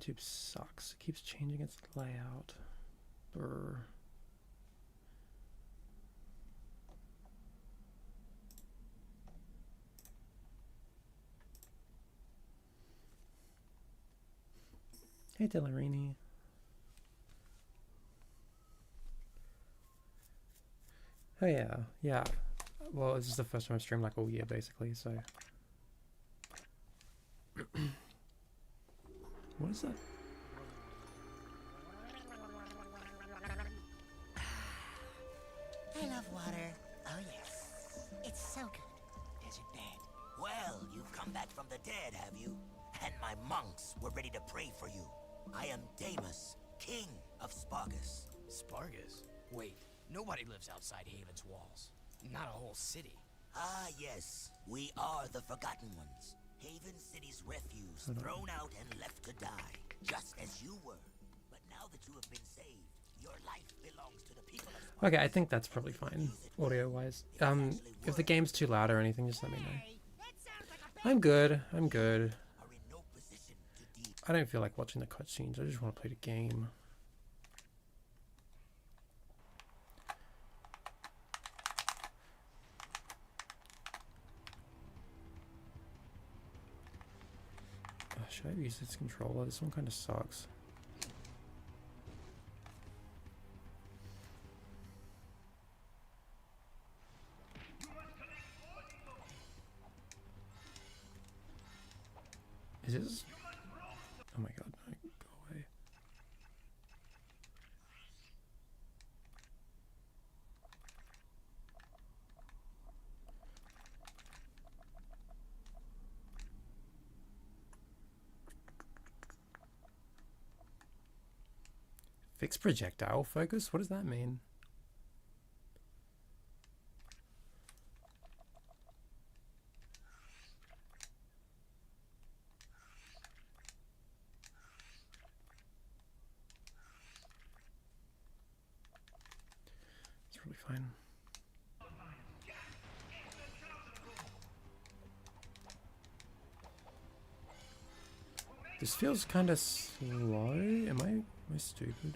YouTube sucks. It keeps changing its layout. Brr. Hey, Delarini. Oh yeah, yeah. Well, this is the first time I've streamed like all year, basically, so... What is that? I love water. Oh yes. It's so good. Is it bad? Well, you've come back from the dead, have you? And my monks were ready to pray for you. I am Damus, king of Spargus. Spargus? Wait, nobody lives outside Haven's walls. Not a whole city. Ah, yes. We are the Forgotten Ones. Haven City's refuse, thrown out and left to die. Just as you were. But now that you have been saved, your life belongs to the people of Spargus. Okay, I think that's probably fine, audio-wise. If the game's too loud or anything, just let me know. I'm good. I'm good. I don't feel like watching the cutscenes. I just want to play the game. Should I use this controller? This one kind of sucks. Is this? Oh my god, no, go away. Fix projectile focus? What does that mean? It's really fine. This feels kind of slow. Am I stupid?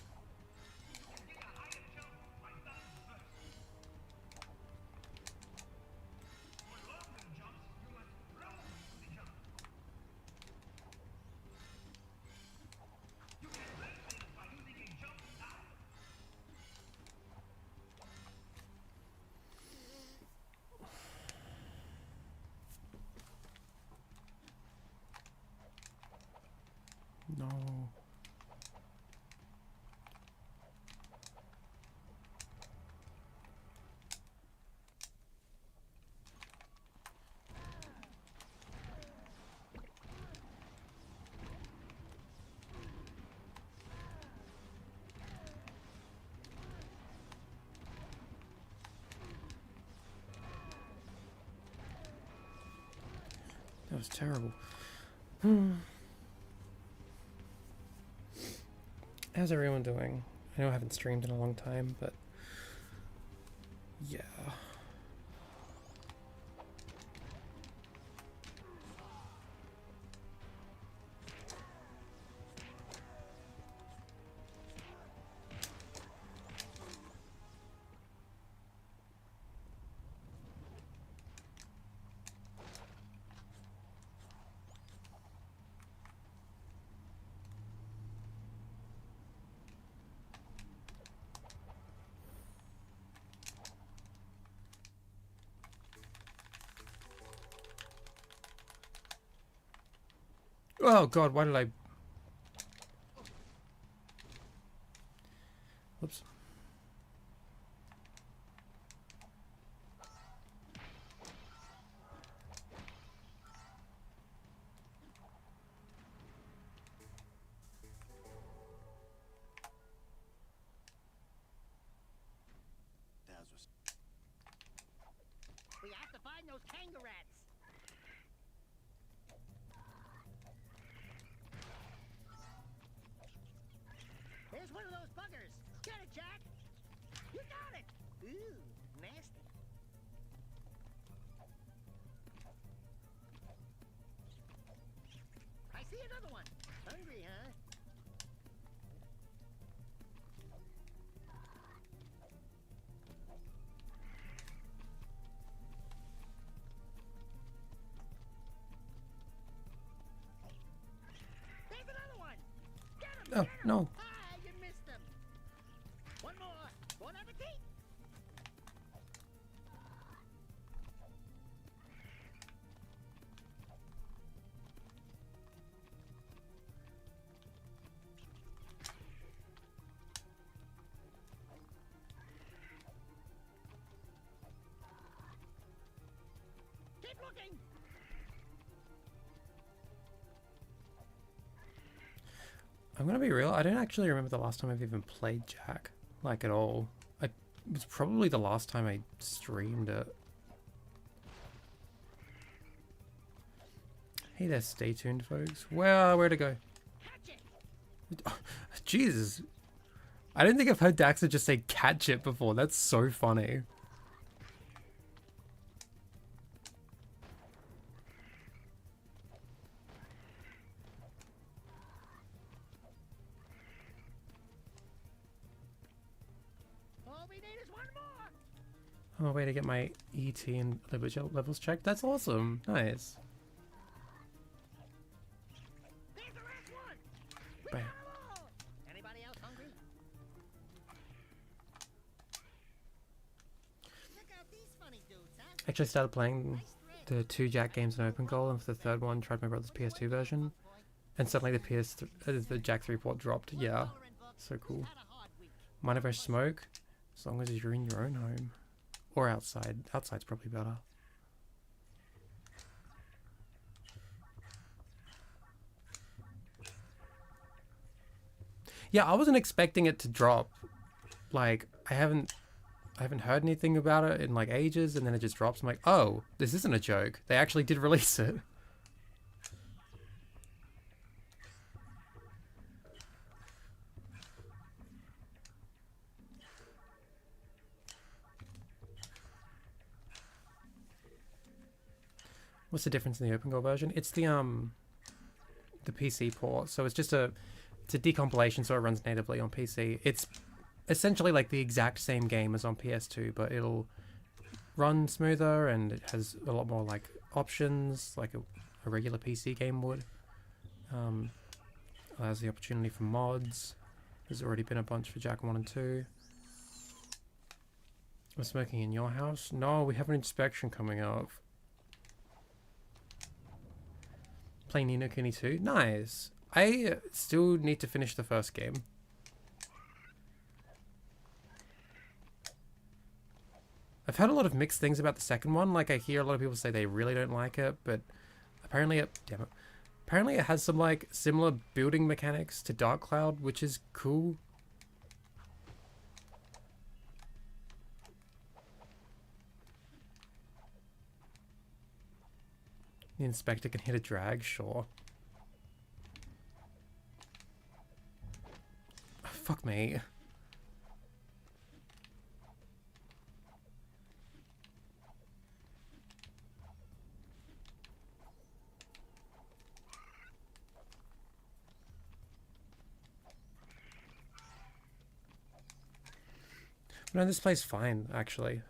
No. That was terrible. How's everyone doing? I know I haven't streamed in a long time, but yeah. Oh god, why did I... Whoops. We have to find those kangaroos. There's one of those buggers. Get it, Jack. You got it. Ooh, nasty. I see another one. Hungry, huh? No. Ah, you missed them. One more. Bon appetit. Keep looking. I'm gonna be real, I don't actually remember the last time I've even played Jack, like at all. It was probably the last time I streamed it. Hey there, stay tuned folks. Where to go? Catch it. Jesus. I don't think I've heard Daxa just say catch it before, that's so funny. All we need is one more. I'm on my way to get my ET and levels checked. That's awesome. Nice. There's the last one. We Bam. got 'em all. Anybody else hungry? Check out these funny dudes, huh? I actually started playing Nice thread. the 2 Jack games in OpenGoal, and for the third one tried my brother's PS2 version, and suddenly the Jack 3 port dropped. Yeah, so cool. Had a hard week. Mind if I smoke? As long as you're in your own home. Or outside. Outside's probably better. Yeah, I wasn't expecting it to drop. Like, I haven't heard anything about it in like ages, and then it just drops. I'm like, oh, this isn't a joke. They actually did release it. What's the difference in the OpenGoal version? It's the PC port. So it's a decompilation, so it runs natively on PC. It's essentially like the exact same game as on PS2, but it'll run smoother and it has a lot more like options, like a regular PC game would. Allows the opportunity for mods. There's already been a bunch for Jack 1 and 2. We're smoking in your house? No, we have an inspection coming up. Playing Ni no Kuni 2? Nice. I still need to finish the first game. I've heard a lot of mixed things about the second one. Like, I hear a lot of people say they really don't like it, but apparently apparently it has some like similar building mechanics to Dark Cloud, which is cool. The inspector can hit a drag, sure. Oh, fuck me. No, this plays fine, actually.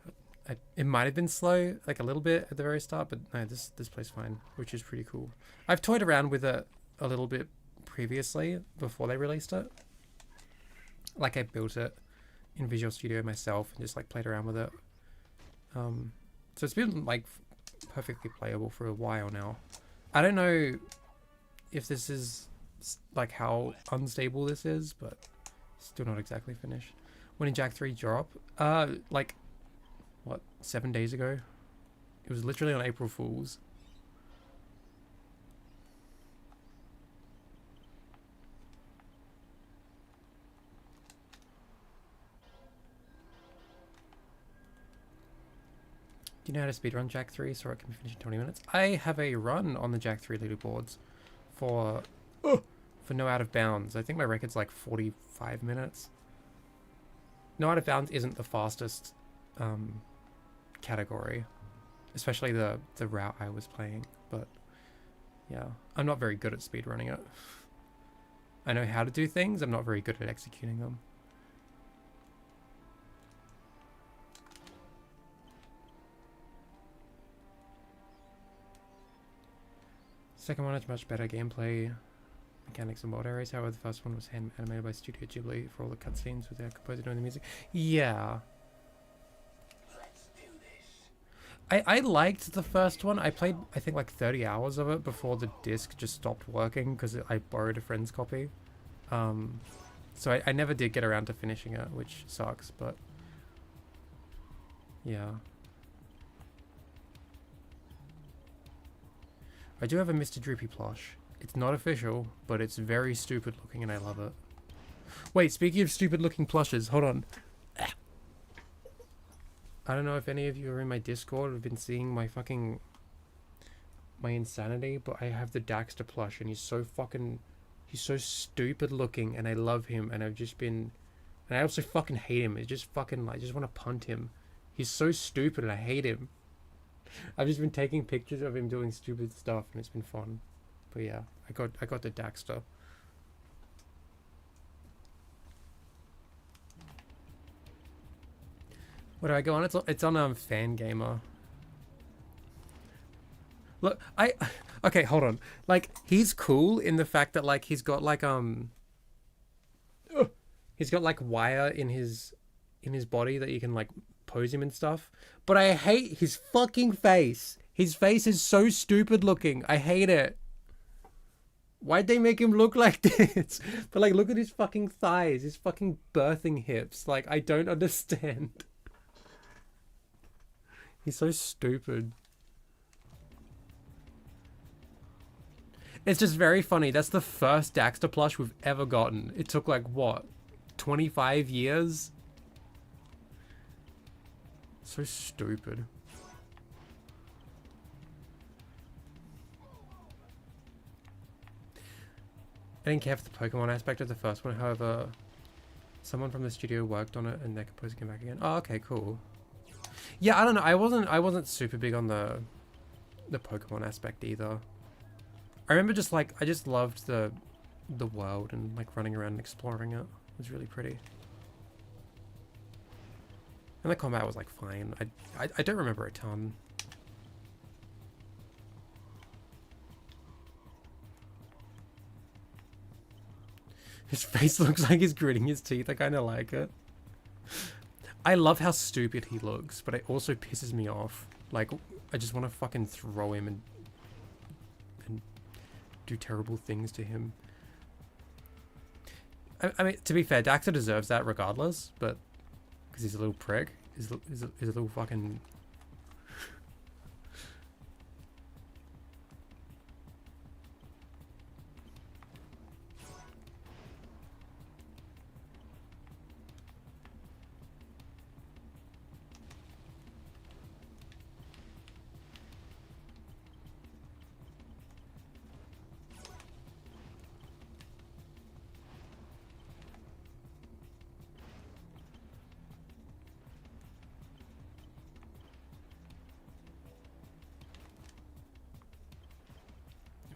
It might have been slow, like a little bit at the very start, but no, this plays fine, which is pretty cool. I've toyed around with it a little bit previously, before they released it. Like, I built it in Visual Studio myself and just like played around with it. So it's been like perfectly playable for a while now. I don't know if this is like how unstable this is, but still not exactly finished. When did Jack 3 drop? Like, what, 7 days ago? It was literally on April Fool's. Do you know how to speedrun Jack 3 so it can be finished in 20 minutes? I have a run on the Jack 3 leaderboards for no out of bounds. I think my record's like 45 minutes. No out of bounds isn't the fastest category, especially the route I was playing, but yeah, I'm not very good at speedrunning it. I know how to do things, I'm not very good at executing them. Second one has much better gameplay. mechanics and mod areas. However, the first one was hand animated by Studio Ghibli for all the cutscenes with their composer doing the music. Yeah. I liked the first one. I played, I think, like 30 hours of it before the disc just stopped working because I borrowed a friend's copy. So I never did get around to finishing it, which sucks, but yeah. I do have a Mr. Droopy plush. It's not official, but it's very stupid looking and I love it. Wait, speaking of stupid looking plushes, hold on. I don't know if any of you are in my Discord or have been seeing my fucking... my insanity, but I have the Daxter plush and he's so fucking... he's so stupid looking and I love him and I've just been... and I also fucking hate him. It's just fucking... I just want to punt him. He's so stupid and I hate him. I've just been taking pictures of him doing stupid stuff and it's been fun. But yeah, I got the Daxter. What do I go on? It's on Fangamer. Look, okay, hold on. Like, he's cool in the fact that like he's got like he's got like wire in his body that you can like pose him and stuff. But I hate his fucking face. His face is so stupid looking. I hate it. Why'd they make him look like this? But like, look at his fucking thighs, his fucking birthing hips. Like, I don't understand. He's so stupid. It's just very funny. That's the first Daxter plush we've ever gotten. It took like, what, 25 years? So stupid. I didn't care for the Pokemon aspect of the first one, however, someone from the studio worked on it and their composer came back again. Oh, okay, cool. Yeah, I don't know. I wasn't super big on the Pokemon aspect either. I remember just like I just loved the world and like running around and exploring it. It was really pretty. And the combat was like fine. I don't remember a ton. His face looks like he's gritting his teeth. I kind of like it. I love how stupid he looks, but it also pisses me off. Like, I just want to fucking throw him and do terrible things to him. I mean, to be fair, Daxter deserves that regardless, but because he's a little prick, he's a little fucking...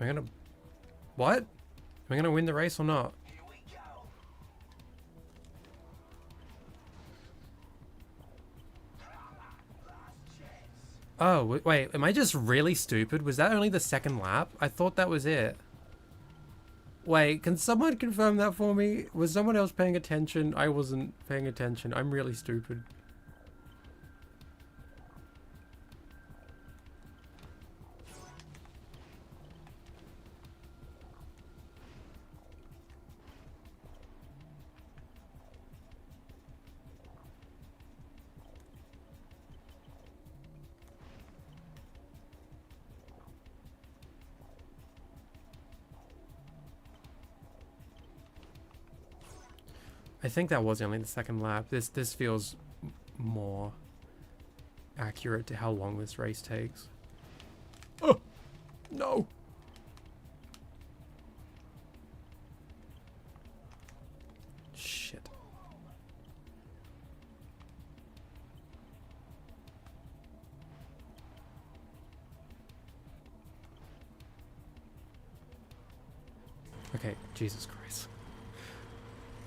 Am I gonna... What? Am I gonna win the race or not? Oh, wait, am I just really stupid? Was that only the second lap? I thought that was it. Wait, can someone confirm that for me? Was someone else paying attention? I wasn't paying attention. I'm really stupid. I think that was only the second lap. This feels more accurate to how long this race takes. Oh no. Shit. Okay, Jesus Christ.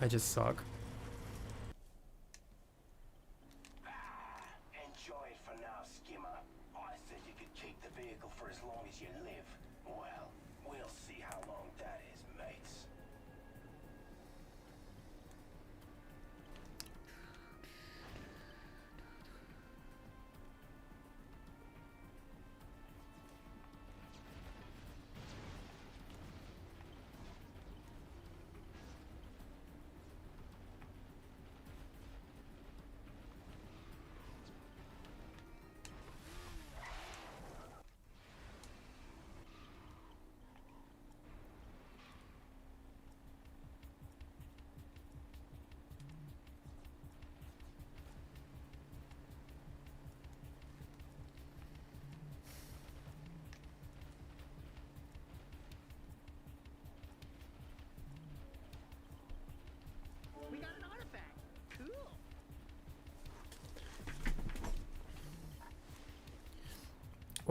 I just suck. Enjoy it for now, Skimmer. I said you could keep the vehicle for as long as you live. Well, we'll see how long that is, mates.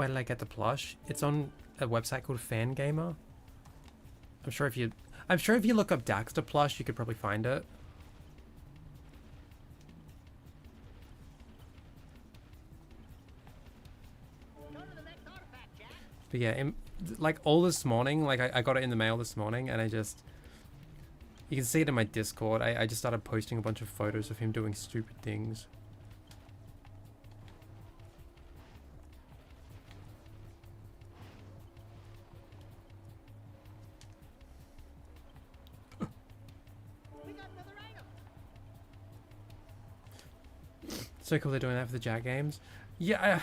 where did I get the plush? It's on a website called Fangamer. I'm sure if you look up Daxter plush, you could probably find it. But yeah, like all this morning, like I got it in the mail this morning, and you can see it in my Discord. I just started posting a bunch of photos of him doing stupid things. So cool they're doing that for the Jack games. Yeah,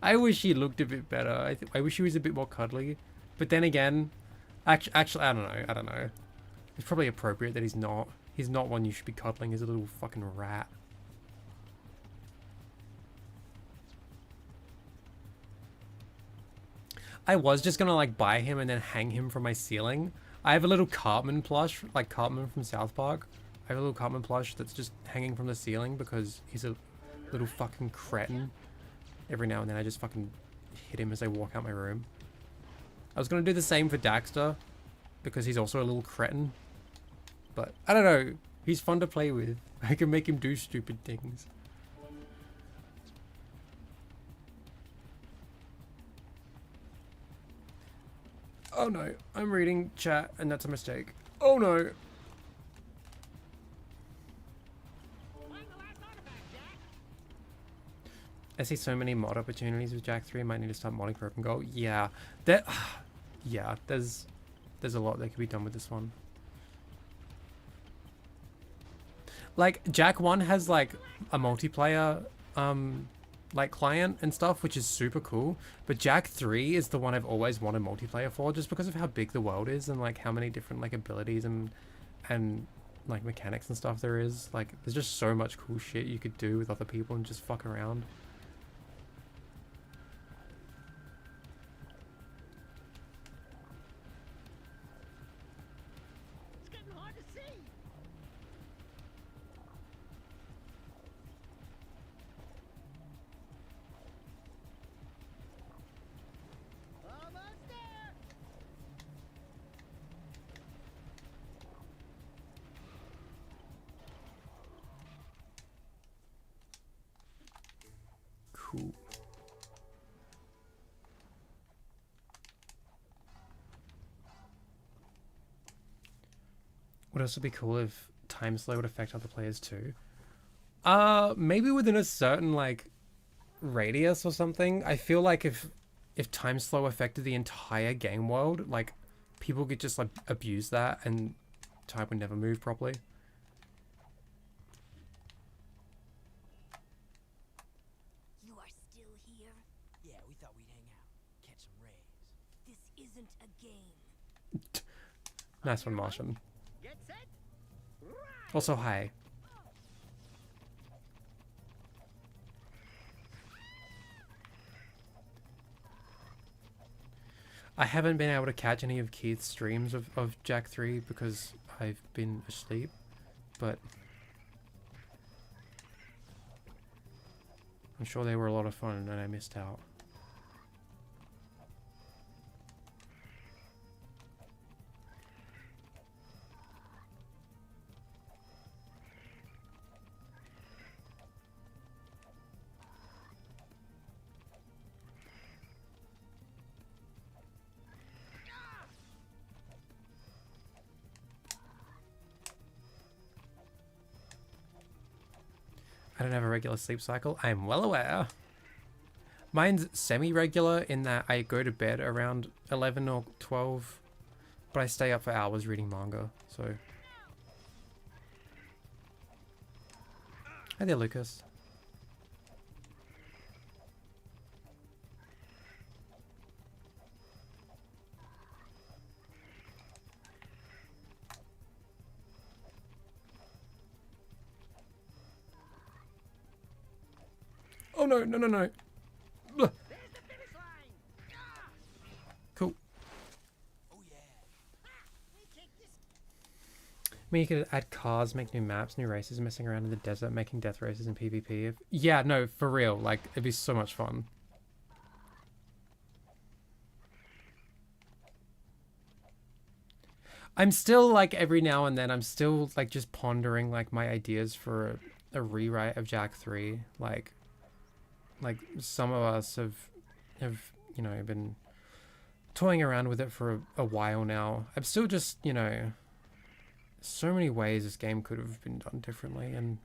I wish he looked a bit better. I wish he was a bit more cuddly. But then again, actually, I don't know. It's probably appropriate that he's not. He's not one you should be cuddling. He's a little fucking rat. I was just gonna like buy him and then hang him from my ceiling. I have a little Cartman plush, like Cartman from South Park. I have a little Cartman plush that's just hanging from the ceiling because he's a little fucking cretin. Every now and then I just fucking hit him as I walk out my room. I was gonna do the same for Daxter because he's also a little cretin. But I don't know. He's fun to play with. I can make him do stupid things. Oh no, I'm reading chat and that's a mistake. Oh no. I see so many mod opportunities with Jack 3. I might need to start modding for OpenGoal. Yeah, yeah, there's a lot that could be done with this one. Like Jack 1 has like a multiplayer like client and stuff, which is super cool. But Jack 3 is the one I've always wanted multiplayer for, just because of how big the world is and like how many different like abilities and like mechanics and stuff there is. Like there's just so much cool shit you could do with other people and just fuck around. Cool. Would also be cool if time slow would affect other players too. Maybe within a certain like radius or something. I feel like if time slow affected the entire game world, like people could just like abuse that and time would never move properly. Nice one, Martian. Also, hi. I haven't been able to catch any of Keith's streams of Jack 3 because I've been asleep, but I'm sure they were a lot of fun and I missed out. I don't have a regular sleep cycle. I'm well aware. Mine's semi-regular in that I go to bed around 11 or 12, but I stay up for hours reading manga, so. Hi there, Lucas. Oh no, no, no, no. Ugh. Cool. Oh yeah. I mean, you could add cars, make new maps, new races, messing around in the desert, making death races in PvP. Yeah, no, for real. Like, it'd be so much fun. I'm still like every now and then I'm still like just pondering like my ideas for a rewrite of Jack 3. Like some of us have you know been toying around with it for a while now. I'm still just, you know, so many ways this game could have been done differently, and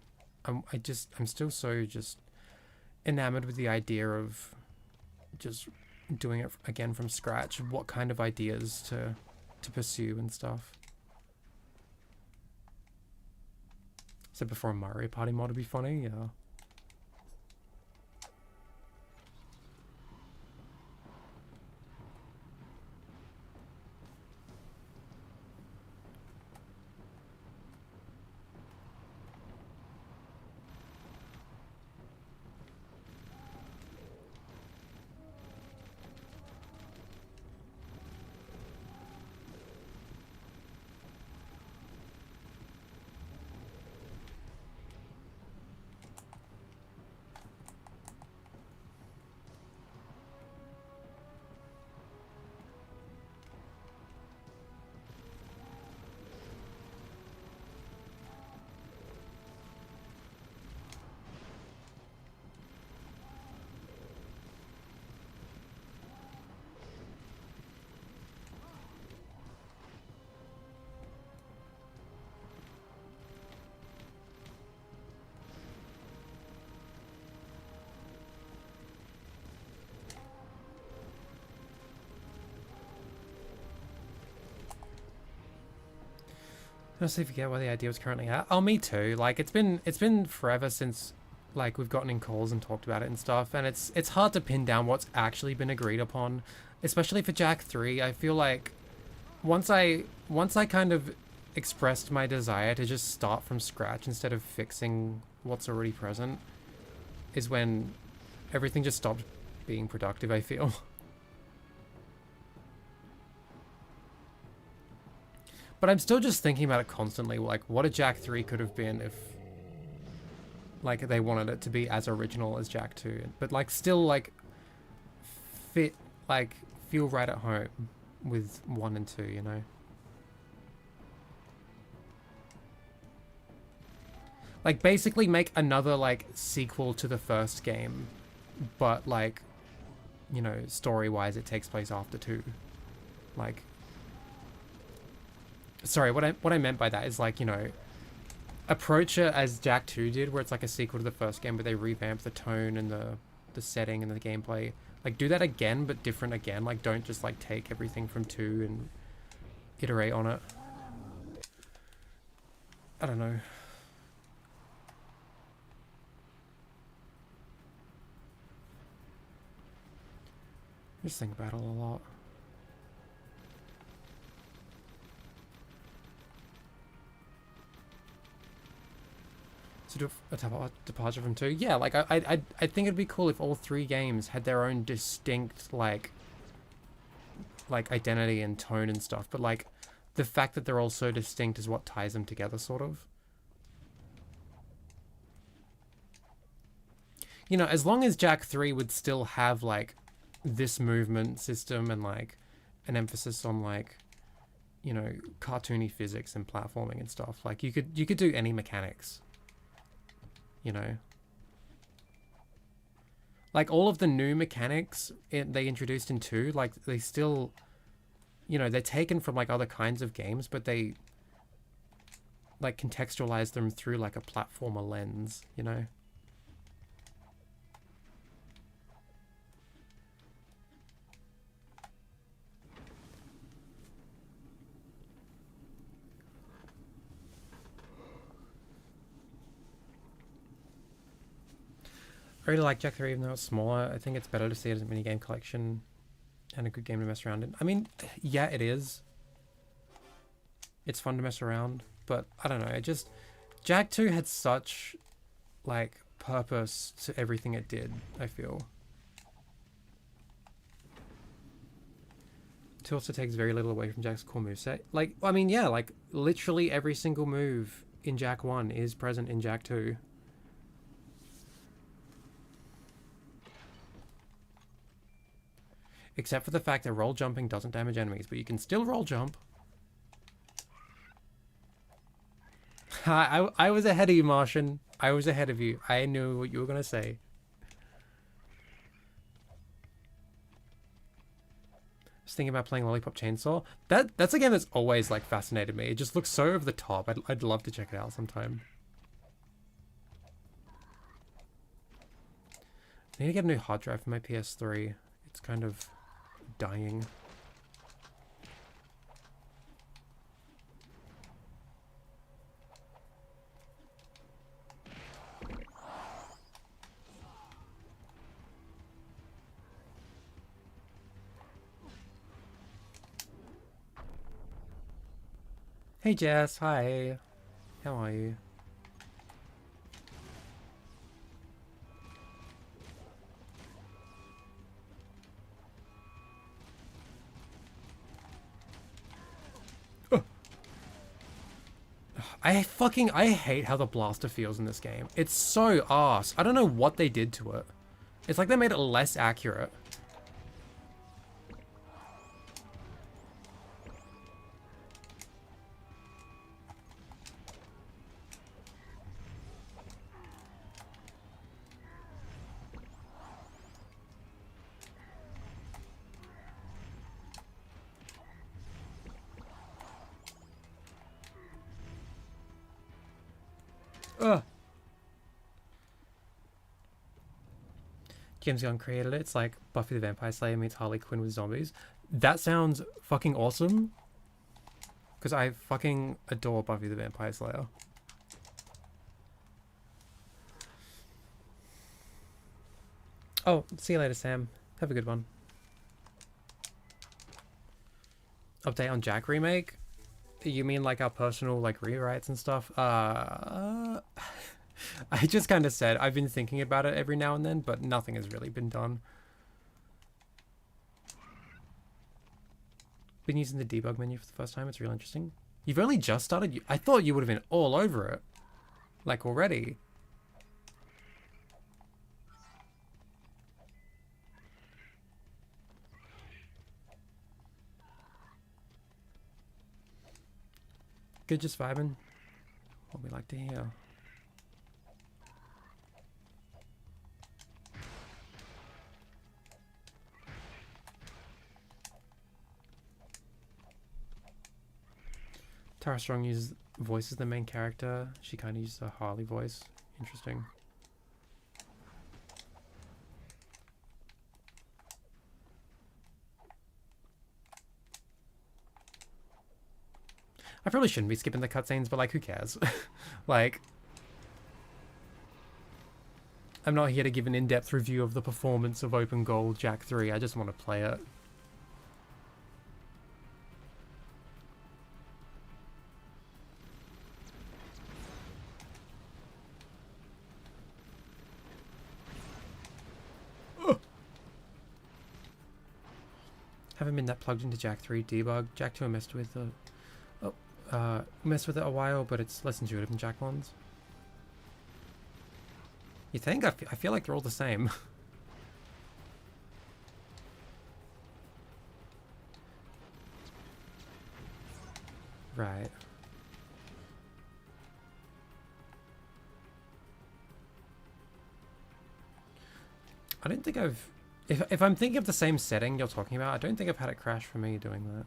I'm still so just enamored with the idea of just doing it again from scratch. What kind of ideas to pursue and stuff. So before a Mario Party mod would be funny, yeah. Honestly forget where the idea was currently at. Oh, me too. Like it's been forever since like we've gotten in calls and talked about it and stuff, and it's hard to pin down what's actually been agreed upon, especially for Jack 3. I feel like once I kind of expressed my desire to just start from scratch instead of fixing what's already present is when everything just stopped being productive, I feel. But I'm still just thinking about it constantly, like what a Jack 3 could have been if like they wanted it to be as original as Jack 2, but like still like fit, like feel right at home with 1 and 2, you know? Like basically make another like sequel to the first game, but like, you know, story-wise it takes place after 2. Like, sorry, what I meant by that is like, you know, approach it as Jack 2 did, where it's like a sequel to the first game, but they revamp the tone and the setting and the gameplay. Like do that again, but different again. Like don't just like take everything from 2 and iterate on it. I don't know. I just think about it a lot. To do a departure from 2, yeah. Like I think it'd be cool if all 3 games had their own distinct like identity and tone and stuff. But like the fact that they're all so distinct is what ties them together, sort of. You know, as long as Jack 3 would still have like this movement system and like an emphasis on like, you know, cartoony physics and platforming and stuff. Like you could do any mechanics. You know, like all of the new mechanics they introduced in 2, like they still, you know, they're taken from like other kinds of games, but they like contextualize them through like a platformer lens, you know. I really like Jack 3 even though it's smaller. I think it's better to see it as a minigame collection and a good game to mess around in. I mean, yeah, it is. It's fun to mess around, but I don't know. Jack 2 had such like purpose to everything it did, I feel. 2 also takes very little away from Jack's core moveset. Like, I mean, yeah, like literally every single move in Jack 1 is present in Jack 2. Except for the fact that roll jumping doesn't damage enemies, but you can still roll jump. I was ahead of you, Martian. I was ahead of you. I knew what you were gonna say. Just thinking about playing Lollipop Chainsaw. That's a game that's always like fascinated me. It just looks so over the top. I'd love to check it out sometime. I need to get a new hard drive for my PS3. It's kind of dying. Hey Jess, hi. How are you? I hate how the blaster feels in this game. It's so arse. I don't know what they did to it. It's like they made it less accurate. Ugh. James Gunn created it. It's like Buffy the Vampire Slayer meets Harley Quinn with zombies. That sounds fucking awesome. Because I fucking adore Buffy the Vampire Slayer. Oh, see you later, Sam. Have a good one. Update on Jack remake? You mean like our personal like rewrites and stuff? I just kind of said I've been thinking about it every now and then, but nothing has really been done. Been using the debug menu for the first time. It's real interesting. You've only just started? I thought you would have been all over it. Like already. Good, just vibing. What we like to hear. Tara Strong uses voices the main character. She kind of uses a Harley voice. Interesting. I probably shouldn't be skipping the cutscenes, but like, who cares? Like, I'm not here to give an in-depth review of the performance of OpenGoal Jack 3. I just want to play it. Haven't been that plugged into Jack 3 debug. Jack 2 I messed with messed with it a while, but it's less intuitive than Jack 1's. You think? I feel like they're all the same. Right. I don't think I've... If I'm thinking of the same setting you're talking about, I don't think I've had it crash for me doing that.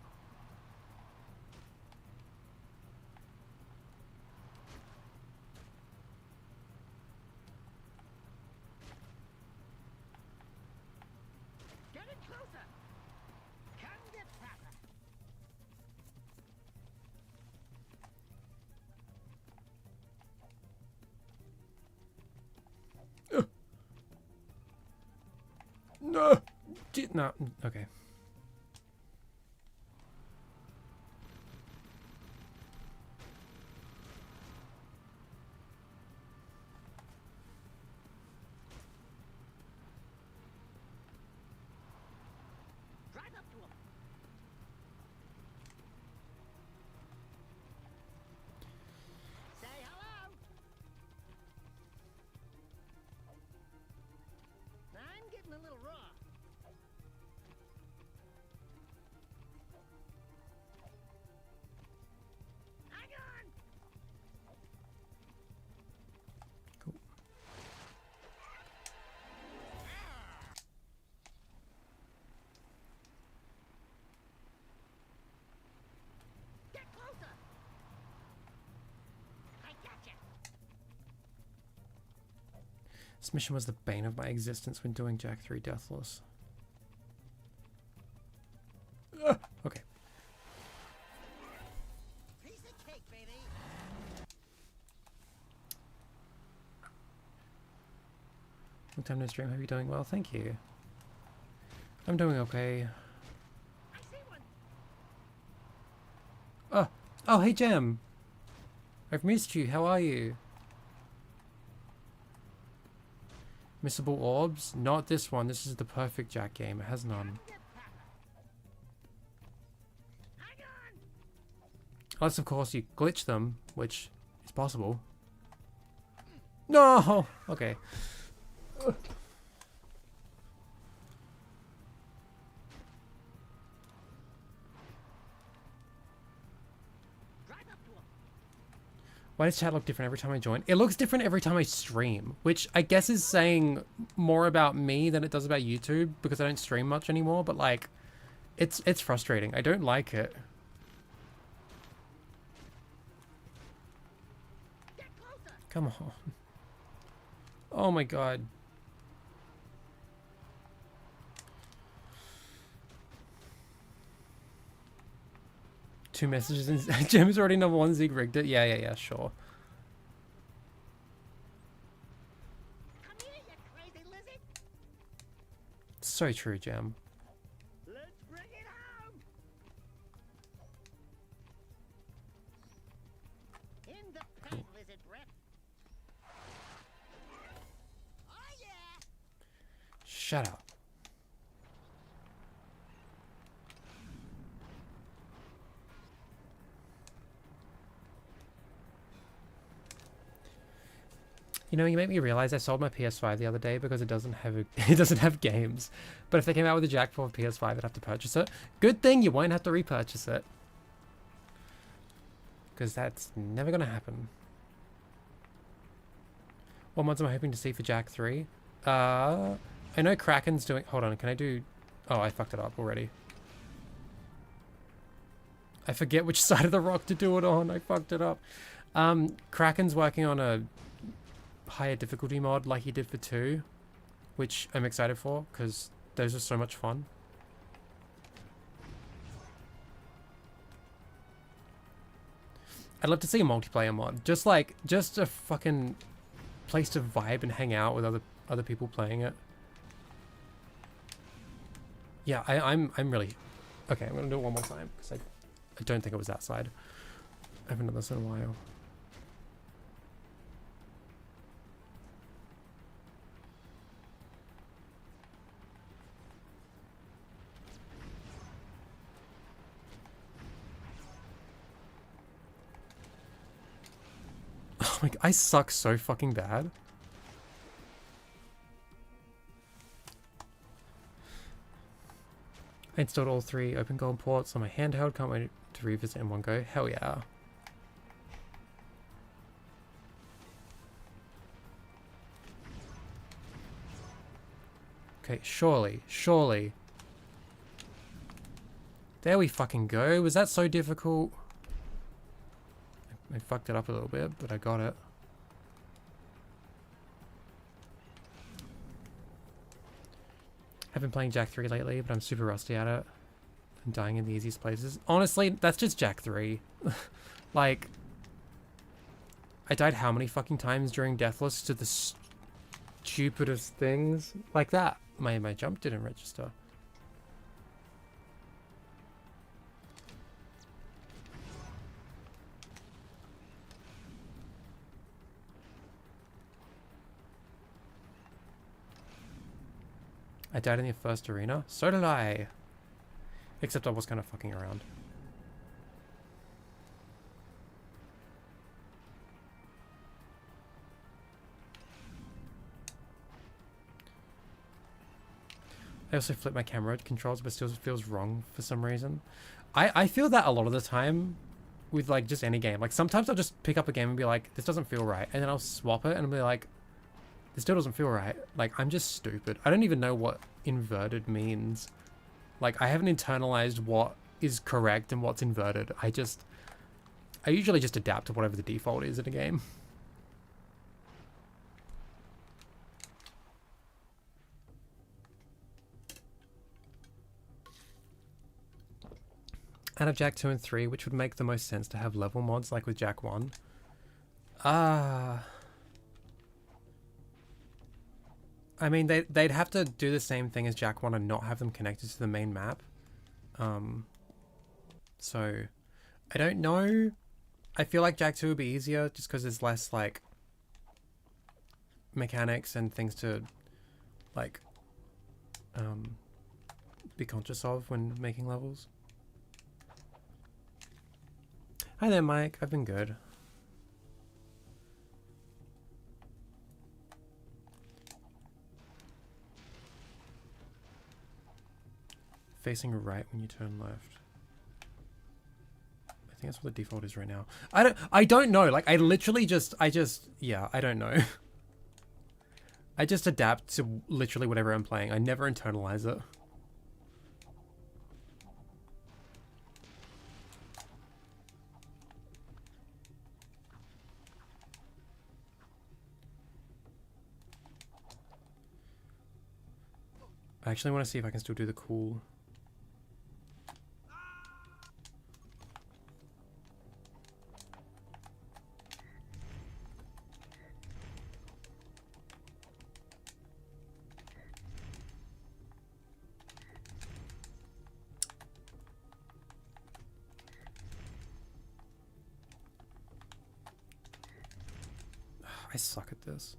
Get it closer. Come get faster. No! No, okay. Drive up to him. Say hello. I'm getting a little raw. This mission was the bane of my existence when doing Jack 3 Deathless. Okay. Piece of cake, baby. Long time no stream. Hope you're doing well. Thank you. I'm doing okay. I see one. Oh, oh, hey Jem. I've missed you. How are you? Missable orbs? Not this one. This is the perfect Jack game. It has none. Hang on. Unless, of course, you glitch them, which is possible. No! Okay. Drive up to him. Why does chat look different every time I join? It looks different every time I stream, which I guess is saying more about me than it does about YouTube because I don't stream much anymore, but like, it's frustrating. I don't like it. Get closer. Come on. Oh my god. Two messages and Jim's already number one. Zeke rigged it. Yeah, sure. Come here, you crazy lizard. So true, Jam. Let's bring it home. In the pen, lizard breath. Oh yeah. Shut up. You know, you make me realize I sold my PS5 the other day because it doesn't have it doesn't have games. But if they came out with a Jack 4 PS5, I'd have to purchase it. Good thing you won't have to repurchase it. Because that's never going to happen. What mods am I hoping to see for Jack 3? I know Kraken's doing... Hold on, can I do... Oh, I fucked it up already. I forget which side of the rock to do it on. I fucked it up. Kraken's working on a higher difficulty mod like he did for 2, which I'm excited for because those are so much fun. I'd love to see a multiplayer mod, just a fucking place to vibe and hang out with other people playing it. Yeah, I'm really okay. I'm gonna do it one more time because I don't think it was that side. I haven't done this in a while. Oh my god, I suck so fucking bad. I installed all 3 OpenGoal ports on my handheld. Can't wait to revisit in one go. Hell yeah. Okay, surely. There we fucking go. Was that so difficult? I fucked it up a little bit, but I got it. I've been playing Jack 3 lately, but I'm super rusty at it. I'm dying in the easiest places. Honestly, that's just Jack 3. Like, I died how many fucking times during Deathless to the stupidest things? Like that. My jump didn't register. I died in the first arena. So did I. Except I was kind of fucking around. I also flip my camera controls, but still feels wrong for some reason. I feel that a lot of the time with like just any game. Like sometimes I'll just pick up a game and be like, this doesn't feel right. And then I'll swap it and I'll be like, this still doesn't feel right. Like, I'm just stupid. I don't even know what inverted means. Like, I haven't internalized what is correct and what's inverted. I usually just adapt to whatever the default is in a game. Out of Jak 2 and 3, which would make the most sense to have level mods like with Jak 1? I mean, they'd have to do the same thing as Jak 1 and not have them connected to the main map. So, I don't know. I feel like Jak 2 would be easier just because there's less, like, mechanics and things to, like, be conscious of when making levels. Hi there, Mike. I've been good. Facing right when you turn left. I think that's what the default is right now. I don't know. Like, I literally just, yeah, I don't know. I just adapt to literally whatever I'm playing. I never internalize it. I actually want to see if I can still do the cool. I suck at this.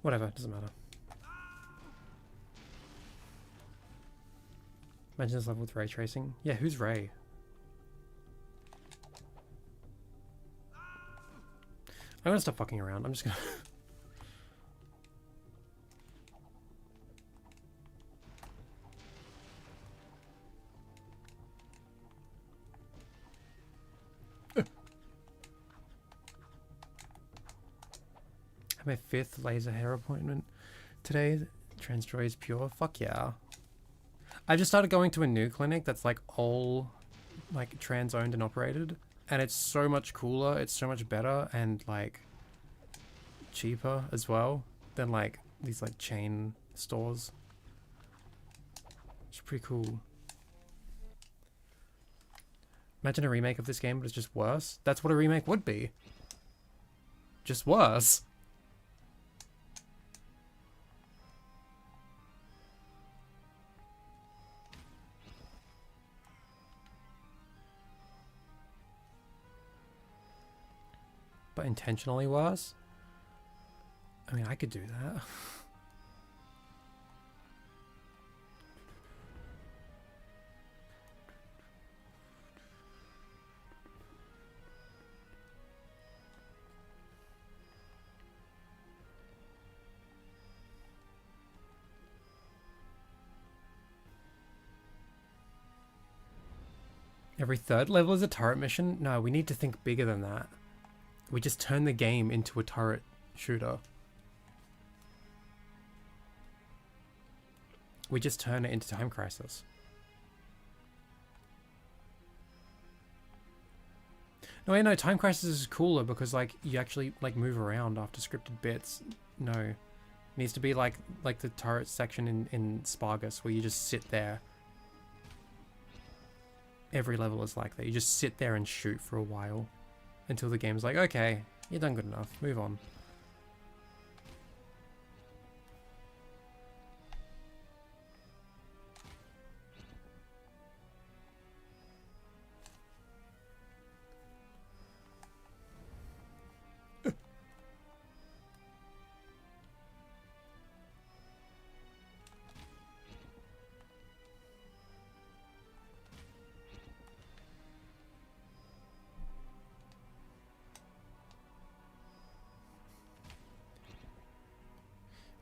Whatever, doesn't matter. Imagine this level with ray tracing. Yeah, who's Ray? I'm gonna stop fucking around. I'm just gonna... My 5th laser hair appointment today. Transjoy is pure. Fuck yeah. I just started going to a new clinic that's like all like trans owned and operated, and it's so much cooler, it's so much better, and like cheaper as well than like these like chain stores. It's pretty cool. Imagine a remake of this game but it's just worse. That's what a remake would be. Just worse. But intentionally worse? I mean, I could do that. Every 3rd level is a turret mission? No, we need to think bigger than that. We just turn the game into a turret shooter. We just turn it into Time Crisis. No, wait, no, Time Crisis is cooler because, like, you actually, like, move around after scripted bits. No. It needs to be like the turret section in Spargus where you just sit there. Every level is like that. You just sit there and shoot for a while. Until the game's like, okay, you've done good enough, move on.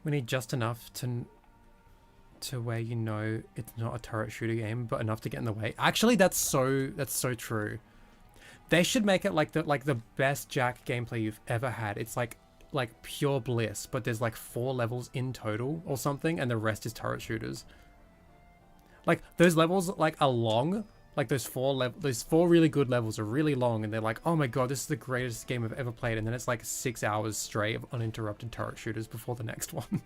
We need just enough to where you know it's not a turret shooter game, but enough to get in the way. Actually, that's so true. They should make it like the best Jak gameplay you've ever had. It's like pure bliss, but there's like 4 levels in total or something, and the rest is turret shooters. Like those levels like are long, Like those four really good levels are really long, and they're like, oh my god, this is the greatest game I've ever played, and then it's like 6 hours straight of uninterrupted turret shooters before the next one.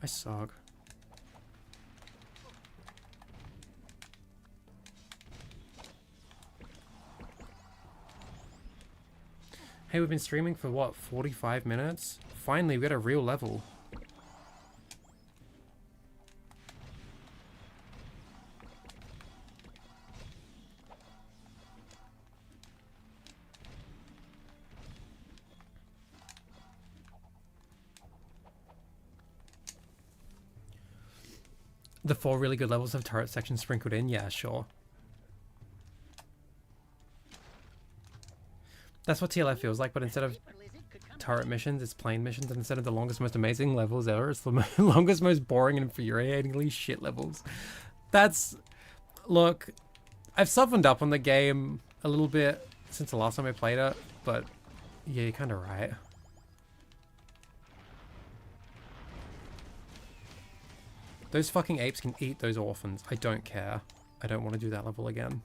I suck. Hey, we've been streaming for what, 45 minutes? Finally, we got a real level. The 4 really good levels of turret sections sprinkled in? Yeah, sure. That's what TLF feels like, but instead of turret missions, it's plane missions, and instead of the longest, most amazing levels ever, it's the longest, most boring and infuriatingly shit levels. That's... Look, I've softened up on the game a little bit since the last time I played it, but yeah, you're kind of right. Those fucking apes can eat those orphans. I don't care. I don't want to do that level again.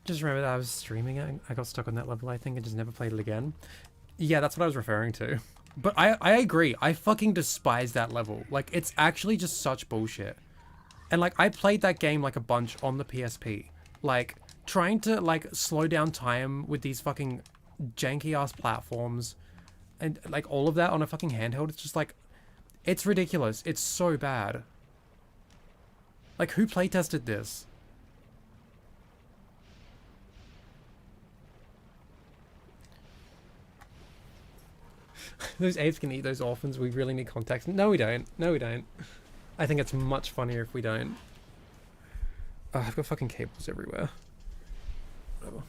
Just remember that I was streaming it. I got stuck on that level, I think, and just never played it again. Yeah, that's what I was referring to. But I agree. I fucking despise that level. Like, it's actually just such bullshit. And, like, I played that game, like, a bunch on the PSP. Like, trying to, like, slow down time with these fucking janky-ass platforms and, like, all of that on a fucking handheld, it's just, like, it's ridiculous. It's so bad. Like, who playtested this? Those apes can eat those orphans. We really need context. No, we don't. No, we don't. I think it's much funnier if we don't. Oh, I've got fucking cables everywhere. Whatever.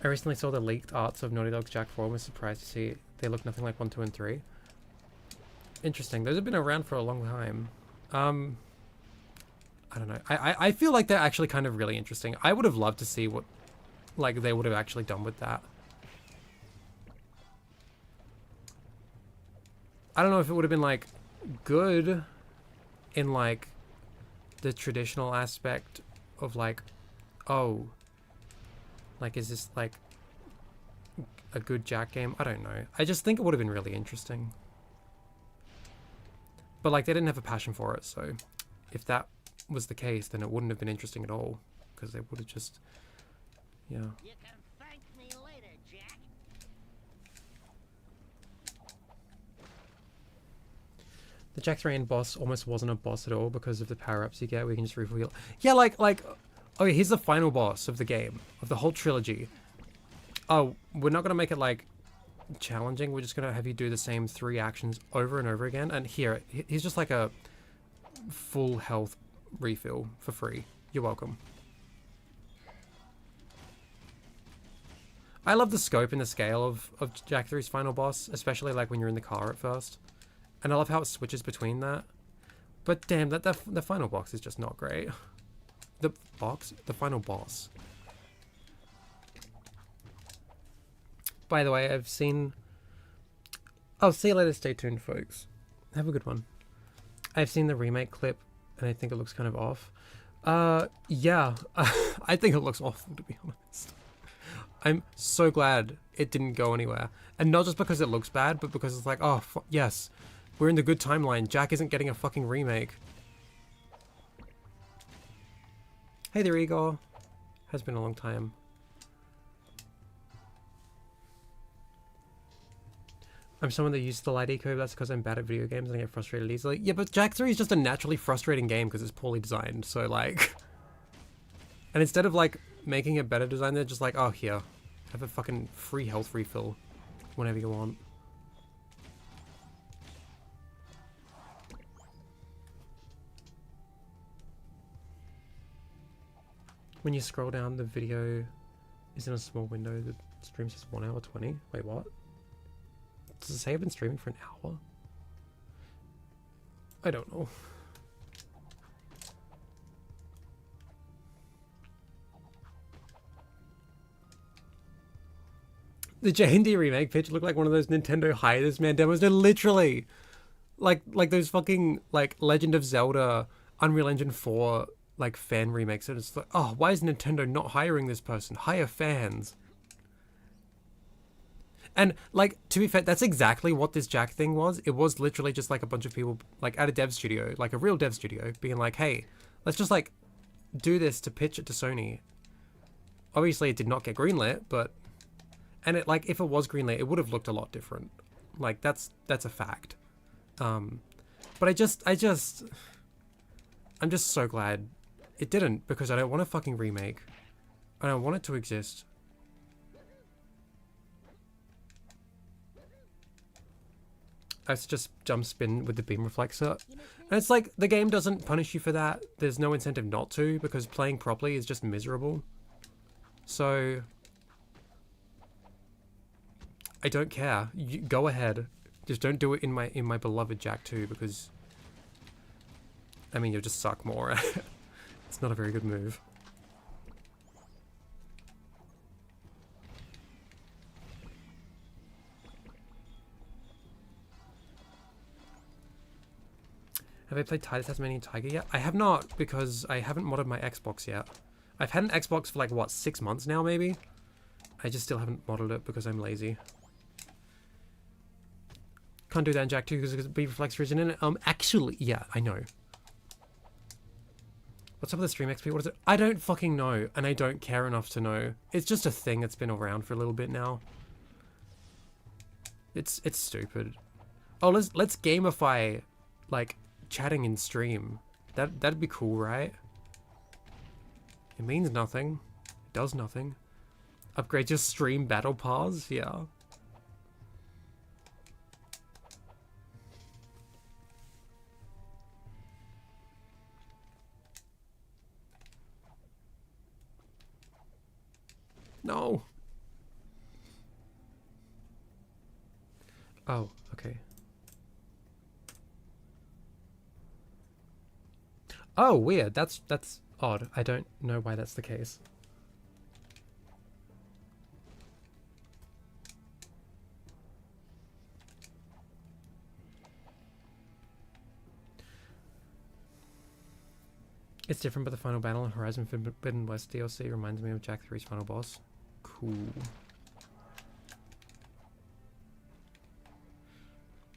I recently saw the leaked arts of Naughty Dog's Jak 4 and was surprised to see they look nothing like 1, 2, and 3. Interesting. Those have been around for a long time. I don't know. I feel like they're actually kind of really interesting. I would have loved to see what like they would have actually done with that. I don't know if it would have been like good in like the traditional aspect of like, oh, like is this like a good Jak game? I don't know. I just think it would have been really interesting. But like they didn't have a passion for it, so if that was the case, then it wouldn't have been interesting at all, because they would have just, yeah. You can thank me later, Jak. The Jak 3 end boss almost wasn't a boss at all because of the power-ups you get where you can just reveal. Yeah, like, oh, here's the final boss of the game, of the whole trilogy. Oh, we're not going to make it, like, challenging. We're just going to have you do the same 3 actions over and over again. And here, here's just like a full health refill for free. You're welcome. I love the scope and the scale of Jak 3's final boss, especially like when you're in the car at first. And I love how it switches between that. But damn, the final box is just not great. The final boss. By the way, I've seen... Oh, see you later, stay tuned, folks. Have a good one. I've seen the remake clip, and I think it looks kind of off. Yeah, I think it looks awful, to be honest. I'm so glad it didn't go anywhere. And not just because it looks bad, but because it's like, oh, yes, we're in the good timeline. Jak isn't getting a fucking remake. Hey there, Igor. Has been a long time. I'm someone that uses the light eco, that's because I'm bad at video games and I get frustrated easily. Yeah, but Jak 3 is just a naturally frustrating game because it's poorly designed, so like... And instead of like making a better design, they're just like, oh here, have a fucking free health refill whenever you want. When you scroll down, the video is in a small window. The stream says 1 hour 20. Wait, what? Does it say I've been streaming for an hour? I don't know. The J&D remake pitch looked like one of those Nintendo Hire This Man demos. They're literally like those fucking like Legend of Zelda, Unreal Engine 4 like fan remakes. And it's like, oh, why is Nintendo not hiring this person? Hire fans. And like, to be fair, that's exactly what this Jak thing was. It was literally just like a bunch of people like at a dev studio, like a real dev studio, being like, hey, let's just like do this to pitch it to Sony. Obviously it did not get greenlit, but and it like if it was greenlit, it would have looked a lot different. Like that's a fact. But I'm just so glad it didn't, because I don't want a fucking remake. I don't want it to exist. I just jump spin with the beam reflexer. And it's like, the game doesn't punish you for that. There's no incentive not to, because playing properly is just miserable. So I don't care. You go ahead. Just don't do it in my beloved Jak 2, because I mean, you'll just suck more. It's not a very good move. Have I played Tasmanian Tiger yet? I have not, because I haven't modded my Xbox yet. I've had an Xbox for like, what, 6 months now, maybe? I just still haven't modded it because I'm lazy. Can't do that in Jak 2 because Beam Reflexer isn't in it. Actually, yeah, I know. What's up with the Stream XP? What is it? I don't fucking know, and I don't care enough to know. It's just a thing that's been around for a little bit now. It's stupid. Oh, let's gamify, like, chatting in stream. That'd be cool, right? It means nothing. It does nothing. Upgrade your stream battle pass? Yeah. No. Oh, okay. Oh, weird. That's odd. I don't know why that's the case. It's different, but the final battle in Horizon Forbidden West DLC reminds me of Jak 3's final boss. Cool.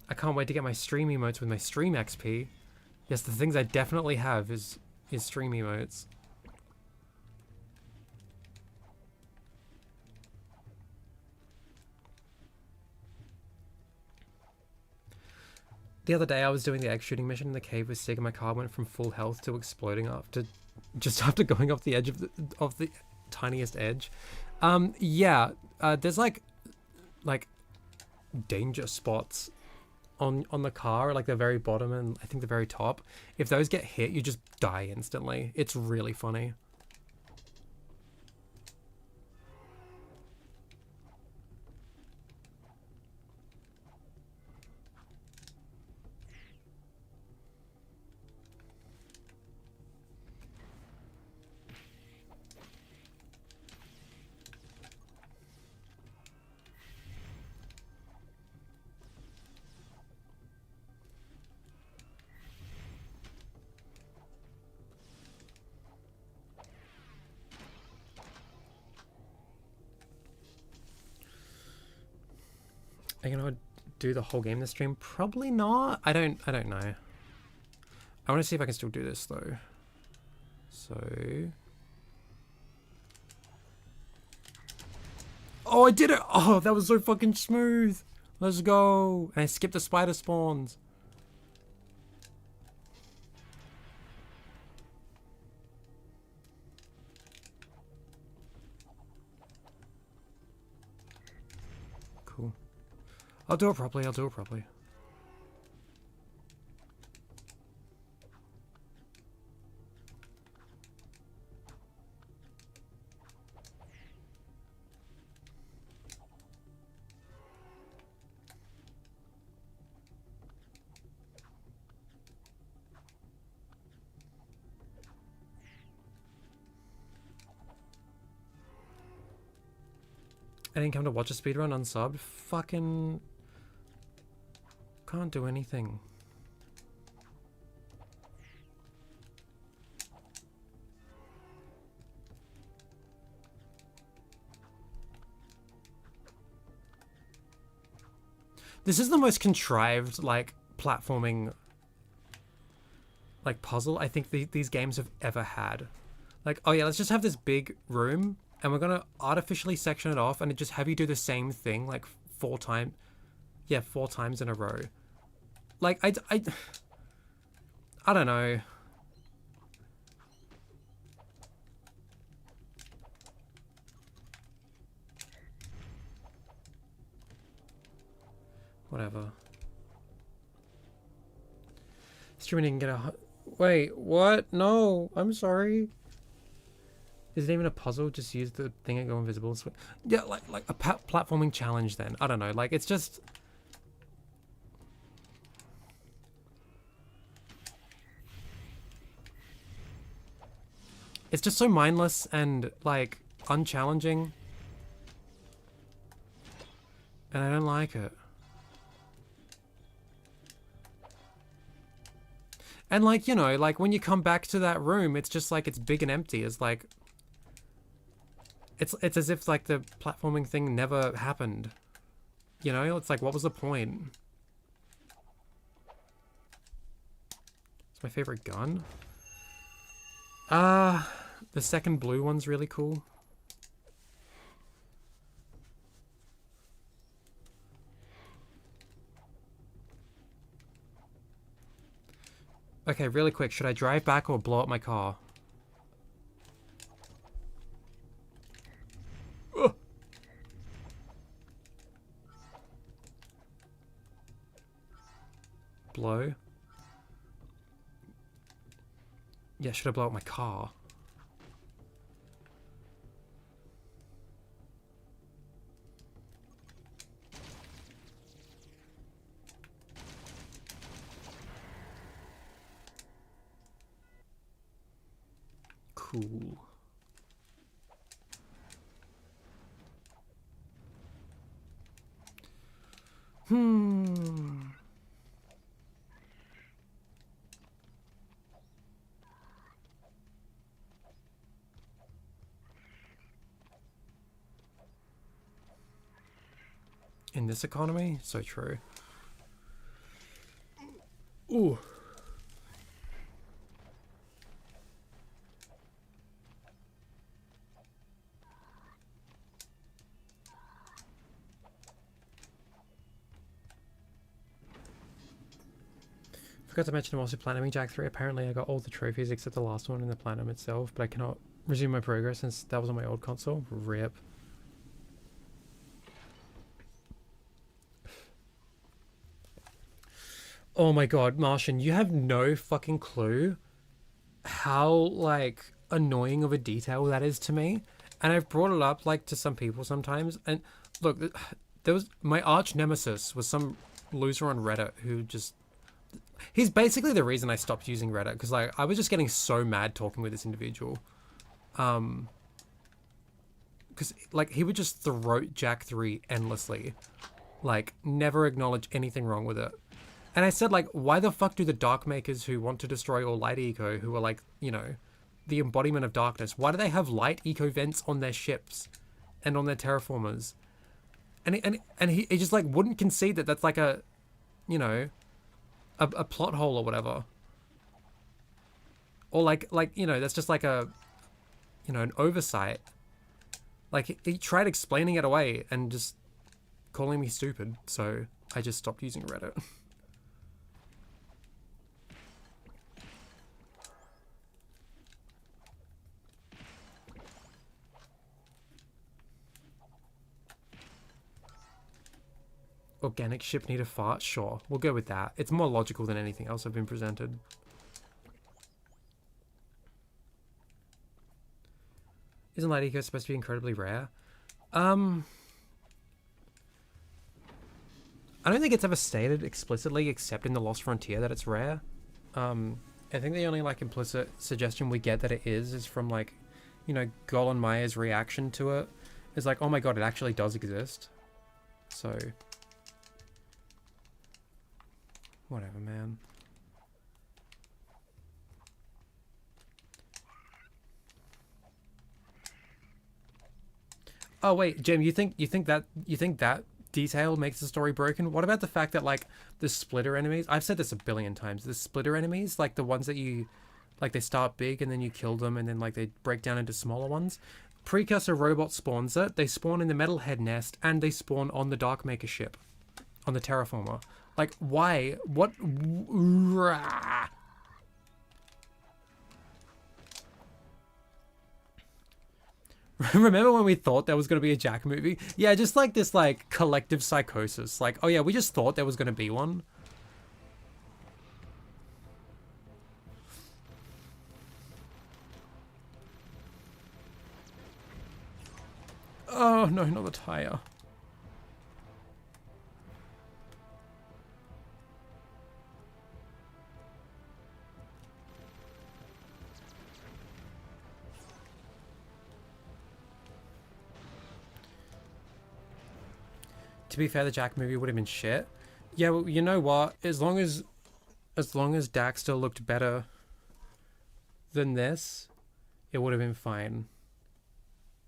I can't wait to get my stream emotes with my stream XP. Yes, the things I definitely have is stream emotes. The other day I was doing the egg shooting mission in the cave with Zeke, and my car went from full health to exploding after going off the edge of the tiniest edge. Yeah, there's like danger spots on the car, like the very bottom and I think the very top. If those get hit, you just die instantly. It's really funny. Are you gonna do the whole game this stream? Probably not. I don't know. I want to see if I can still do this though. So Oh, I did it! Oh, that was so fucking smooth. Let's go. And I skipped the spider spawns. Cool. I'll do it properly. I'll do it properly. I didn't come to watch a speedrun unsubbed. Fucking can't do anything. This is the most contrived, like, platforming, like, puzzle I think these games have ever had. Like, oh yeah, let's just have this big room, and we're gonna artificially section it off, and just have you do the same thing, like, 4 times. Yeah, 4 times in a row. Like, I don't know. Whatever. Streaming didn't get a... Wait, what? No, I'm sorry. Is it even a puzzle? Just use the thing and go invisible. Yeah, like a platforming challenge then. I don't know. Like, it's just... It's just so mindless and, like, unchallenging. And I don't like it. And, like, you know, like, when you come back to that room, it's just, like, it's big and empty. It's, like... It's as if, like, the platforming thing never happened. You know? It's like, what was the point? It's my favorite gun. The second blue one's really cool. Okay, really quick. Should I drive back or blow up my car? Ugh. Blow? Yeah, should I blow up my car? Cool. In this economy? So true. Ooh. Forgot to mention I'm also platinuming Jack 3. Apparently I got all the trophies except the last one in the platinum itself, but I cannot resume my progress since that was on my old console. RIP. Oh my god, Martian, you have no fucking clue how, like, annoying of a detail that is to me. And I've brought it up, like, to some people sometimes. And look, there was... My arch nemesis was some loser on Reddit who just... He's basically the reason I stopped using Reddit, because, like, I was just getting so mad talking with this individual. Because, like, he would just throat Jack 3 endlessly. Like, never acknowledge anything wrong with it. And I said, like, why the fuck do the dark makers who want to destroy all light eco, who are, like, you know, the embodiment of darkness, why do they have light eco vents on their ships and on their terraformers? And he just, like, wouldn't concede that that's, like, a, you know, a plot hole or whatever. Or, like, you know, that's just, like, a, you know, an oversight. Like, he tried explaining it away and just calling me stupid, so I just stopped using Reddit. Organic ship need a fart? Sure, we'll go with that. It's more logical than anything else I've been presented. Isn't Light Eco supposed to be incredibly rare? I don't think it's ever stated explicitly, except in the Lost Frontier, that it's rare. I think the only like implicit suggestion we get that it is from like, you know, Golan Maya's reaction to it is like, oh my god, it actually does exist. So, whatever, man. Oh wait, Jim, you think that detail makes the story broken? What about the fact that like the splitter enemies? I've said this a billion times. The splitter enemies, like the ones that you, like they start big and then you kill them and then like they break down into smaller ones. Precursor robot spawns it. They spawn in the Metalhead nest and they spawn on the Darkmaker ship, on the Terraformer. Like why? What? Remember when we thought there was going to be a Jack movie? Yeah, just like this like collective psychosis. Like, oh yeah, we just thought there was going to be one. Oh no, not the tire. To be fair, the Jack movie would have been shit. Yeah, well, you know what? As long as Dax still looked better than this, it would have been fine.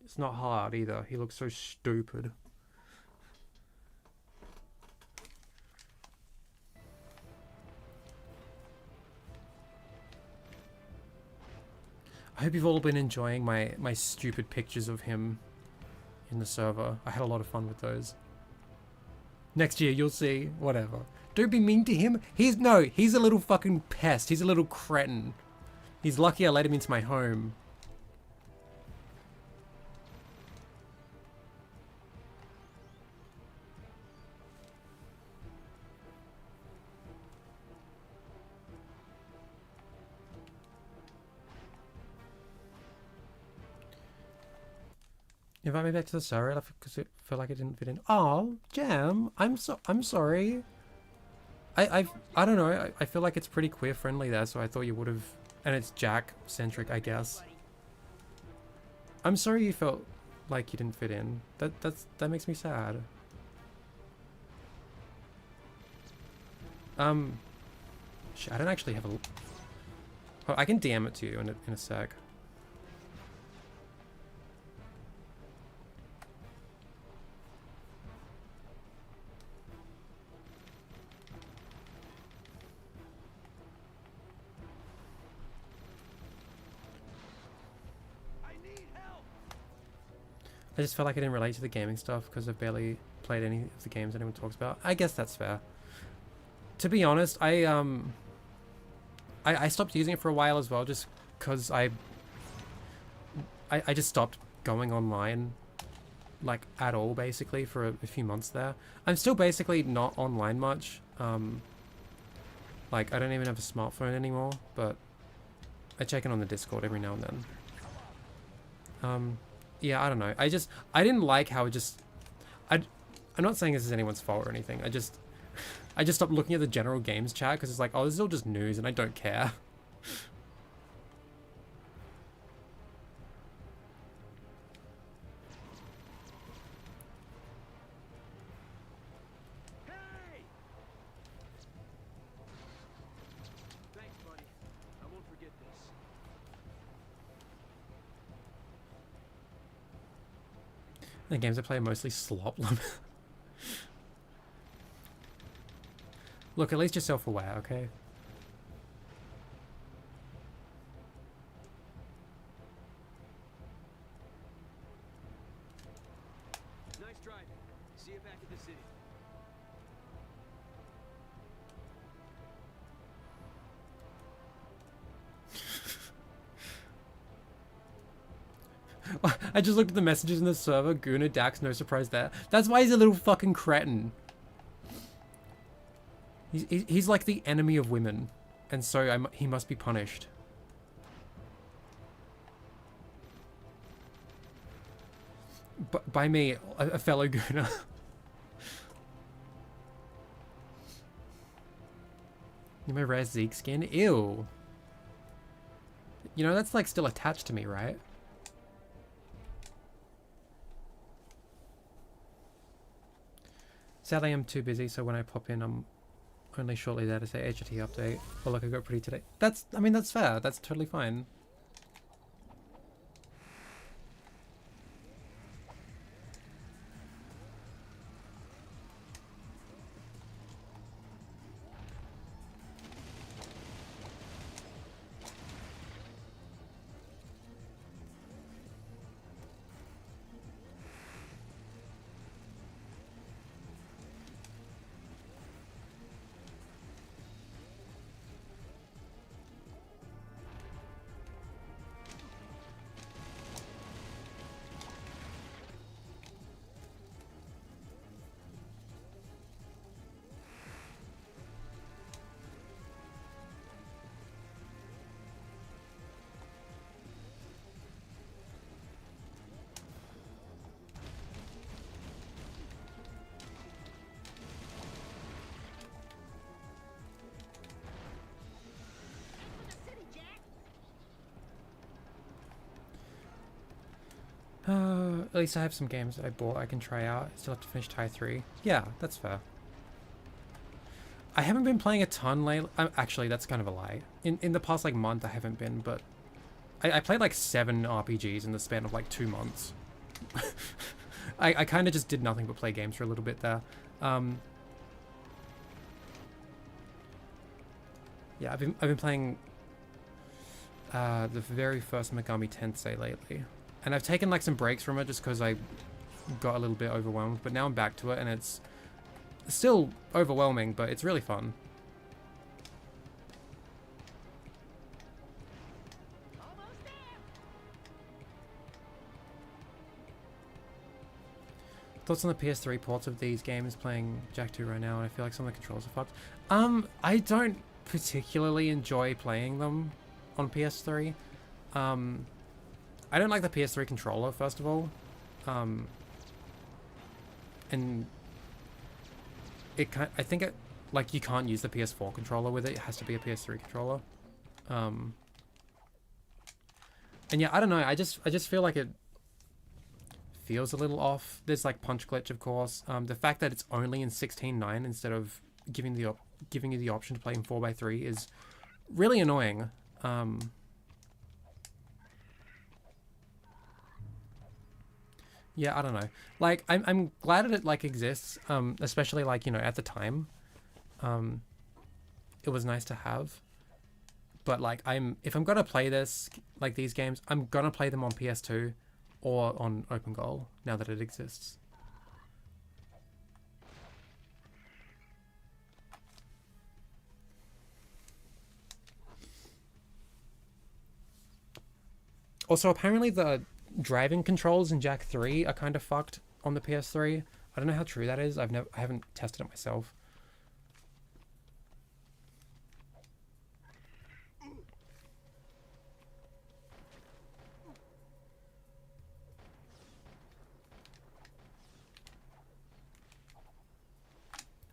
It's not hard either. He looks so stupid. I hope you've all been enjoying my stupid pictures of him in the server. I had a lot of fun with those. Next year, you'll see. Whatever. Don't be mean to him. He's a little fucking pest. He's a little cretin. He's lucky I let him into my home. Invite me back to the server because it felt like it didn't fit in. Oh, Jam, I'm sorry. I don't know. I feel like it's pretty queer friendly there, so I thought you would have. And it's Jack centric, I guess. I'm sorry you felt like you didn't fit in. That makes me sad. Shit, I don't actually have a. Oh, I can DM it to you in a sec. I just felt like I didn't relate to the gaming stuff because I've barely played any of the games anyone talks about. I guess that's fair. To be honest, I stopped using it for a while as well, just because I just stopped going online, like at all, basically for a few months there. I'm still basically not online much. Like I don't even have a smartphone anymore, but I check in on the Discord every now and then. Yeah, I don't know. I didn't like how it just... I'm not saying this is anyone's fault or anything. I just stopped looking at the general games chat because it's like, oh, this is all just news and I don't care. Hey! Thanks, buddy. I won't forget this. The games I play are mostly slop. Look, at least you're self-aware, okay? See you back at the city. I just looked at the messages in the server. Guna, Dax, no surprise there. That's why he's a little fucking cretin. He's like the enemy of women. And so he must be punished. By me, a fellow Guna. You're my rare Zeke skin? Ew. You know, that's like still attached to me, right? Sadly, I'm too busy, so when I pop in, I'm only shortly there to say HRT update. Oh, look, I got pretty today. I mean, that's fair. That's totally fine. At least I have some games that I bought I can try out. I still have to finish Tie 3. Yeah, that's fair. I haven't been playing a ton lately. Actually, that's kind of a lie. In the past like month I haven't been, but I played like 7 RPGs in the span of like 2 months. I kind of just did nothing but play games for a little bit there. Yeah, I've been playing the very first Megami Tensei lately. And I've taken like some breaks from it just because I got a little bit overwhelmed, but now I'm back to it and it's still overwhelming, but it's really fun. Almost there. Thoughts on the PS3 ports of these games? Playing Jak 2 right now, and I feel like some of the controls are fucked. I don't particularly enjoy playing them on PS3. I don't like the PS3 controller, first of all. And I think like you can't use the PS4 controller with it. It has to be a PS3 controller. And yeah, I don't know. I just feel like it feels a little off. There's like punch glitch, of course. The fact that it's only in 16:9 instead of giving you the option to play in 4:3 is really annoying. Yeah, I don't know. Like, I'm glad that it like exists. Especially like, you know, at the time, it was nice to have. But like, if I'm gonna play these games, I'm gonna play them on PS2 or on OpenGoal now that it exists. Also, apparently the driving controls in Jak 3 are kind of fucked on the PS3. I don't know how true that is. I haven't tested it myself.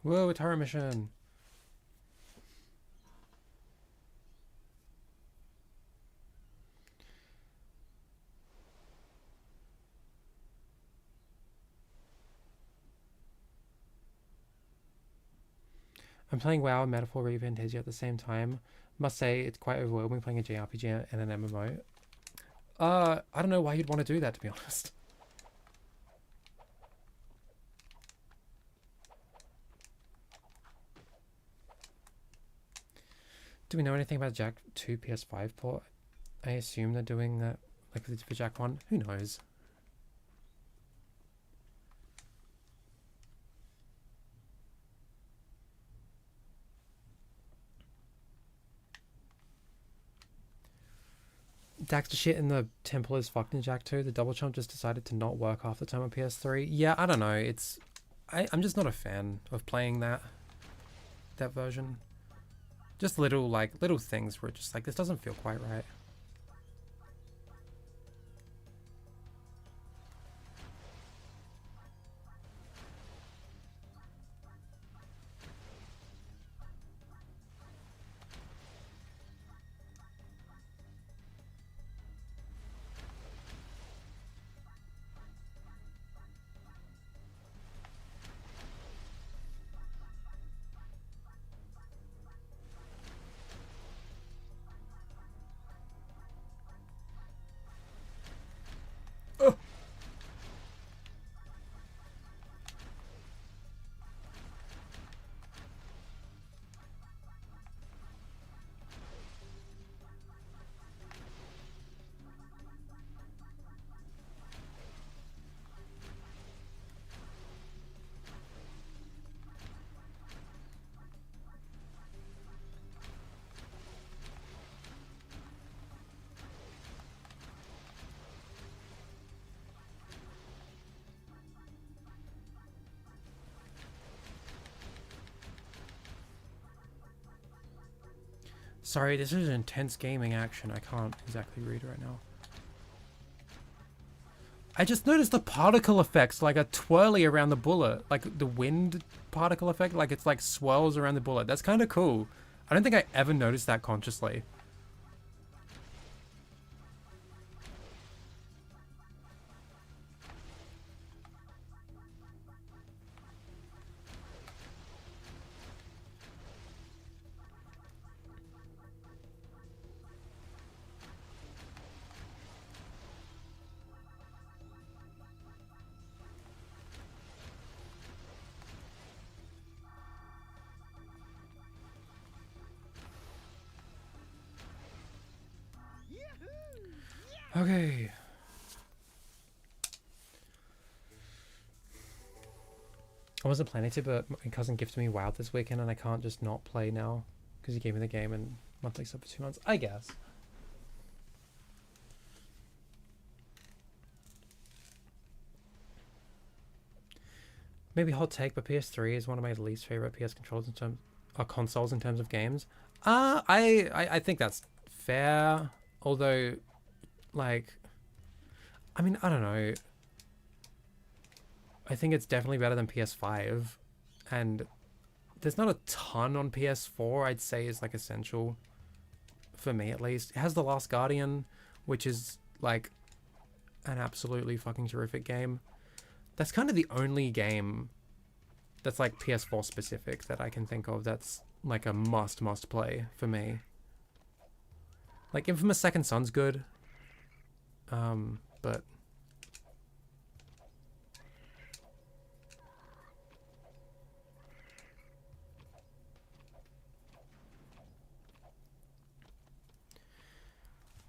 Whoa, a turret mission. I'm playing WoW and Metaphor Revantasia at the same time. Must say, it's quite overwhelming playing a JRPG and an MMO. I don't know why you'd want to do that, to be honest. Do we know anything about Jak 2 PS5 port? I assume they're doing that like for Jak 1. Who knows? Daxter shit in the temple is fucked in Jack 2. The double jump just decided to not work half the time on PS3. Yeah, I don't know. I'm just not a fan of playing that version. Just little things where it's just like, this doesn't feel quite right. Sorry, this is intense gaming action. I can't exactly read right now. I just noticed the particle effects like a twirly around the bullet. Like the wind particle effect, like it's like swirls around the bullet. That's kind of cool. I don't think I ever noticed that consciously. Okay. I wasn't planning to, but my cousin gifted me WoW this weekend and I can't just not play now because he gave me the game and monthly sub for 2 months, I guess. Maybe hot take, but PS3 is one of my least favorite PS consoles in terms of games. I think that's fair, although like, I mean, I don't know. I think it's definitely better than PS5, and there's not a ton on PS4 I'd say is like essential for me, at least. It has The Last Guardian, which is like an absolutely fucking terrific game. That's kind of the only game that's like PS4 specific that I can think of that's like a must play for me. Like Infamous Second Son's good. But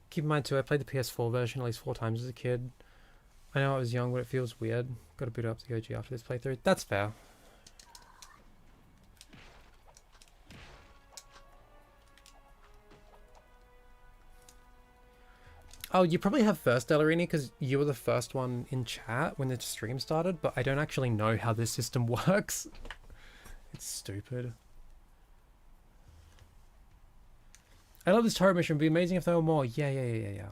keep in mind too, I played the PS4 version at least 4 times as a kid. I know I was young, but it feels weird. Got to boot up the OG after this playthrough. That's fair. Oh, you probably have first, Delarini, because you were the first one in chat when the stream started, but I don't actually know how this system works. It's stupid. I love this turret mission. It'd be amazing if there were more. Yeah.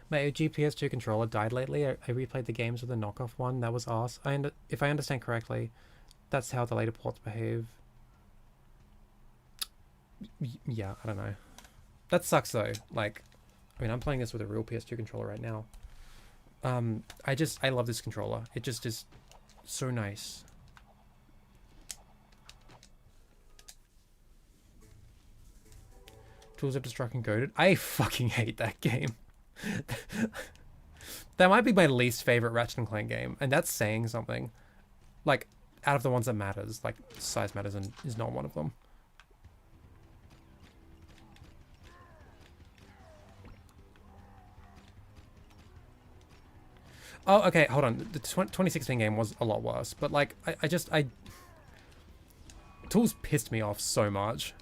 My OG PS2 controller died lately. I replayed the games with a knockoff one. That was arse. If I understand correctly, that's how the later ports behave. Yeah, I don't know. That sucks though. Like, I mean, I'm playing this with a real PS2 controller right now. I love this controller. It just is so nice. Tools of Destruction Goated. I fucking hate that game. That might be my least favorite Ratchet & Clank game, and that's saying something. Like, out of the ones that matters, like, size matters and is not one of them. Oh, okay, hold on. The 2016 game was a lot worse, but like, I Tools pissed me off so much.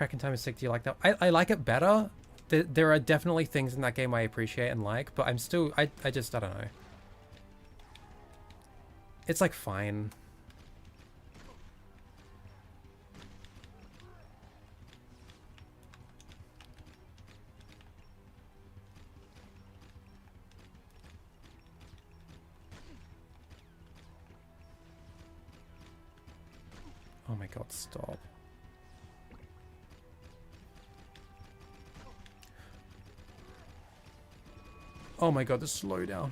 Cracking Time is sick. Do you like that? I like it better. There are definitely things in that game I appreciate and like, but I'm still, I just, I don't know. It's like fine. Oh my god, stop. Oh my god, the slowdown.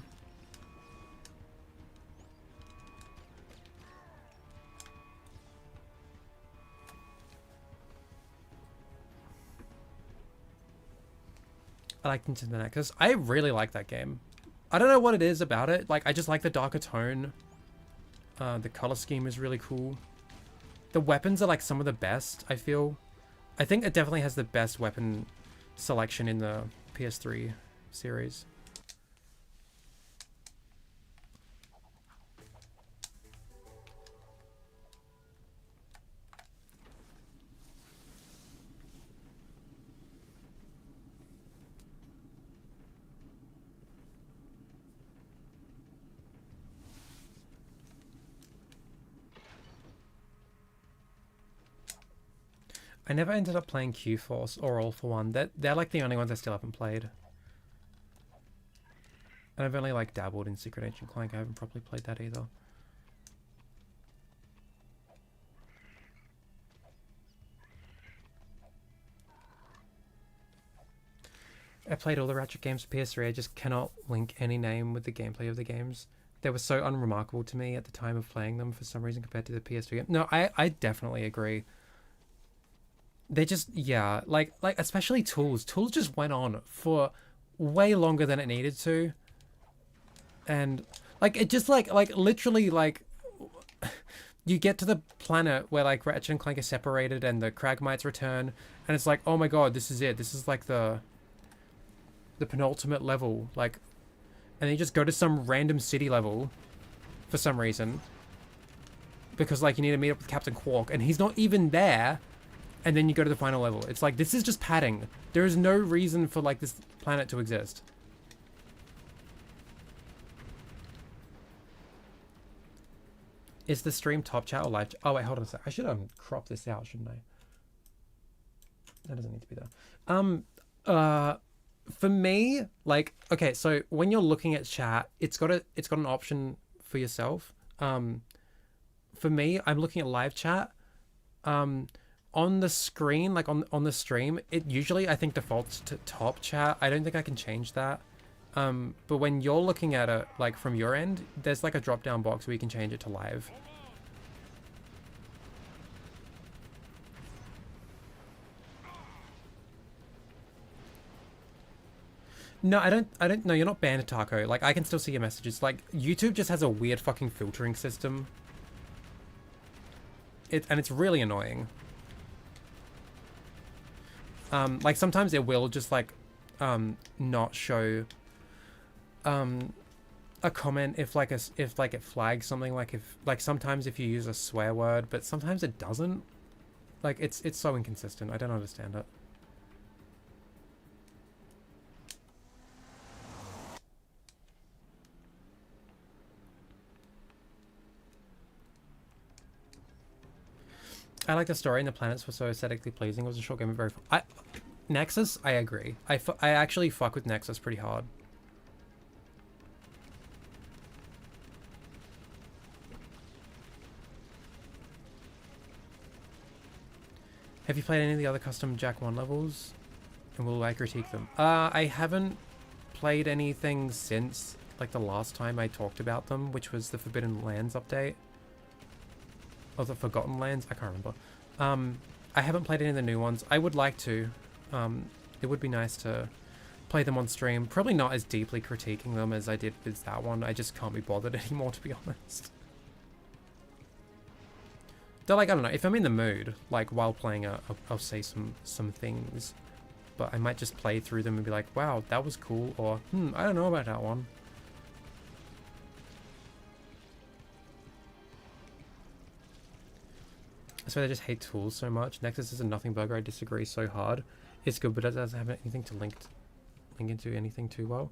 I like Into the Nexus. I really like that game. I don't know what it is about it. Like, I just like the darker tone. The color scheme is really cool. The weapons are like some of the best, I feel. I think it definitely has the best weapon selection in the PS3 series. I never ended up playing Q-Force or All for One. They're like the only ones I still haven't played. And I've only like dabbled in Secret Agent Clank. I haven't properly played that either. I played all the Ratchet games for PS3. I just cannot link any name with the gameplay of the games. They were so unremarkable to me at the time of playing them for some reason compared to the PS3 game. No, I definitely agree. They just, yeah, like especially Tools. Tools just went on for way longer than it needed to. And like it just like literally like you get to the planet where like Ratchet and Clank are separated and the Kragmites return, and it's like, oh my god, this is it. This is like the penultimate level, like, and then you just go to some random city level for some reason because like you need to meet up with Captain Quark and he's not even there. And then you go to the final level. It's like, this is just padding. There is no reason for, like, this planet to exist. Is the stream top chat or live chat? Oh, wait, hold on a sec. I should crop this out, shouldn't I? That doesn't need to be there. For me, like, okay, so when you're looking at chat, it's got an option for yourself. For me, I'm looking at live chat. On the screen, like on the stream, it usually I think defaults to top chat. I don't think I can change that. But when you're looking at it like from your end, there's like a drop down box where you can change it to live. No, I don't no, you're not banned, Taco. Like I can still see your messages. Like YouTube just has a weird fucking filtering system. And it's really annoying. Like sometimes it will just like not show a comment if like it flags something, like if like sometimes if you use a swear word, but sometimes it doesn't. Like it's so inconsistent. I don't understand it. I like the story and the planets were so aesthetically pleasing. It was a short game, very fun. Nexus, I agree. I actually fuck with Nexus pretty hard. Have you played any of the other custom Jack 1 levels? And will I critique them? I haven't played anything since like the last time I talked about them, which was the Forbidden Lands update. Or the Forgotten Lands, I can't remember. I haven't played any of the new ones. I would like to. It would be nice to play them on stream. Probably not as deeply critiquing them as I did with that one. I just can't be bothered anymore, to be honest. Though, like, I don't know, if I'm in the mood, like, while playing, I'll say some things. But I might just play through them and be like, wow, that was cool, or, I don't know about that one. That's why I just hate tools so much. Nexus is a nothing burger. I disagree so hard. It's good, but it doesn't have anything to link into anything too well.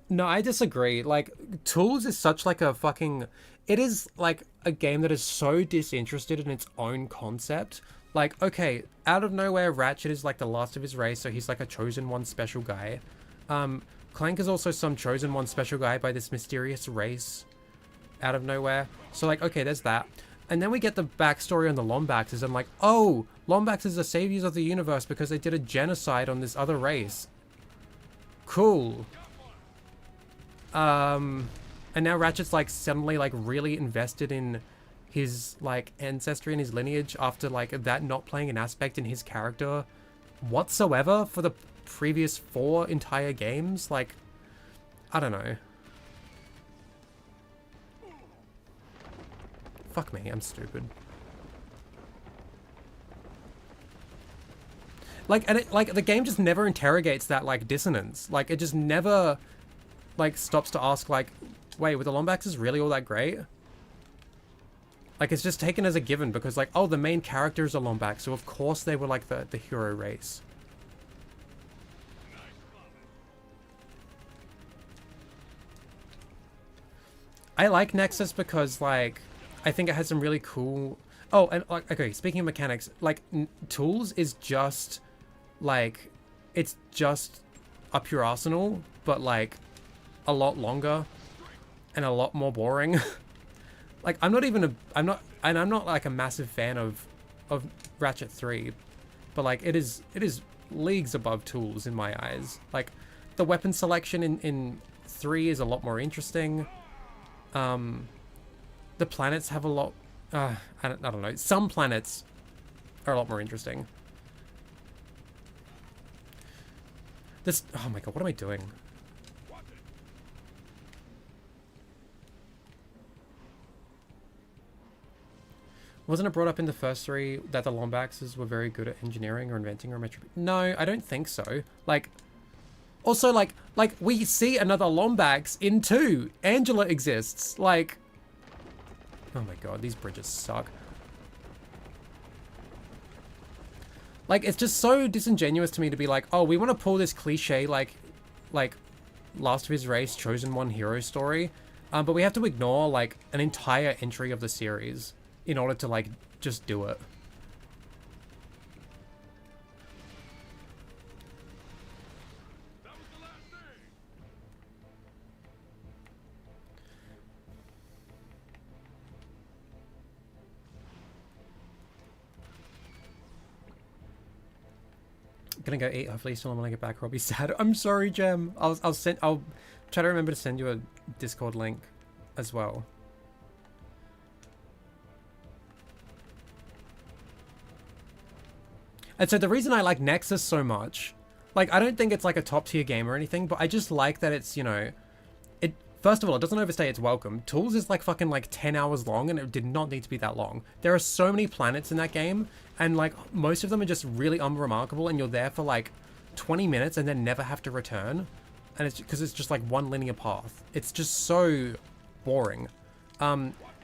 No, I disagree. Like, Tools is such like a fucking... It is like a game that is so disinterested in its own concept. Like, okay, out of nowhere, Ratchet is like the last of his race, so he's like a chosen one special guy. Clank is also some chosen one special guy by this mysterious race out of nowhere. So like, okay, there's that. And then we get the backstory on the Lombaxes. I'm like, oh, Lombaxes are saviors of the universe because they did a genocide on this other race. Cool. And now Ratchet's like suddenly like really invested in his like ancestry and his lineage after like that not playing an aspect in his character whatsoever for the previous 4 entire games. Like, I don't know. Fuck me, I'm stupid. Like, and it, like, the game just never interrogates that, like, dissonance. Like, it just never, like, stops to ask, like, wait, were the Lombaxes really all that great? Like, it's just taken as a given because, like, oh, the main character is a Lombax, so of course they were, like, the hero race. I like Nexus because, like, I think it has some really cool... Oh, and, like, okay, speaking of mechanics, like, Tools is just, like, it's just up your arsenal, but, like, a lot longer and a lot more boring. Like, I'm not like a massive fan of Ratchet 3, but, like, it is leagues above Tools in my eyes. Like, the weapon selection in 3 is a lot more interesting. The planets have a lot... I don't know. Some planets are a lot more interesting. This... Oh my god, what am I doing? Wasn't it brought up in the first 3 that the Lombaxes were very good at engineering or inventing or metro... No, I don't think so. Like... Also, like, we see another Lombax in 2. Angela exists. Like... Oh my god, these bridges suck. Like, it's just so disingenuous to me to be like, oh, we want to pull this cliche, like, Last of His Race, Chosen One hero story, but we have to ignore, like, an entire entry of the series in order to, like, just do it. Gonna go eat. Hopefully, still when I get back, or I'll be sad. I'm sorry, Gem. I'll try to remember to send you a Discord link as well. And so the reason I like Nexus so much, like, I don't think it's like a top tier game or anything, but I just like that it's, you know, it. First of all, it doesn't overstay its welcome. Tools is like fucking like 10 hours long, and it did not need to be that long. There are so many planets in that game, and like most of them are just really unremarkable, and you're there for like 20 minutes and then never have to return. And it's because it's just like one linear path. It's just so boring.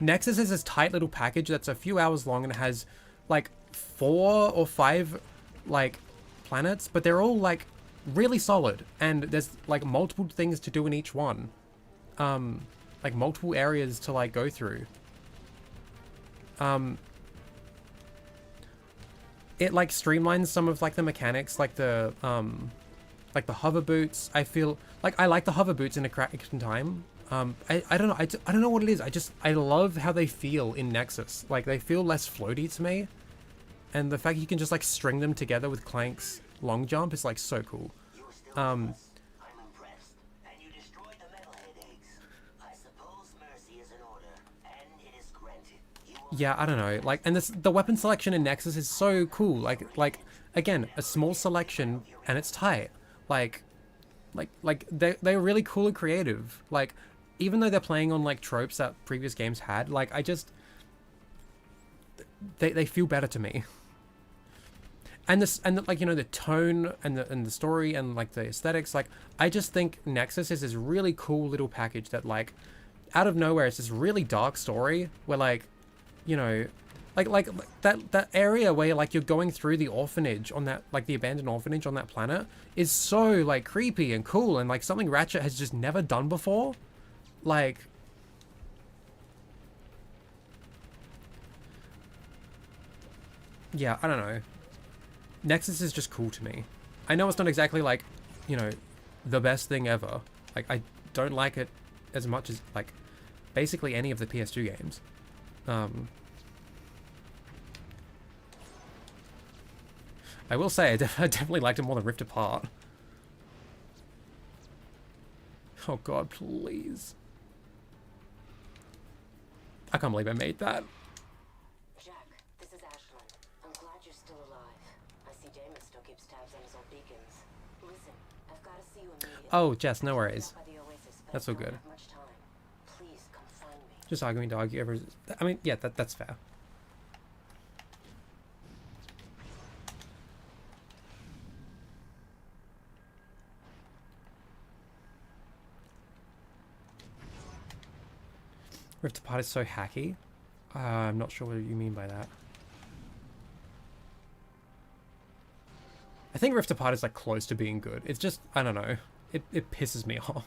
Nexus is this tight little package that's a few hours long and it has like 4 or 5 like planets, but they're all like really solid, and there's like multiple things to do in each one. Like multiple areas to like go through. It like streamlines some of like the mechanics, like the hover boots. I feel like I like the hover boots in a crack in time. I don't know. I don't know what it is. I love how they feel in Nexus. Like, they feel less floaty to me. And the fact you can just like string them together with Clank's long jump is like so cool. I'm impressed. And you destroyed the metalhead eggs. I suppose mercy is in order, and it is granted. Yeah, I don't know. Like, and the weapon selection in Nexus is so cool. Like again, a small selection and it's tight. Like they're really cool and creative. Like, even though they're playing on like tropes that previous games had, like they feel better to me. And like, you know, the tone and the story and like the aesthetics, like I just think Nexus is this really cool little package that like out of nowhere it's this really dark story where, like, you know, Like that area where like you're going through the orphanage on that, like the abandoned orphanage on that planet, is so like creepy and cool, and like something Ratchet has just never done before. Like, yeah, I don't know. Nexus is just cool to me. I know it's not exactly like, you know, the best thing ever. Like, I don't like it as much as like basically any of the PS2 games. I will say, I definitely liked it more than Rift Apart. Oh god, please. I can't believe I made that. Jack, this is Ashlyn. I'm glad you're still alive. I see Damus still keeps tabs on his old beacons. Listen, I've got to see you immediately. Oh, Jess, no worries. By the Oasis, but That's I all don't good. have much time. Please come find me. Just arguing to argue over... I mean, yeah, that's fair. Rift Apart is so hacky. I'm not sure what you mean by that. I think Rift Apart is like close to being good. It's just, I don't know. It pisses me off.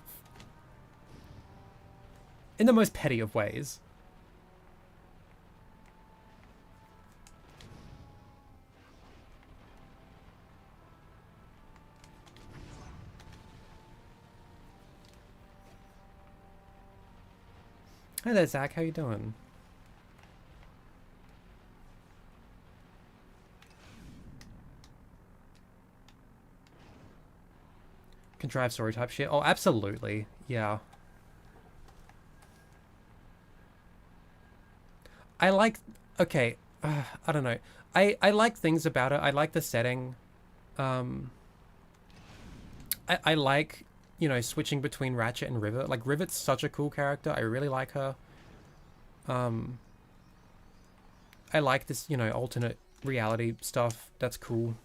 In the most petty of ways. Hi there, Zach. How you doing? Contrived story type shit. Oh, absolutely. Yeah. I like... Okay. I don't know. I like things about it. I like the setting. I like, you know, switching between Ratchet and Rivet. Like, Rivet's such a cool character. I really like her. I like this, you know, alternate reality stuff. That's cool.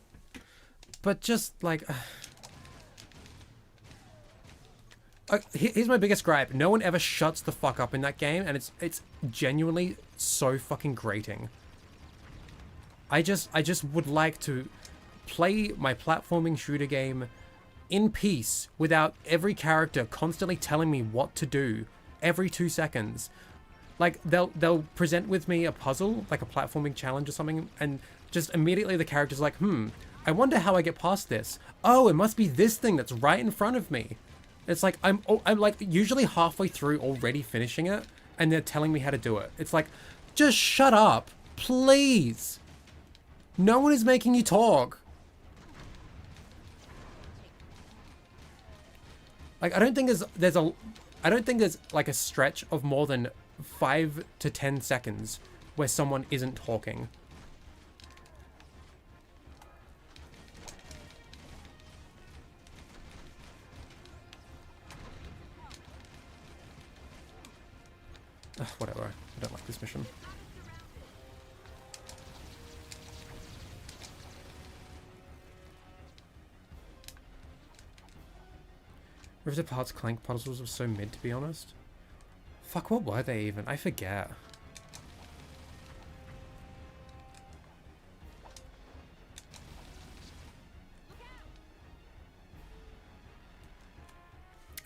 But just, like... here's my biggest gripe. No one ever shuts the fuck up in that game, and it's genuinely so fucking grating. I just would like to play my platforming shooter game in peace without every character constantly telling me what to do every 2 seconds. Like, they'll present with me a puzzle, like a platforming challenge or something, and just immediately the character's like, I wonder how I get past this. Oh, it must be this thing that's right in front of me. It's like, I'm like usually halfway through already finishing it, and they're telling me how to do it. It's like, just shut up, please. No one is making you talk. Like, I don't think there's like a stretch of more than 5 to 10 seconds where someone isn't talking. Ugh, whatever. I don't like this mission. Rift Apart's Clank puzzles were so mid, to be honest. Fuck, what were they even? I forget.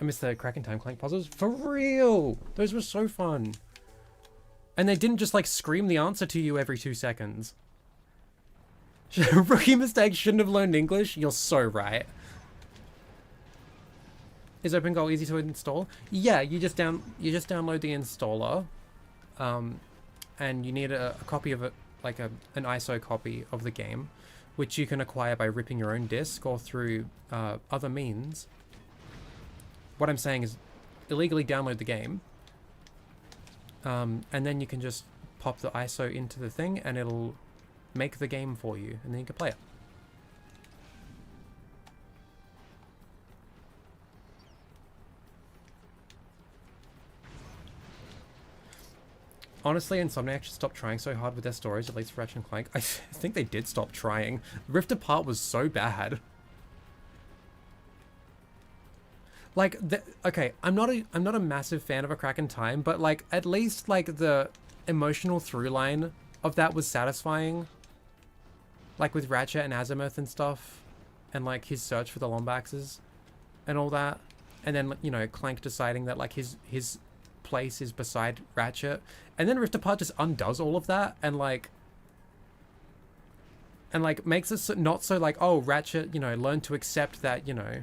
I missed the Crack in Time Clank puzzles. For real! Those were so fun. And they didn't just like scream the answer to you every 2 seconds. Rookie mistake, shouldn't have learned English. You're so right. Is OpenGoal easy to install? Yeah, you just download the installer, and you need a copy of it, like an ISO copy of the game, which you can acquire by ripping your own disk or through other means. What I'm saying is, illegally download the game, and then you can just pop the ISO into the thing, and it'll make the game for you, and then you can play it. Honestly, Insomniac should stop trying so hard with their stories, at least for Ratchet & Clank. I think they did stop trying. Rift Apart was so bad. Like, okay, I'm not a massive fan of A Crack in Time, but like, at least like the emotional through line of that was satisfying. Like with Ratchet and Azimuth and stuff. And like his search for the Lombaxes and all that. And then, you know, Clank deciding that like his place is beside Ratchet. And then Rift Apart just undoes all of that and like makes it so, not so like, oh, Ratchet, you know, learn to accept that, you know,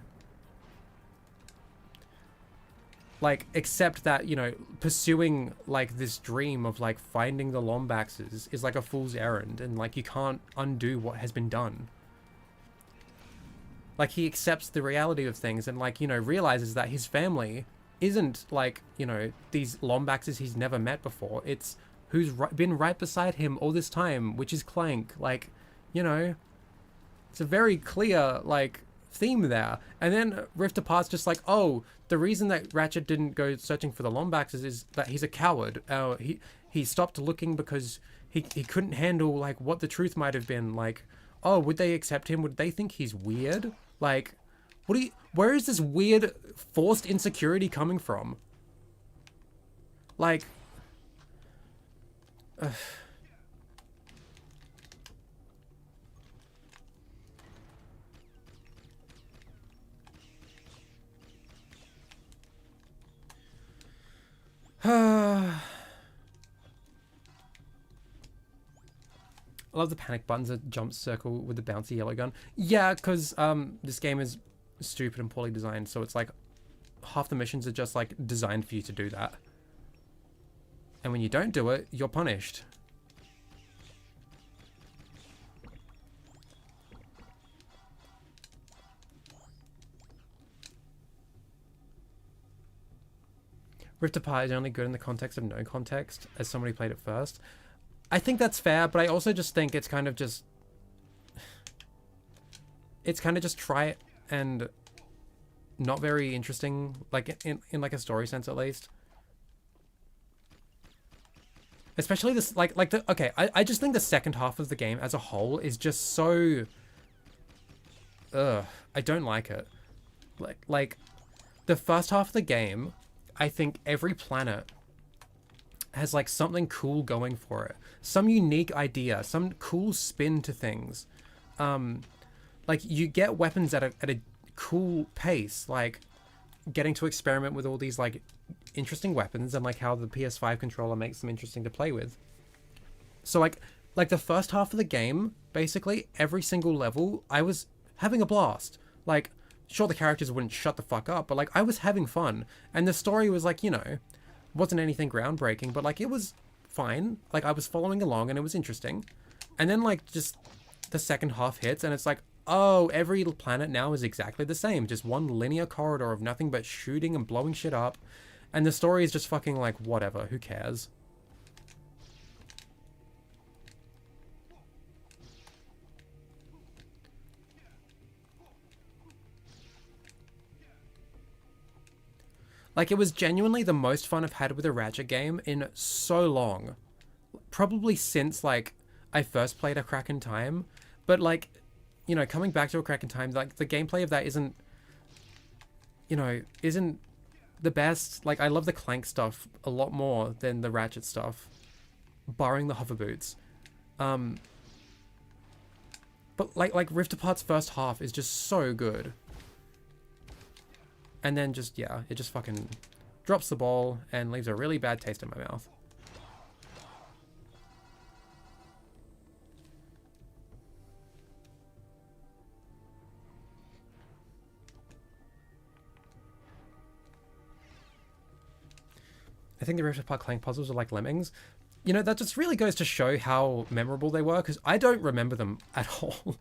like accept that, you know, pursuing like this dream of like finding the Lombaxes is like a fool's errand and like you can't undo what has been done. Like he accepts the reality of things and like, you know, realizes that his family isn't like, you know, these Lombaxes he's never met before. It's who's been right beside him all this time, which is Clank. Like, you know, it's a very clear like theme there. And then Rift Apart's just like, oh, the reason that Ratchet didn't go searching for the Lombaxes is that he's a coward. He stopped looking because he couldn't handle like what the truth might have been. Like, oh, would they accept him? Would they think he's weird? Like, where is this weird forced insecurity coming from? Like, I love the panic buttons that jump circle with the bouncy yellow gun. Yeah, because this game is stupid and poorly designed, so it's like half the missions are just like designed for you to do that. And when you don't do it, you're punished. Rift Apart is only good in the context of no context, as somebody played it first. I think that's fair, but I also just think it's kind of just... It's kind of just try it and not very interesting, like in like a story sense at least. Especially this, okay, I just think the second half of the game as a whole is just so... Ugh, I don't like it. Like, the first half of the game, I think every planet has like something cool going for it. Some unique idea, some cool spin to things. Like you get weapons at a cool pace, like getting to experiment with all these like interesting weapons and like how the PS5 controller makes them interesting to play with. So like the first half of the game, basically every single level, I was having a blast. Like, sure, the characters wouldn't shut the fuck up, but like I was having fun. And the story was like, you know, wasn't anything groundbreaking, but like it was fine. Like I was following along and it was interesting. And then like just the second half hits and it's like, oh, every planet now is exactly the same. Just one linear corridor of nothing but shooting and blowing shit up. And the story is just fucking like, whatever, who cares? Like, it was genuinely the most fun I've had with a Ratchet game in so long. Probably since, like, I first played A Crack in Time. But, like, you know, coming back to A Crack in Time, like, the gameplay of that isn't, you know, isn't the best. Like, I love the Clank stuff a lot more than the Ratchet stuff. Barring the hover boots. But, like Rift Apart's first half is just so good. And then just, yeah, it just fucking drops the ball and leaves a really bad taste in my mouth. I think the Rift Apart Clank puzzles are like lemmings. You know, that just really goes to show how memorable they were, because I don't remember them at all.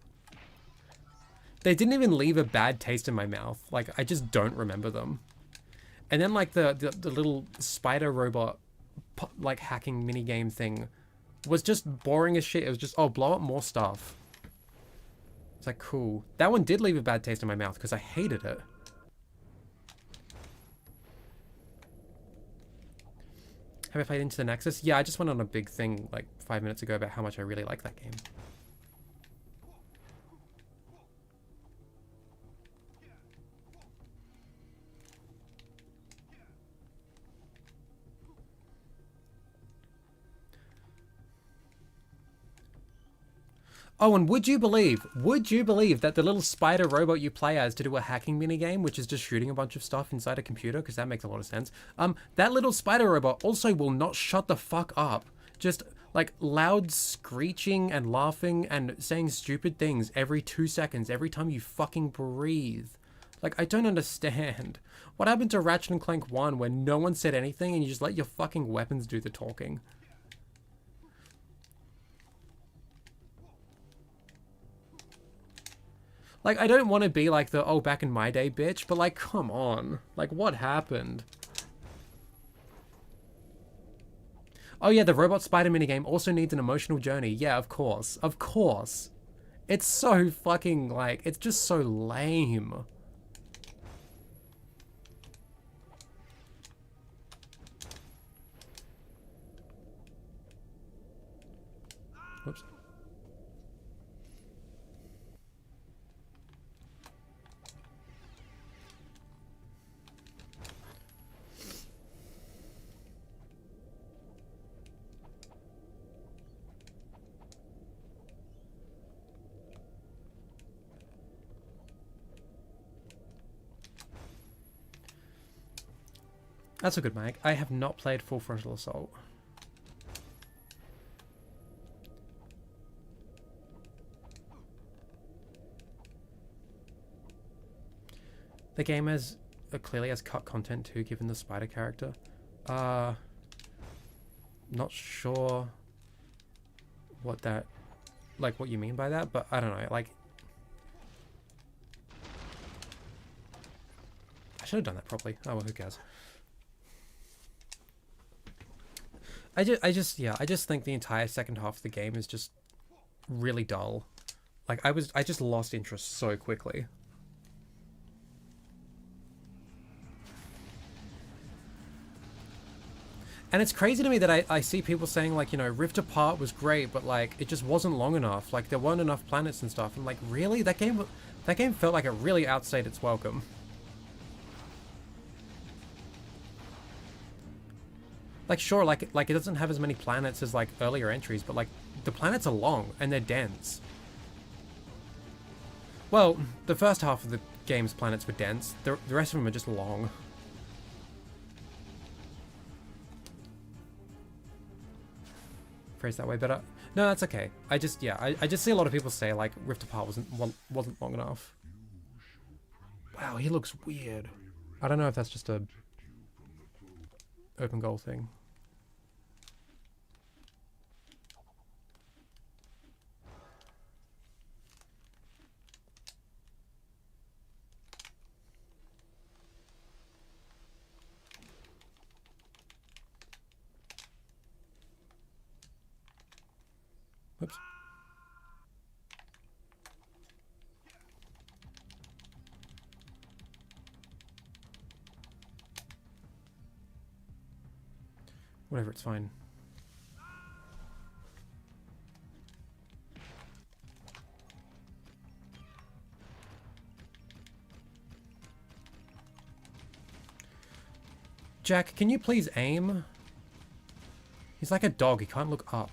They didn't even leave a bad taste in my mouth. Like, I just don't remember them. And then, like, the little spider robot, like, hacking minigame thing was just boring as shit. It was just, oh, blow up more stuff. It's like, cool. That one did leave a bad taste in my mouth because I hated it. Have I played Into the Nexus? Yeah, I just went on a big thing, like, 5 minutes ago about how much I really like that game. Oh, and would you believe that the little spider robot you play as to do a hacking minigame, which is just shooting a bunch of stuff inside a computer, because that makes a lot of sense, that little spider robot also will not shut the fuck up. Just, like, loud screeching and laughing and saying stupid things every 2 seconds, every time you fucking breathe. Like, I don't understand. What happened to Ratchet and Clank 1 where no one said anything and you just let your fucking weapons do the talking? Like, I don't want to be like the, oh, back in my day bitch, but like, come on. Like, what happened? Oh yeah, the robot spider minigame also needs an emotional journey. Yeah, of course. Of course. It's so fucking, like, it's just so lame. Whoops. That's a good mic. I have not played Full Frontal Assault. The game has clearly has cut content too, given the spider character. Not sure what that, like, what you mean by that, but I don't know. Like, I should have done that properly. Oh well, who cares? I just think the entire second half of the game is just really dull. Like, I just lost interest so quickly. And it's crazy to me that I see people saying, like, you know, Rift Apart was great, but, like, it just wasn't long enough. Like, there weren't enough planets and stuff. And, like, really? That game felt like it really outstayed its welcome. Like, sure, like it doesn't have as many planets as, like, earlier entries, but, like, the planets are long, and they're dense. Well, the first half of the game's planets were dense. The rest of them are just long. Phrase that way better. No, that's okay. I just see a lot of people say, like, Rift Apart wasn't long enough. Wow, he looks weird. I don't know if that's just a OpenGoal thing. Oops. Whatever, it's fine. Jack, can you please aim? He's like a dog, he can't look up.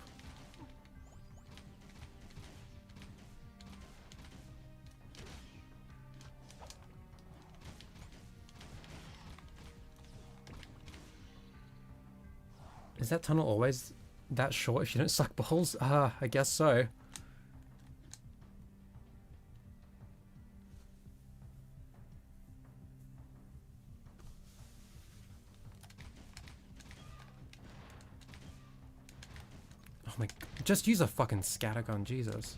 Is that tunnel always that short if you don't suck balls? I guess so. Oh my, just use a fucking scattergun, Jesus.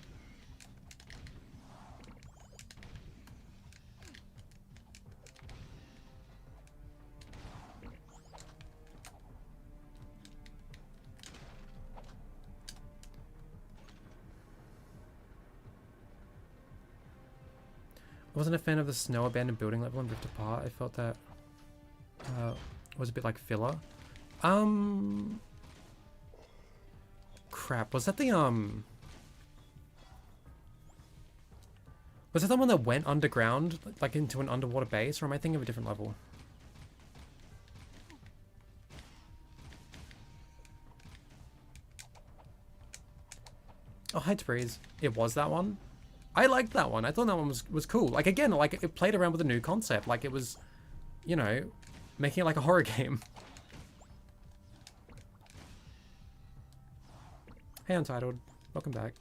I wasn't a fan of the snow abandoned building level in Rift Apart. I felt that was a bit like filler. Crap, was that the was that the one that went underground, like into an underwater base, or am I thinking of a different level? Oh, hi, Breeze. It was that one? I liked that one. I thought that one was cool. Like, again, like, it played around with a new concept. Like, it was, you know, making it like a horror game. Hey, Untitled. Welcome back.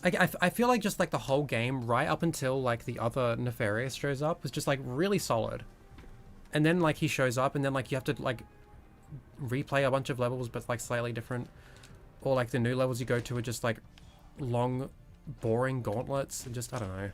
I feel like just like the whole game right up until like the other Nefarious shows up was just like really solid. And then like he shows up and then like you have to like replay a bunch of levels but like slightly different. Or like the new levels you go to are just like long, boring gauntlets and just, I don't know.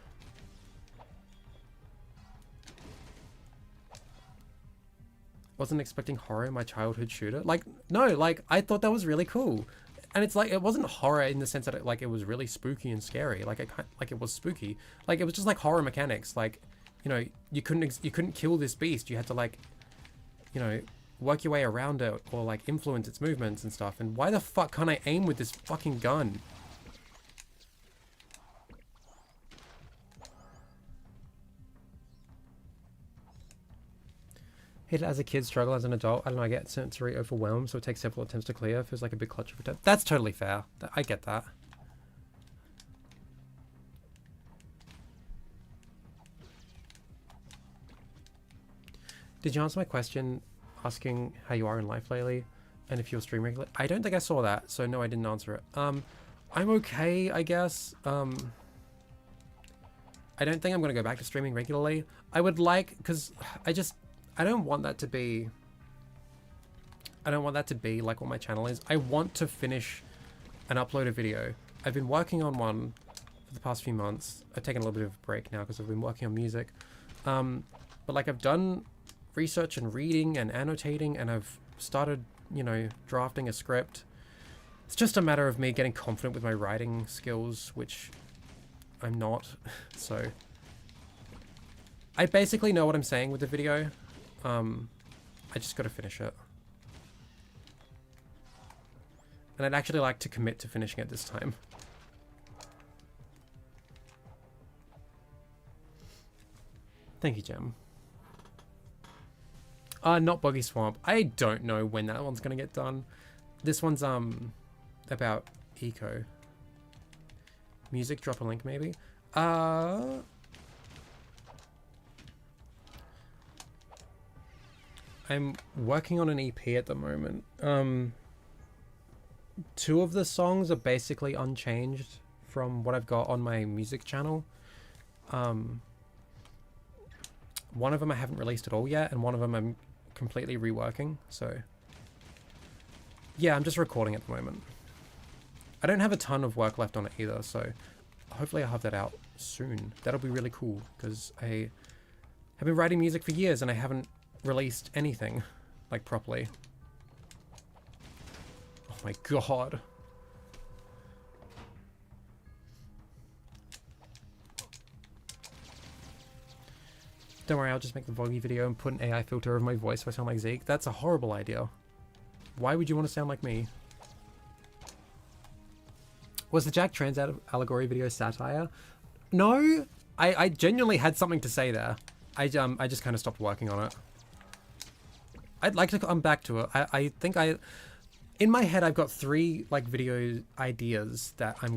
Wasn't expecting horror in my childhood shooter. Like, no, like I thought that was really cool. And it's like, it wasn't horror in the sense that it was really spooky and scary. Like it was spooky. Like it was just like horror mechanics. Like, you know, you couldn't kill this beast. You had to like, you know, work your way around it or like influence its movements and stuff. And why the fuck can't I aim with this fucking gun? Hit it as a kid, struggle as an adult. I don't know, I get sensory overwhelmed, so it takes several attempts to clear. Feels like a big clutch of attempt. That's totally fair. I get that. Did you answer my question asking how you are in life lately and if you're streaming regularly? I don't think I saw that, so no, I didn't answer it. I'm okay, I guess. I don't think I'm going to go back to streaming regularly. I would like, because I don't want that to be like what my channel is. I want to finish and upload a video. I've been working on one for the past few months. I've taken a little bit of a break now because I've been working on music. But like I've done research and reading and annotating and I've started, you know, drafting a script. It's just a matter of me getting confident with my writing skills, which I'm not. So I basically know what I'm saying with the video. I just got to finish it. And I'd actually like to commit to finishing it this time. Thank you, Gem. Not Boggy Swamp. I don't know when that one's gonna get done. This one's, about eco. Music, drop a link maybe? I'm working on an EP at the moment. Two of the songs are basically unchanged from what I've got on my music channel. One of them I haven't released at all yet, and one of them I'm completely reworking, so... Yeah, I'm just recording at the moment. I don't have a ton of work left on it either, so hopefully I'll have that out soon. That'll be really cool, because I have been writing music for years and I haven't released anything, like, properly. Oh my god. Don't worry, I'll just make the vloggy video and put an AI filter over my voice so I sound like Zeke. That's a horrible idea. Why would you want to sound like me? Was the Jack Trans allegory video satire? No, I genuinely had something to say there. I just kind of stopped working on it. I'd like to come back to it. I think in my head I've got 3 like video ideas that I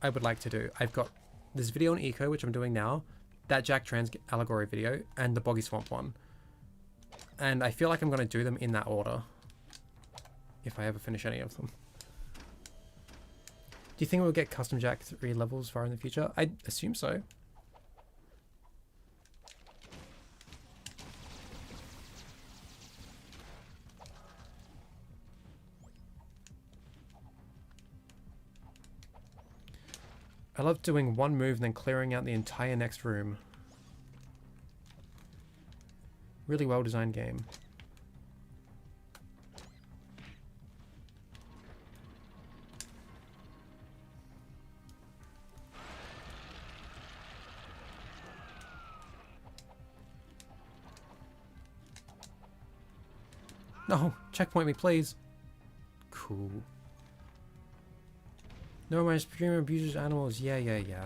would like to do. I've got this video on eco, which I'm doing now, that Jack Trans allegory video, and the Boggy Swamp one. And I feel like I'm going to do them in that order, if I ever finish any of them. Do you think we'll get custom Jack 3 levels far in the future? I assume so. I love doing one move and then clearing out the entire next room. Really well designed game. No, checkpoint me, please. Cool. No, my streamer abuses animals. Yeah, yeah, yeah.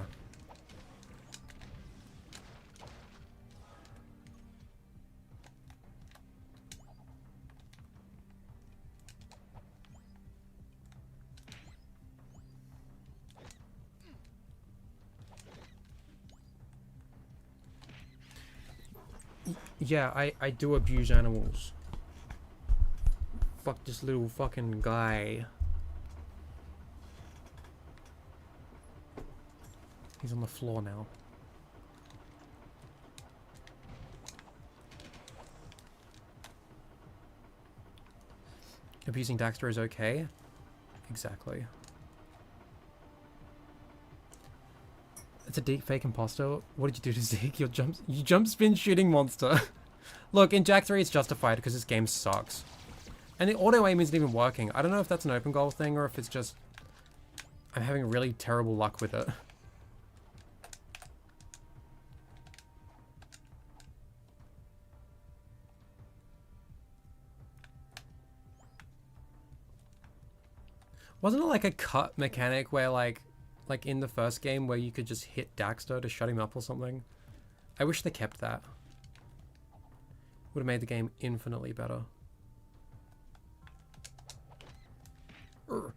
Yeah, I do abuse animals. Fuck this little fucking guy. He's on the floor now. Abusing Daxter is okay? Exactly. It's a deep fake imposter. What did you do to Zeke? You jump spin shooting monster. Look, in Jack 3 it's justified because this game sucks. And the auto aim isn't even working. I don't know if that's an open goal thing or if it's just I'm having really terrible luck with it. Wasn't it like a cut mechanic where like in the first game where you could just hit Daxter to shut him up or something? I wish they kept that. Would have made the game infinitely better. Urgh.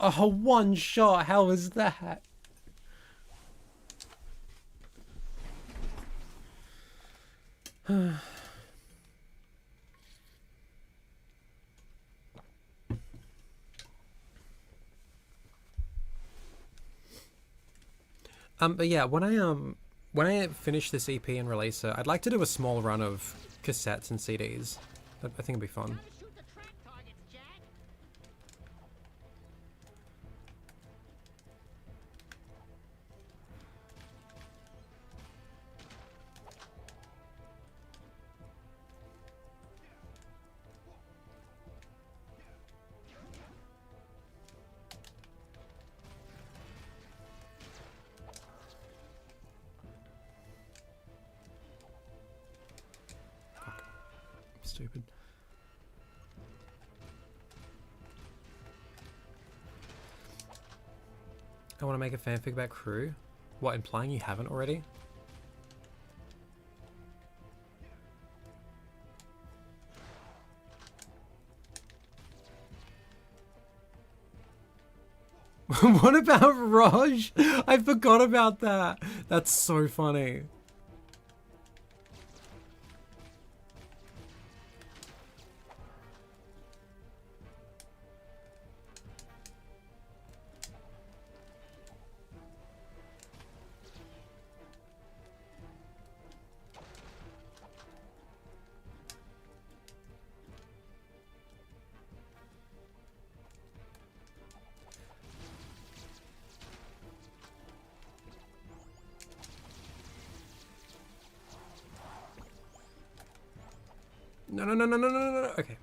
Oh, one shot. How was that? But yeah, when I finish this EP and release it, I'd like to do a small run of cassettes and CDs. I think it'd be fun. Gotta shoot the track targets, Jack. Stupid. I want to make a fanfic about Crew. What, implying you haven't already? What about Raj? I forgot about that. That's so funny. No, no, no, no, no, no, no, no. Okay.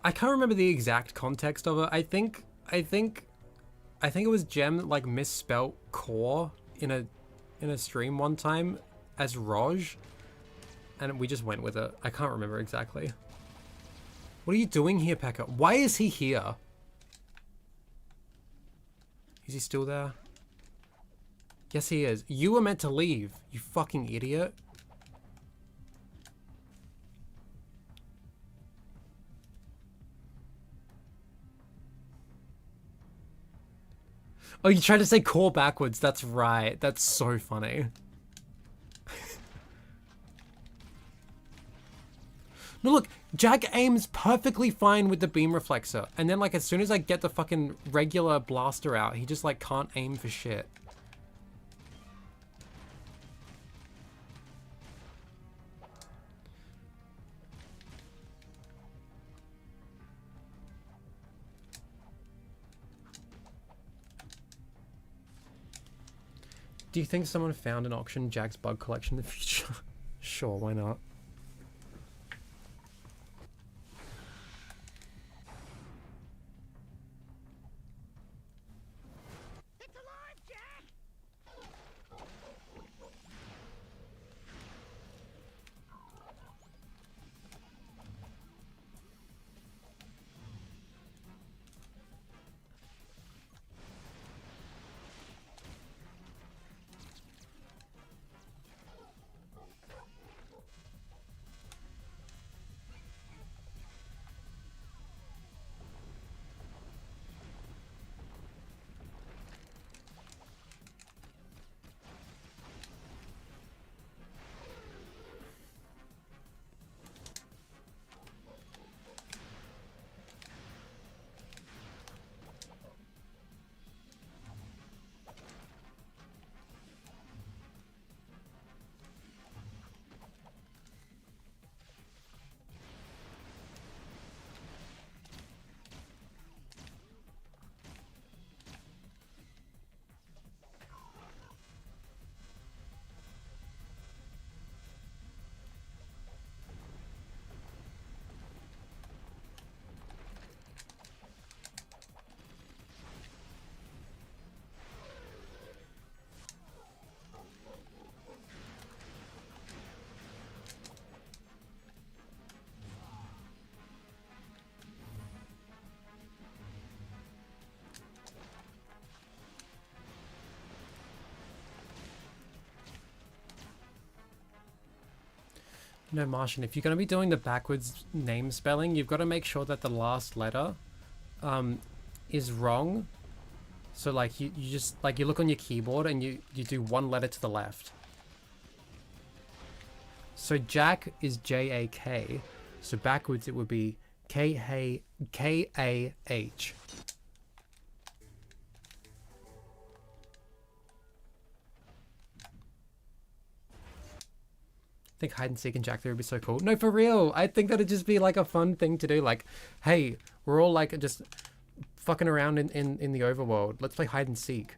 I can't remember the exact context of it. I think it was Gem that like misspelt core in a stream one time as Raj, and we just went with it. I can't remember exactly. What are you doing here, Pekka? Why is he here? Is he still there? Yes, he is. You were meant to leave, you fucking idiot. Oh, you tried to say core backwards. That's right. That's so funny. No, look, Jack aims perfectly fine with the beam reflexor. And then, like, as soon as I get the fucking regular blaster out, he just, like, can't aim for shit. Do you think someone found an auction Jack's bug collection in the future? Sure, why not? It's alive, Jack! No, Martian, if you're going to be doing the backwards name spelling, you've got to make sure that the last letter is wrong. So like you just like you look on your keyboard and you do one letter to the left. So Jack is J-A-K. So backwards it would be K-A-H. I think hide and seek and Jack 3 would be so cool. No, for real. I think that'd just be like a fun thing to do. Like, hey, we're all like just fucking around in the overworld. Let's play hide and seek.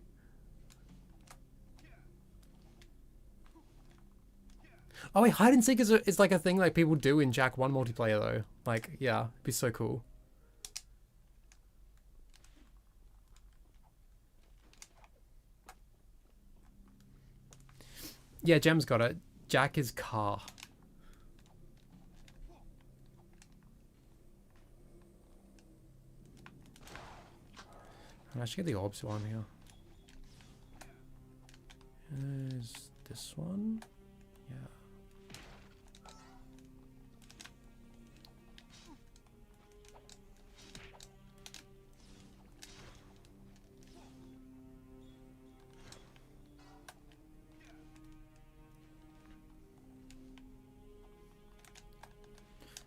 Oh wait, hide and seek is like a thing like people do in Jack 1 multiplayer though. Like, yeah, it'd be so cool. Yeah, Gem's got it. Jack is car. I should get the orbs one here. Is this one? Yeah.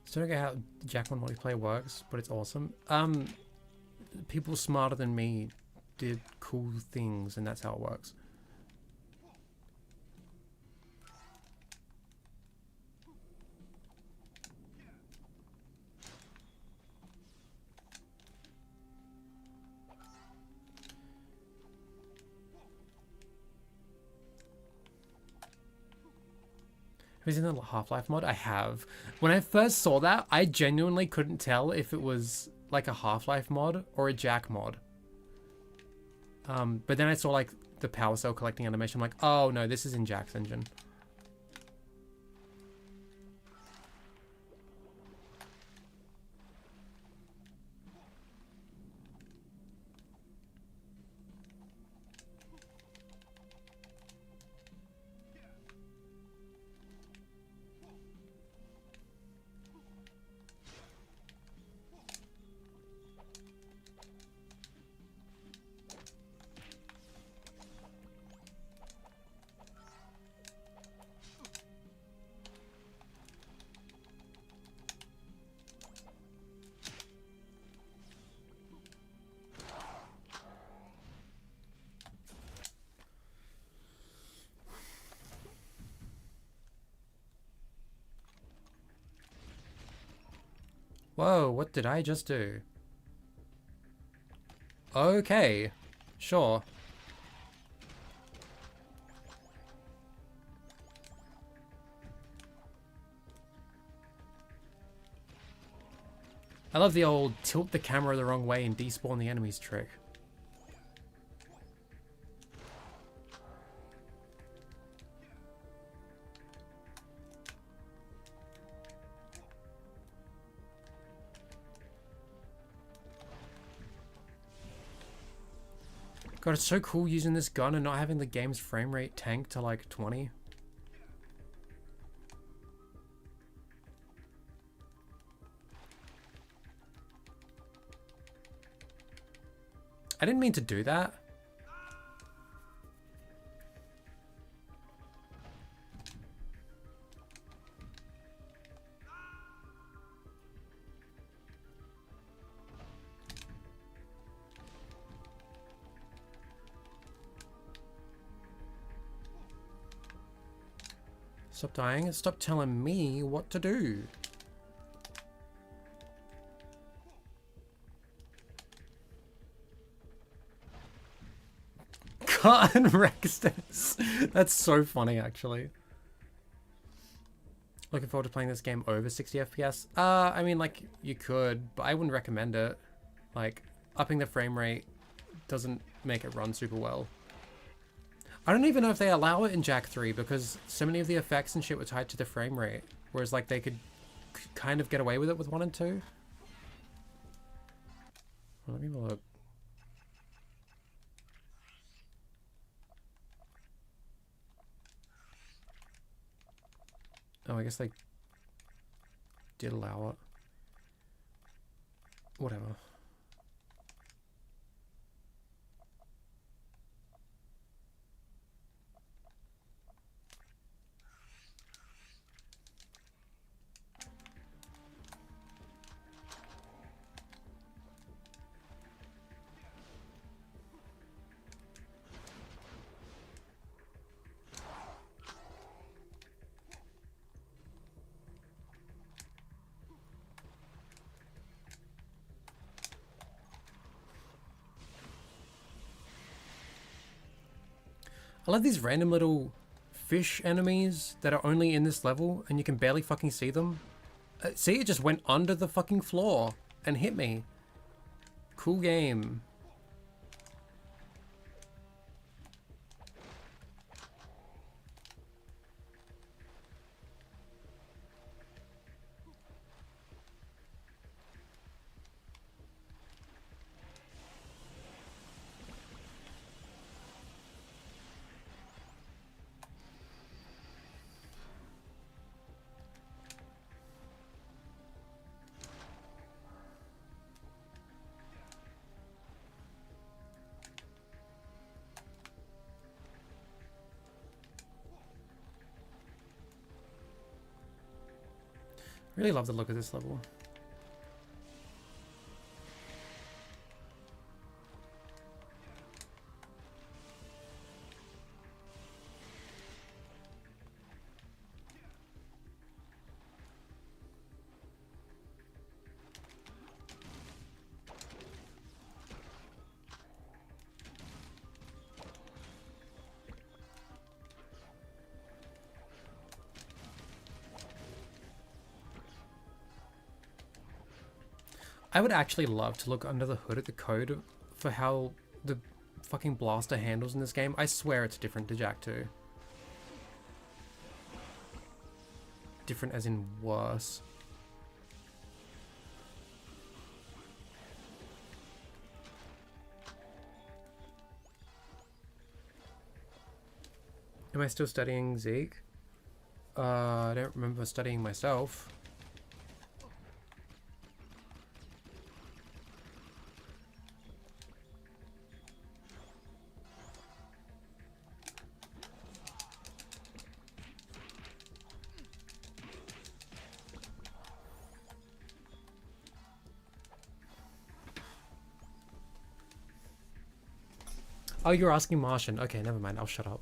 So I don't get how Jack 1 multiplayer works, but it's awesome. People smarter than me did cool things, and that's how it works. Have you seen the Half-Life mod? I have. When I first saw that, I genuinely couldn't tell if it was like a Half-Life mod or a Jack mod. But then I saw like the Powercell collecting animation. I'm like, oh no, this is in Jack's engine. Whoa, what did I just do? Okay, sure. I love the old tilt the camera the wrong way and despawn the enemies trick. God, it's so cool using this gun and not having the game's frame rate tank to like 20. I didn't mean to do that. Stop dying and stop telling me what to do. Cut and Rexters. That's so funny, actually. Looking forward to playing this game over 60 FPS. I mean, like, you could, but I wouldn't recommend it. Like, upping the frame rate doesn't make it run super well. I don't even know if they allow it in Jak 3 because so many of the effects and shit were tied to the frame rate. Whereas, like, they could kind of get away with it with 1 and 2. Well, let me look. Oh, I guess they did allow it. Whatever. I love these random little fish enemies that are only in this level and you can barely fucking see them. See, it just went under the fucking floor and hit me. Cool game. Really love the look of this level. I would actually love to look under the hood at the code for how the fucking blaster handles in this game. I swear it's different to Jak 2. Different as in worse. Am I still studying Zeke? I don't remember studying myself. Oh, you're asking Martian. Okay, never mind. I'll shut up.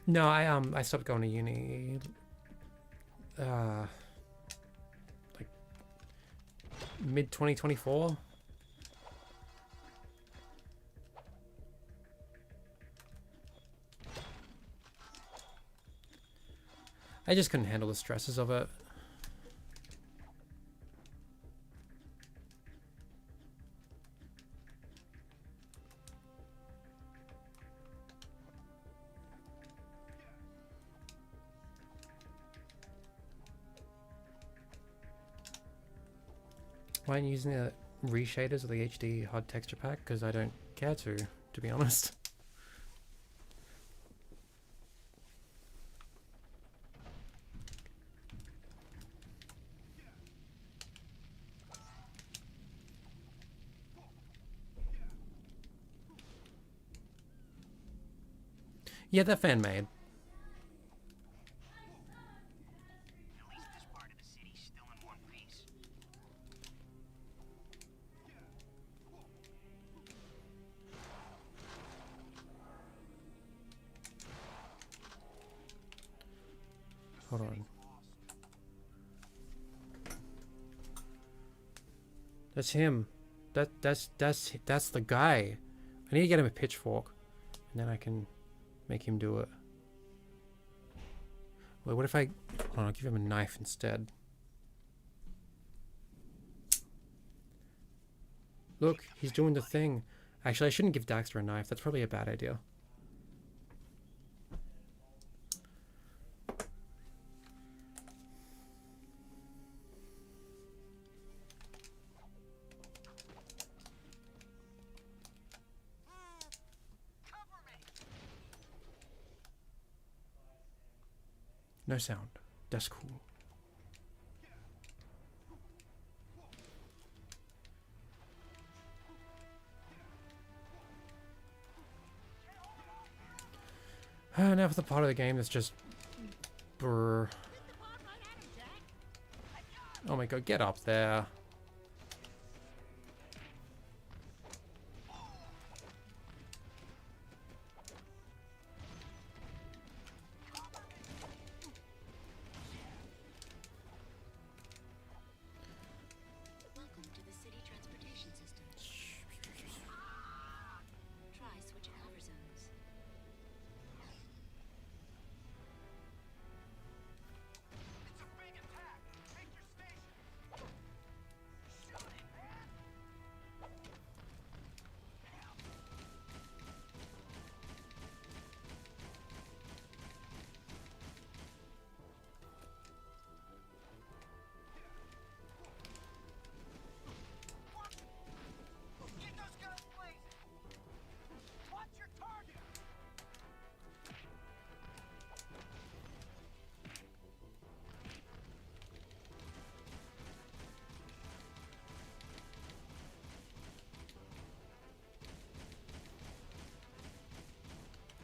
No, I stopped going to uni. Like mid 2024. I just couldn't handle the stresses of it. Why aren't you using the reshaders or the HD HUD texture pack? Because I don't care to be honest. Yeah, they're fan made. At least this part of the city's still in one piece. Hold on. That's him. That's the guy. I need to get him a pitchfork, and then I can make him do it. Wait, what if I... Hold on, I'll give him a knife instead. Look, he's doing the thing. Actually, I shouldn't give Daxter a knife. That's probably a bad idea. No sound. That's cool. Now for the part of the game that's just... Brr. Oh my god, get up there. Welcome to the city transportation system. Try switching hover zones. It's a big attack! Take your station! Shoot it, man! Get those guns blazing! Watch your target!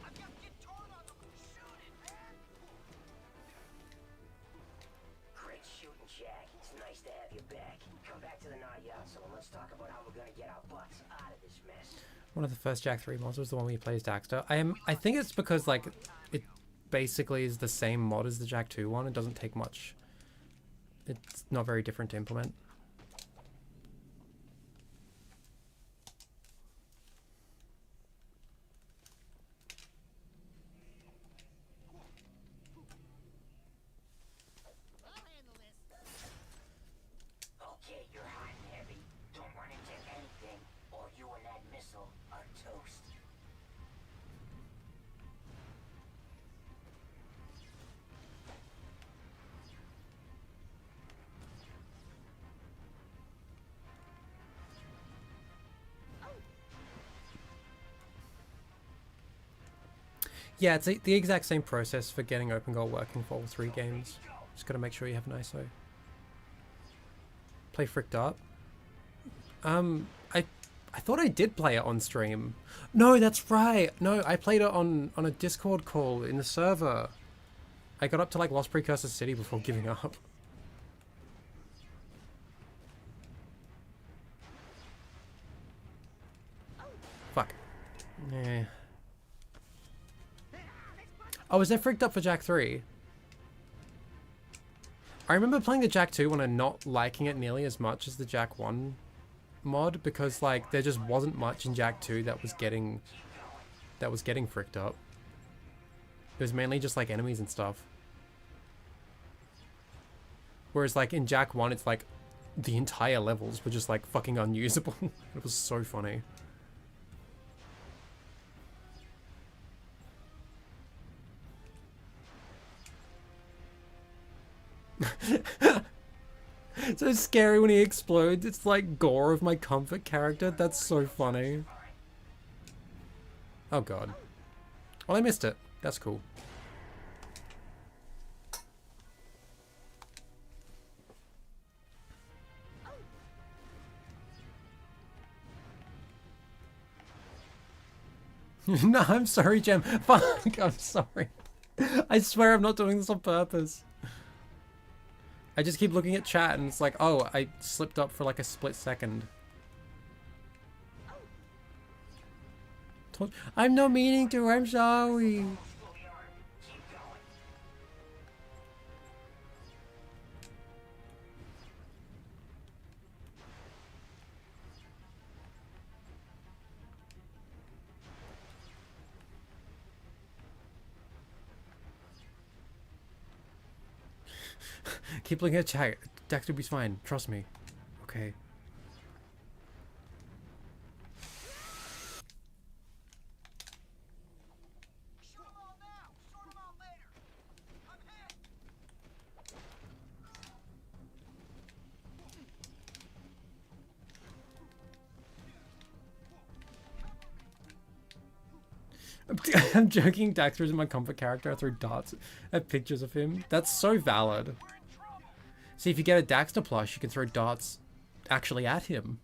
I've got to get torn on them! Shoot it, man! Great shooting, Jack. It's nice to have you back. Come back to the Nayatsu and let's talk about how we're gonna get our butts out of this mess. One of the first Jak 3 mods was the one where you play as Daxter. I think it's because like it basically is the same mod as the Jak 2 one. It doesn't take much. It's not very different to implement. I'll handle this. Okay, you're hot and heavy. Don't run into anything, or you and that missile are toast. Yeah, it's the exact same process for getting OpenGoal working for all 3 games. Just gotta make sure you have an ISO. Play Fricked Up. I thought I did play it on stream. No, that's right. No, I played it on a Discord call in the server. I got up to like Lost Precursor City before giving up. Fuck. Yeah. Oh, is that freaked up for Jack 3? I remember playing the Jack 2 one and not liking it nearly as much as the Jack 1 mod, because like there just wasn't much in Jack 2 that was getting fricked up. It was mainly just like enemies and stuff. Whereas like in Jack 1 it's like the entire levels were just like fucking unusable. It was so funny. It's so scary when he explodes. It's like gore of my comfort character. That's so funny. Oh god. Well, I missed it. That's cool. No, I'm sorry, Gem. Fuck, I'm sorry. I swear I'm not doing this on purpose. I just keep looking at chat and it's like, oh, I slipped up for like a split second. I'm not meaning to, I'm sorry. Keep looking at chat. Dexter will be fine. Trust me. Okay. I'm joking, Daxter is my comfort character. I throw darts at pictures of him. That's so valid. See, if you get a Daxter plush, you can throw darts actually at him.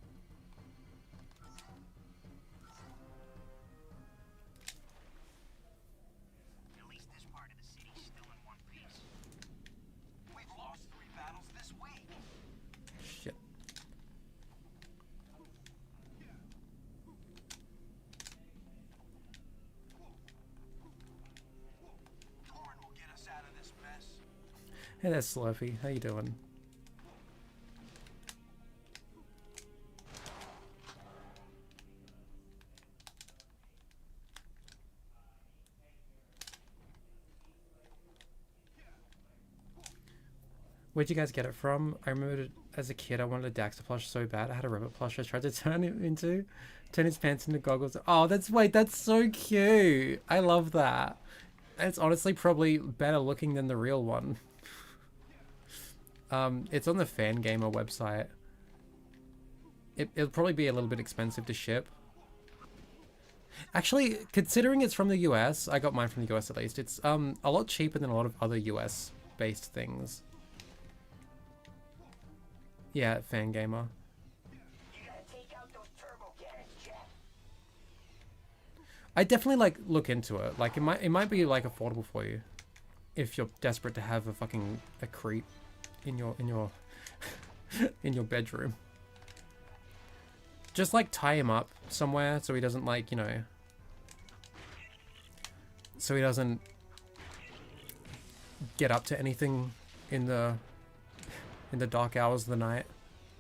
At least this part of the city's still in one piece. We've lost 3 battles this week. Shit. Torn will get us out of this mess. Hey there, Slurpee. How you doing? Where'd you guys get it from? I remember as a kid I wanted a Daxter plush so bad. I had a rabbit plush I tried to turn his pants into goggles. Oh, that's so cute. I love that. It's honestly probably better looking than the real one. It's on the Fangamer website. It'll probably be a little bit expensive to ship. Actually, considering it's from the US, I got mine from the US at least, it's a lot cheaper than a lot of other US based things. Yeah, Fangamer. You gotta take out those turbo cannons, Jack. I definitely like look into it. Like it might be like affordable for you if you're desperate to have a creep in your in your bedroom. Just like tie him up somewhere so he doesn't like, you know, so he doesn't get up to anything in the dark hours of the night.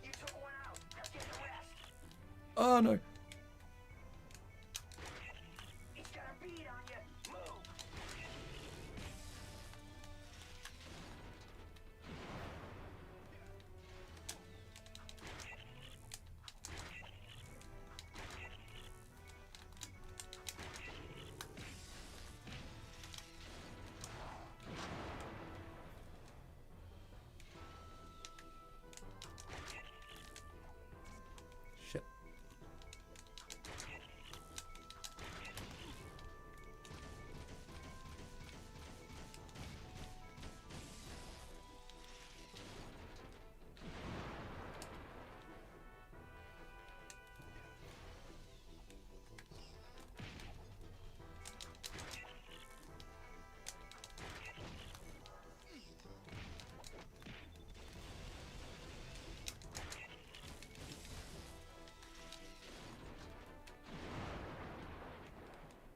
You took one out. Now get the rest. Oh no. He's got a bead on you. Move. Shit.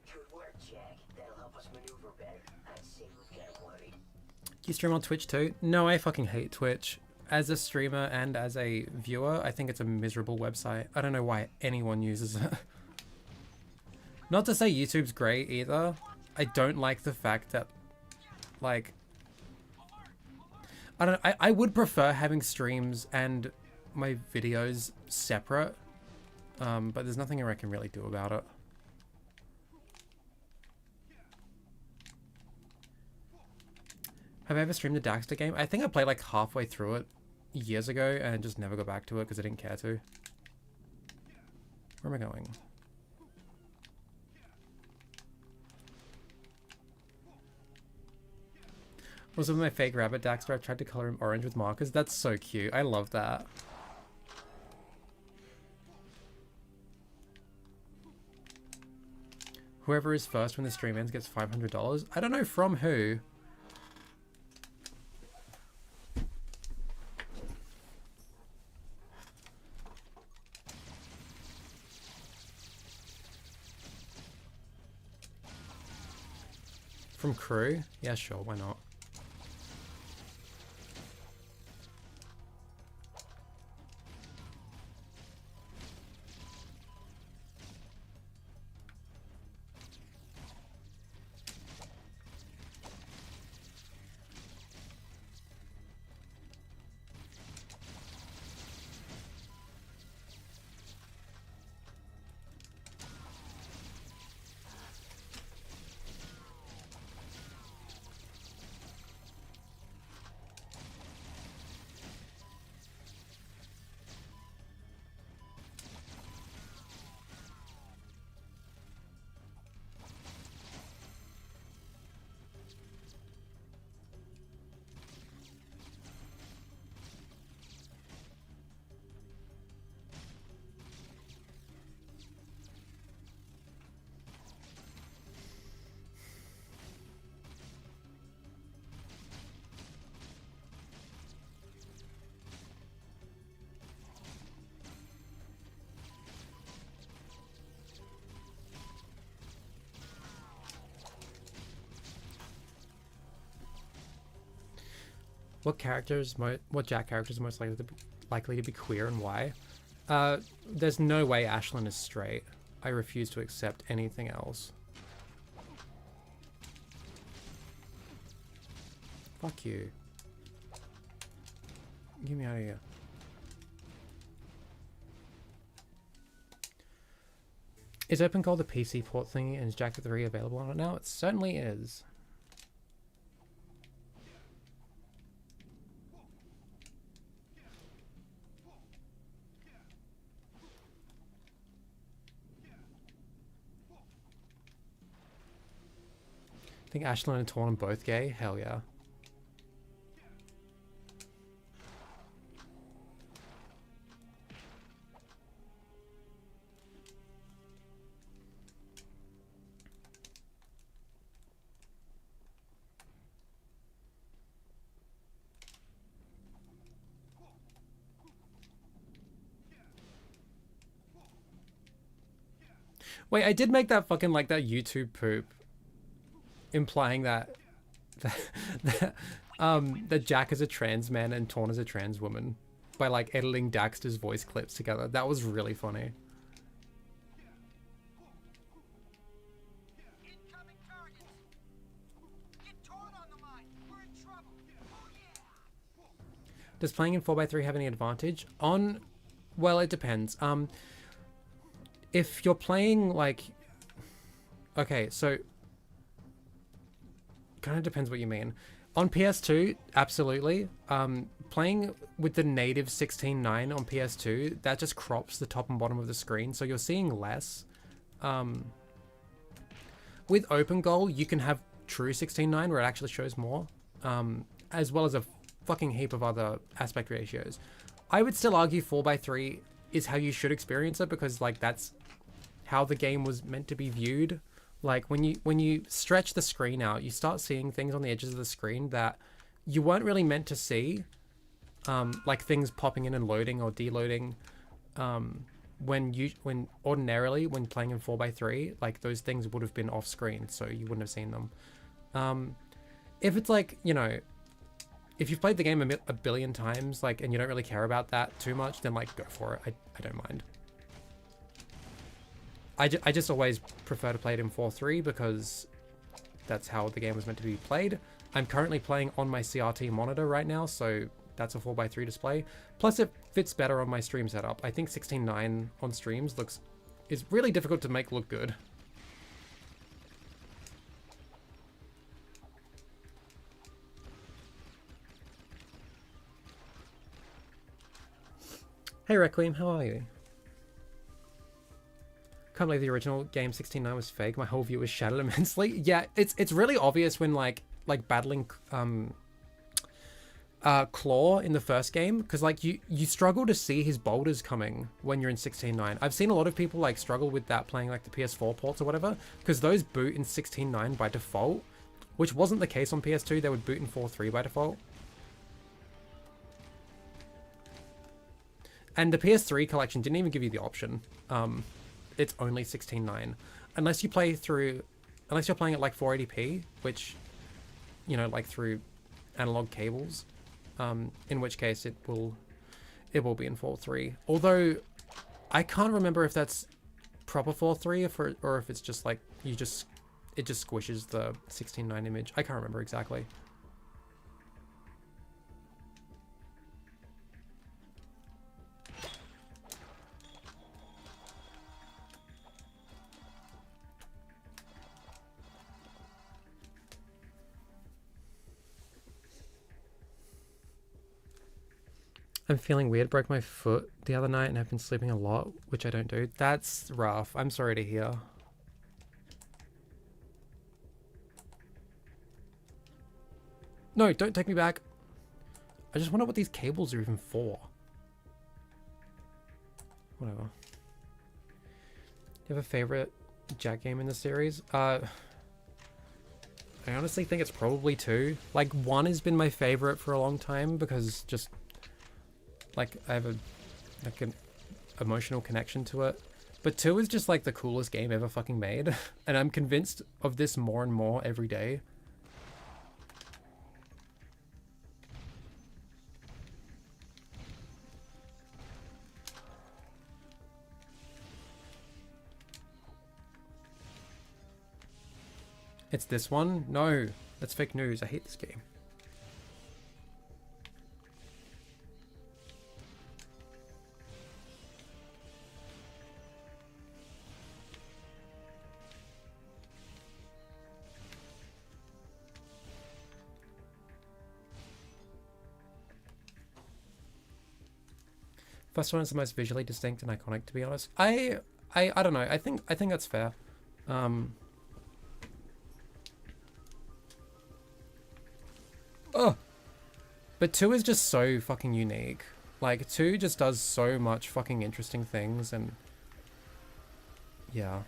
Good work, Jack. That'll help us maneuver better. I'd You stream on Twitch too? No, I fucking hate Twitch. As a streamer and as a viewer, I think it's a miserable website. I don't know why anyone uses it. Not to say YouTube's great either. I don't like the fact that, like, I don't know, I would prefer having streams and my videos separate, but there's nothing I can really do about it. Have I ever streamed a Daxter game? I think I played like halfway through it years ago and just never got back to it because I didn't care to. Where am I going? Also, with my fake rabbit Daxter, I've tried to color him orange with markers. That's so cute. I love that. Whoever is first when the stream ends gets $500. I don't know from who. From crew? Yeah, sure, why not? What Jack character is most likely to be queer and why? There's no way Ashlyn is straight. I refuse to accept anything else. Fuck you. Get me out of here. Is OpenGoal the PC port thingy and is Jack 3 available on it now? It certainly is. I think Ashlyn and Torn are both gay? Hell yeah. Wait, I did make that fucking, like, that YouTube poop implying that that Jack is a trans man and Torn is a trans woman by, like, editing Daxter's voice clips together. That was really funny. Does playing in 4x3 have any advantage? Well, it depends. If you're playing, like... Okay, so... Kind of depends what you mean. On PS2, absolutely. Playing with the native 16:9 on PS2, that just crops the top and bottom of the screen, so you're seeing less. With OpenGoal, you can have true 16:9 where it actually shows more, as well as a fucking heap of other aspect ratios. I would still argue 4x3 is how you should experience it, because, like, that's how the game was meant to be viewed. Like, when you stretch the screen out, you start seeing things on the edges of the screen that you weren't really meant to see, like things popping in and loading or deloading. When ordinarily when playing in 4x3, like, those things would have been off screen, so you wouldn't have seen them. if it's like, you know, if you've played the game a billion times, like, and you don't really care about that too much, then like go for it. I don't mind. I just always prefer to play it in 4:3 because that's how the game was meant to be played. I'm currently playing on my CRT monitor right now, so that's a 4:3 display. Plus it fits better on my stream setup. I think 16:9 on streams is really difficult to make look good. Hey Requiem, how are you? Can't believe the original game 16:9 was fake. My whole view was shattered immensely. Yeah, it's really obvious when like battling Claw in the first game, because like you struggle to see his boulders coming when you're in 16:9. I've seen a lot of people like struggle with that playing like the PS4 ports or whatever, because those boot in 16:9 by default, which wasn't the case on PS2. They would boot in 4:3 by default. And the PS3 collection didn't even give you the option. It's only 16:9, unless you play through, unless you're playing at like 480p, which, you know, like through analog cables, in which case it will be in 4:3. Although I can't remember if that's proper 4:3 or if it's just like it just squishes the 16:9 image. I can't remember exactly. I'm feeling weird. Broke my foot the other night and I've been sleeping a lot, which I don't do. That's rough. I'm sorry to hear. No, don't take me back. I just wonder what these cables are even for. Whatever. Do you have a favorite Jack game in the series? I honestly think it's probably 2. Like 1 has been my favorite for a long time because just like I have an emotional connection to it. But 2 is just like the coolest game ever fucking made. And I'm convinced of this more and more every day. It's this one? No, that's fake news. I hate this game. First one is the most visually distinct and iconic, to be honest. I don't know. I think that's fair. Oh, but 2 is just so fucking unique. Like 2 just does so much fucking interesting things, and yeah.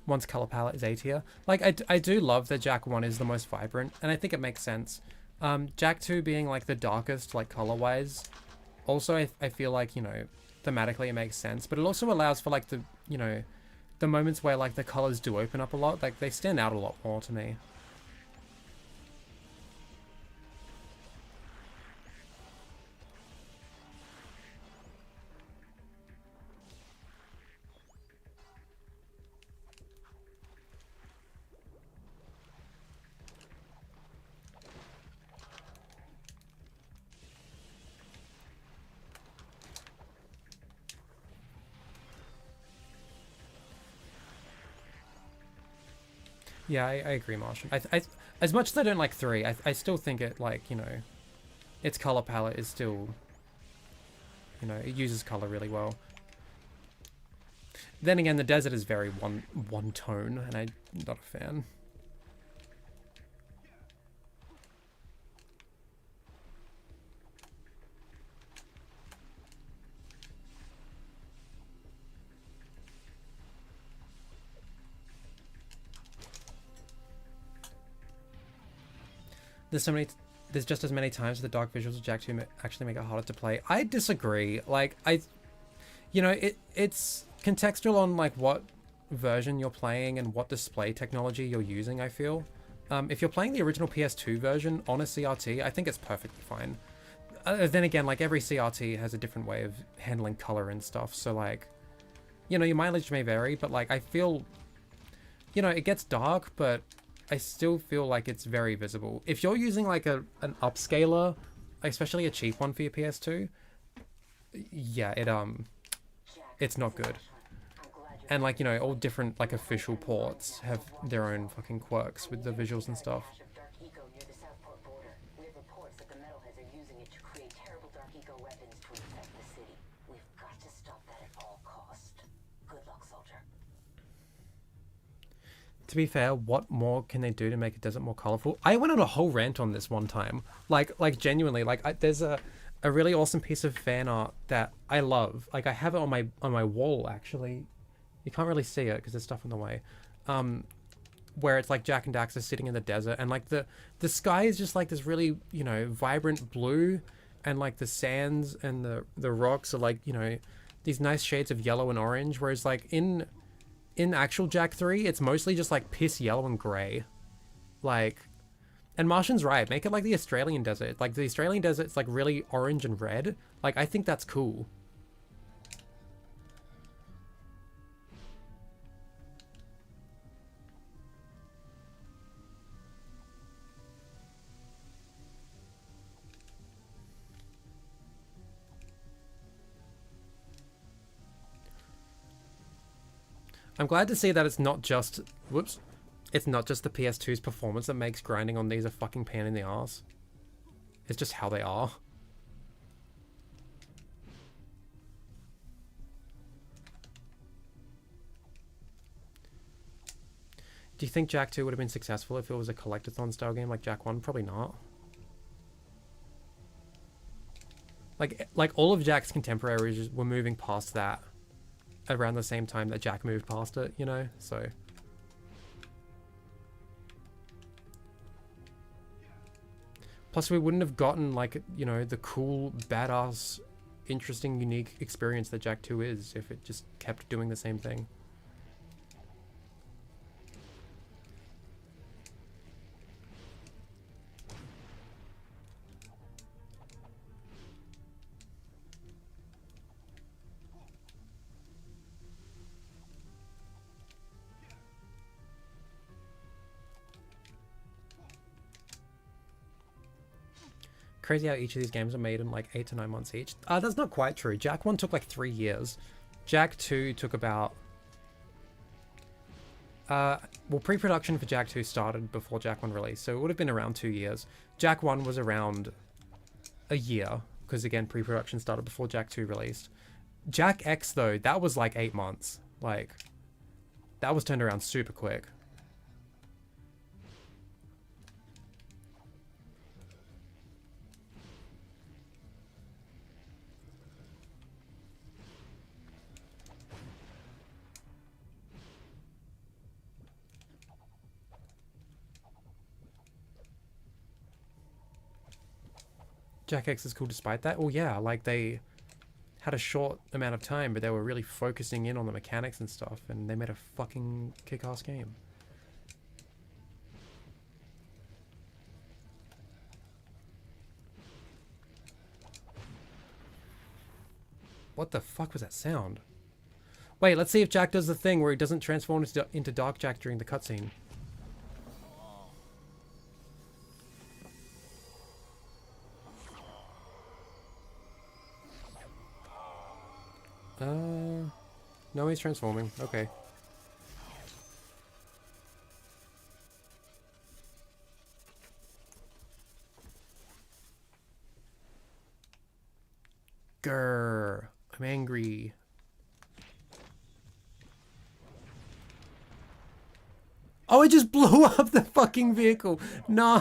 One's color palette is A tier. Like, I do love that Jack 1 is the most vibrant, and I think it makes sense. Jack 2 being, like, the darkest, like, color-wise. Also, I feel like, you know, thematically it makes sense, but it also allows for, like, the, you know, the moments where, like, the colors do open up a lot. Like, they stand out a lot more to me. Yeah, I agree, Martian. As much as I don't like 3, I still think it, like, you know, its color palette is still, you know, it uses color really well. Then again, the desert is very one tone, and I'm not a fan. there's just as many times the dark visuals of Jak 2 actually make it harder to play. I disagree. Like, you know, it's contextual on like what version you're playing and what display technology you're using, I feel. If you're playing the original PS2 version on a CRT, I think it's perfectly fine. Then again, like every CRT has a different way of handling color and stuff, so like, you know, your mileage may vary, but like I feel, you know, it gets dark, but I still feel like it's very visible. If you're using like an upscaler, especially a cheap one for your PS2, yeah, it's not good. And like, you know, all different like official ports have their own fucking quirks with the visuals and stuff. To be fair, what more can they do to make a desert more colorful? I went on a whole rant on this one time. Like genuinely, like there's a really awesome piece of fan art that I love. Like I have it on my wall actually. You can't really see it because there's stuff in the way. Where it's like Jak and Dax are sitting in the desert, and like the sky is just like this really, you know, vibrant blue, and like the sands and the rocks are like, you know, these nice shades of yellow and orange. Whereas like in actual Jak 3, it's mostly just like piss yellow and grey. Like, and Martian's right, make it like the Australian desert. Like the Australian desert's like really orange and red. Like I think that's cool. I'm glad to see that it's not just, it's not just the PS2's performance that makes grinding on these a fucking pain in the ass. It's just how they are. Do you think Jak 2 would have been successful if it was a collectathon style game like Jak 1? Probably not. Like all of Jak's contemporaries were moving past that around the same time that Jak moved past it, you know, so. Plus we wouldn't have gotten like, you know, the cool, badass, interesting, unique experience that Jak 2 is if it just kept doing the same thing. Crazy how each of these games are made in like 8 to 9 months each. That's not quite true. Jak 1 took like 3 years. Jak 2 took about... well, pre-production for Jak 2 started before Jak 1 released, so it would have been around 2 years. Jak 1 was around a year, because again, pre-production started before Jak 2 released. Jak X, though, that was like 8 months. Like, that was turned around super quick. Jak X is cool despite that. Well, yeah, like they had a short amount of time, but they were really focusing in on the mechanics and stuff, and they made a fucking kick-ass game. What the fuck was that sound? Wait, let's see if Jak does the thing where he doesn't transform into Dark Jak during the cutscene. No, he's transforming. Okay. Grr. I'm angry. Oh, it just blew up the fucking vehicle. No.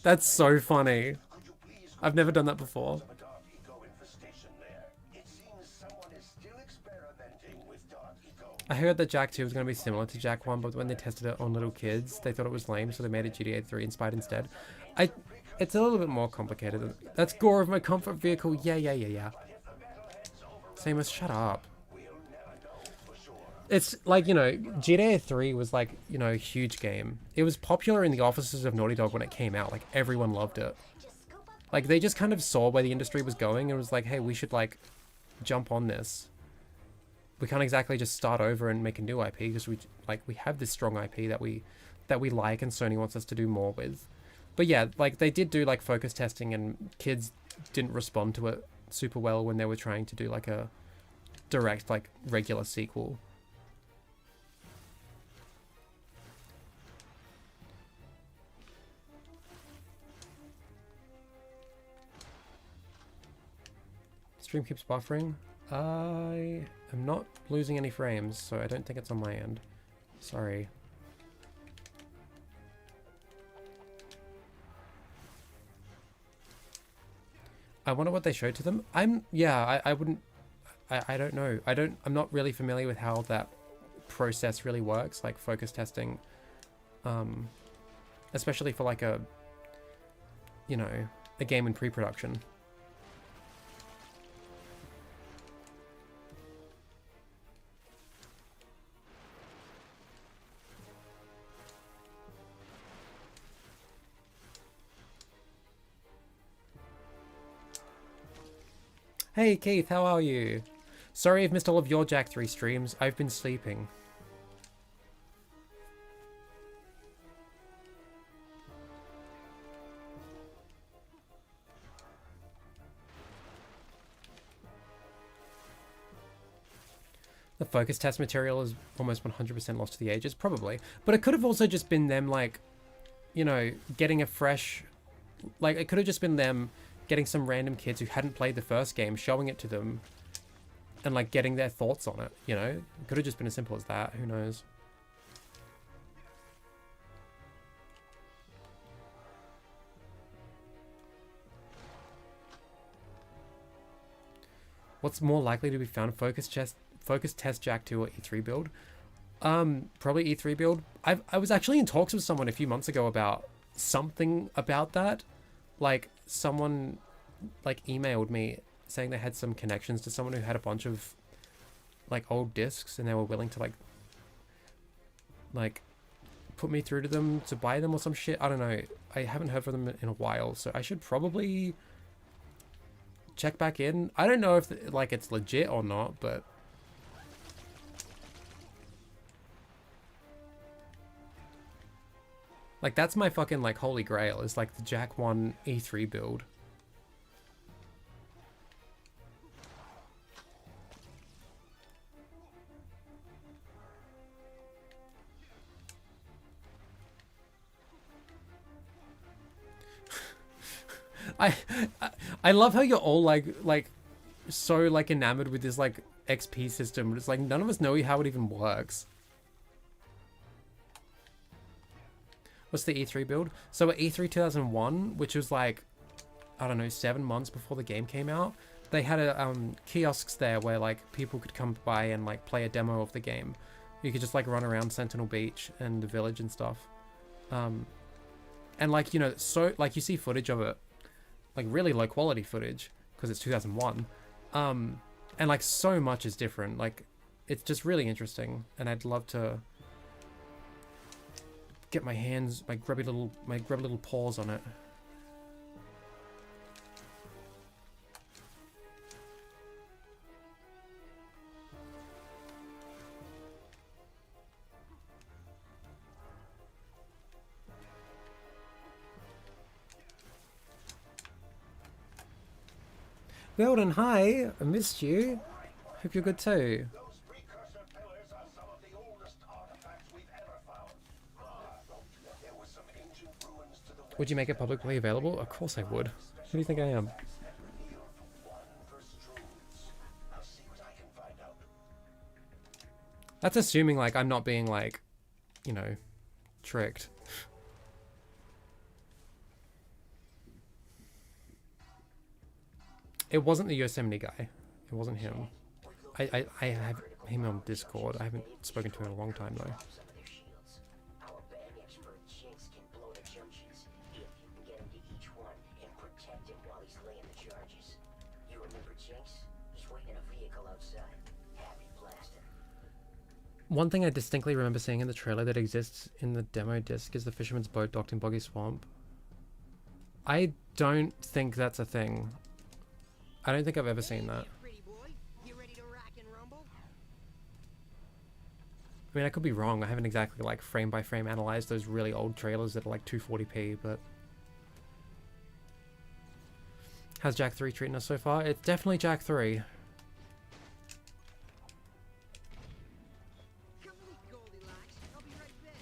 That's so funny. I've never done that before. I heard that Jack 2 was going to be similar to Jack 1, but when they tested it on little kids, they thought it was lame, so they made it GTA 3 inspired instead. It's a little bit more complicated. That's Gore of my comfort vehicle. Yeah. Same as shut up. It's like, you know, GTA 3 was like, you know, a huge game. It was popular in the offices of Naughty Dog when it came out. Like, everyone loved it. Like, they just kind of saw where the industry was going and was like, hey, we should, like, jump on this. We can't exactly just start over and make a new IP because we have this strong IP that we like and Sony wants us to do more with. But yeah, like they did do like focus testing and kids didn't respond to it super well when they were trying to do like a direct like regular sequel. Stream keeps buffering. I am not losing any frames, so I don't think it's on my end. Sorry. I wonder what they showed to them. I wouldn't, I don't know. I'm not really familiar with how that process really works, like focus testing. Especially for like a, you know, a game in pre-production. Hey Keith, how are you? Sorry I've missed all of your Jack 3 streams. I've been sleeping. The focus test material is almost 100% lost to the ages, probably. But it could have also just been them, like, you know, getting a fresh... Like, it could have just been them getting some random kids who hadn't played the first game, showing it to them, and, like, getting their thoughts on it, you know? It could have just been as simple as that, who knows? What's more likely to be found? Focus test Jack 2 or E3 build? Probably E3 build. I was actually in talks with someone a few months ago about something about that. Like, someone, like, emailed me saying they had some connections to someone who had a bunch of, like, old discs and they were willing to, like, put me through to them to buy them or some shit. I don't know. I haven't heard from them in a while, so I should probably check back in. I don't know if, like, it's legit or not, but... Like, that's my fucking, like, holy grail, is, like, the Jack 1 E3 build. I love how you're all, like, so, like, enamored with this, like, XP system, but it's like, none of us know how it even works. What's the E3 build? So at E3 2001, which was like, I don't know, 7 months before the game came out, they had a kiosks there where like people could come by and like play a demo of the game. You could just like run around Sentinel Beach and the village and stuff. And like, you know, so like you see footage of it, like really low quality footage because it's 2001. And like so much is different. Like it's just really interesting, and I'd love to get my hands, my grubby little paws on it. Weldon, hi! I missed you. Hope you're good too. Would you make it publicly available? Of course I would. Who do you think I am? That's assuming, like, I'm not being, like, you know, tricked. It wasn't the Yosemite guy. It wasn't him. I him on Discord. I haven't spoken to him in a long time though. Some of their shields. Our betting expert Jinx can blow the junctions if you can get him to each one and protect him while he's laying the charges. You remember Jinx? He's waiting in a vehicle outside. Happy blasting. One thing I distinctly remember seeing in the trailer that exists in the demo disc is the fisherman's boat docked in Boggy Swamp. I don't think that's a thing. I don't think I've ever seen that. Pretty boy, you ready to rock and rumble? I mean, I could be wrong. I haven't exactly like frame by frame analyzed those really old trailers that are like 240p, but... How's Jak 3 treating us so far? It's definitely Jak 3. Come with Goldilocks. I'll be right back.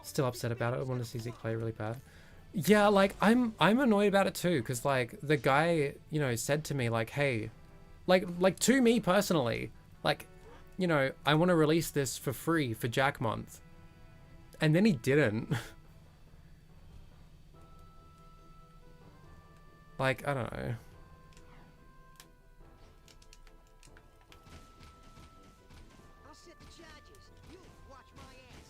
Still upset about it. I want to see Zeke play really bad. Yeah, like I'm annoyed about it too, because like the guy, you know, said to me like, hey, like to me personally, like, you know, I want to release this for free for Jak month, and then he didn't. Like, I don't know. I'll set the charges. You watch my ass.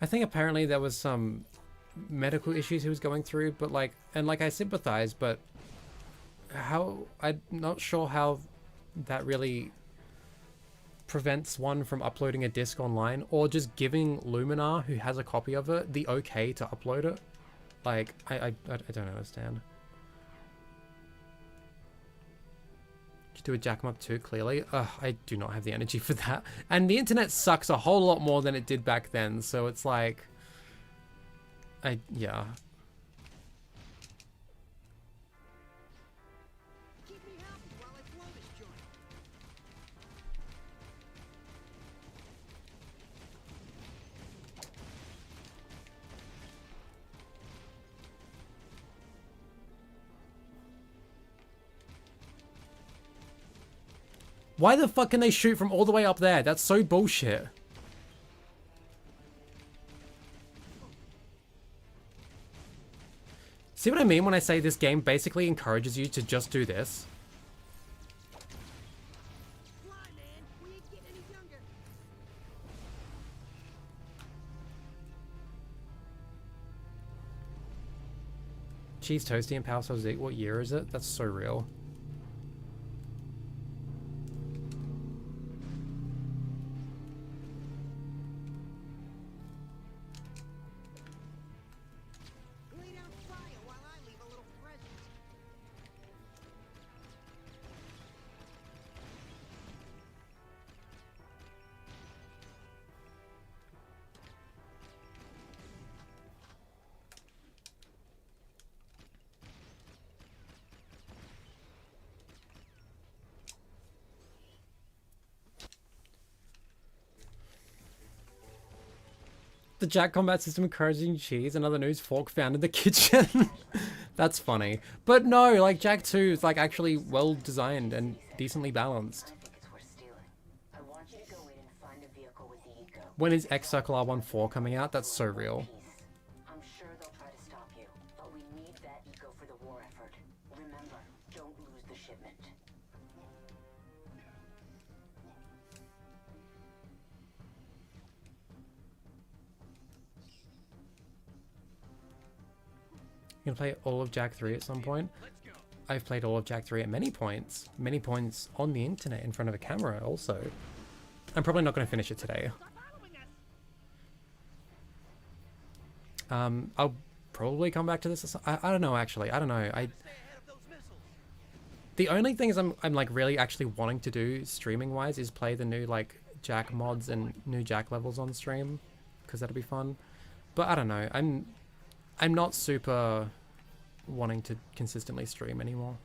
I think apparently there was some medical issues he was going through, but like, and like I sympathize, but how, I'm not sure how that really prevents one from uploading a disc online or just giving Luminar, who has a copy of it, the okay to upload it. Like, I don't understand. Just do a Jak Month 2, clearly. Ugh, I do not have the energy for that. And the internet sucks a whole lot more than it did back then, so it's like... yeah. Keep me happy while I blow this joint. Why the fuck can they shoot from all the way up there? That's so bullshit. See what I mean when I say this game basically encourages you to just do this? Fly, man. We ain't getting any younger. Cheese Toasty and Powercell Zeke, what year is it? That's so real. Lay down fire while I leave a little present. The Jak combat system encouraging cheese. Another news, fork found in the kitchen. That's funny. But no, like Jak 2 is like actually well designed and decently balanced. I think it's worth stealing. I want you to go in and find a vehicle with the eco. When is X Circle R14 coming out? That's so real. Peace. I'm sure they'll try to stop you, but we need that eco for the war effort. Remember, don't lose the shipment. You can play all of Jak 3 at some point. I've played all of Jak 3 at many points on the internet in front of a camera also. I'm probably not going to finish it today. I'll probably come back to this. I don't know, actually. I don't know. The only thing is I'm like really actually wanting to do streaming wise is play the new like Jak mods and new Jak levels on stream, because that'll be fun. But I don't know. I'm not super wanting to consistently stream anymore.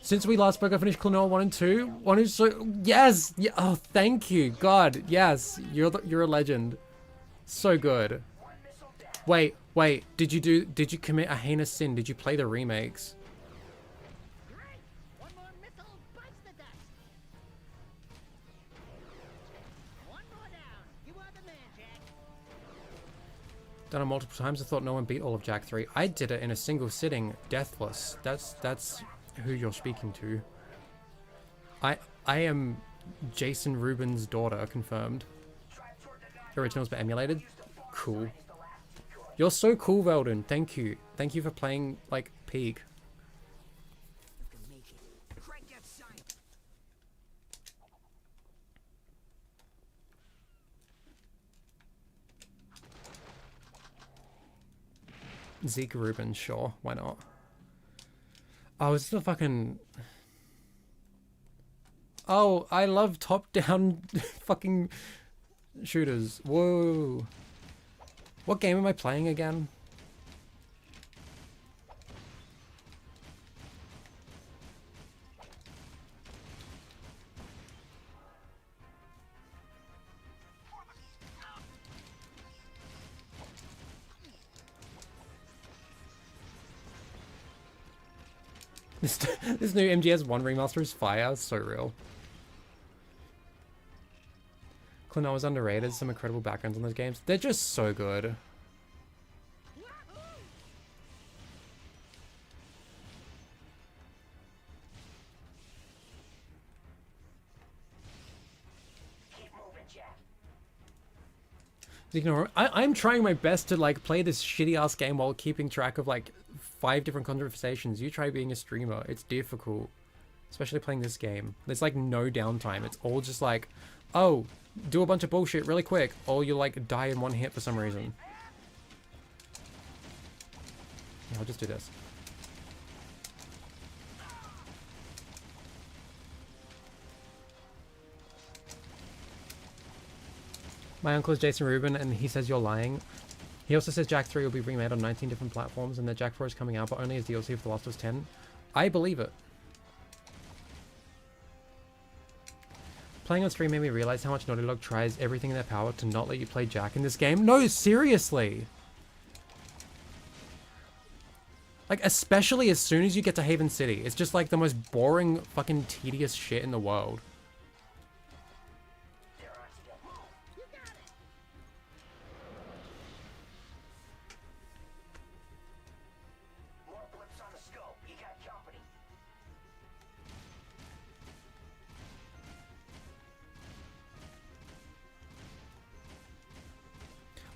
Since we last spoke, I finished Klonoa 1 and 2. 1 is so... Yes! Yeah, oh, thank you. God, yes. You're a legend. So good. Wait. Did you commit a heinous sin? Did you play the remakes? Great! One more missile bites the dust. One more down. You are the man, Jack. Done it multiple times. I thought no one beat all of Jak 3. I did it in a single sitting, deathless. That's who you're speaking to. I am Jason Rubin's daughter, confirmed. Originals but emulated. Cool. You're so cool, Veldon. Thank you. Thank you for playing, like, Peak. You can make it. Crank that sign. Zeke Rubin, sure. Why not? Oh, it's the fucking... Oh, I love top-down fucking shooters. Whoa. What game am I playing again? This new MGS1 remaster is fire. It's so real. Klonoa was underrated. Some incredible backgrounds on those games. They're just so good. Keep moving, Jack. I'm trying my best to like play this shitty ass game while keeping track of like 5 different conversations. You try being a streamer. It's difficult. Especially playing this game. There's like no downtime. It's all just like, oh, do a bunch of bullshit really quick, or you like die in one hit for some reason. Yeah, I'll just do this. My uncle is Jason Rubin, and he says you're lying. He also says Jak 3 will be remade on 19 different platforms, and that Jak 4 is coming out, but only as DLC for The Last of Us 10. I believe it. Playing on stream made me realize how much Naughty Dog tries everything in their power to not let you play Jak in this game. No, seriously! Like, especially as soon as you get to Haven City. It's just like the most boring, fucking tedious shit in the world. More blips on the scope. You got company.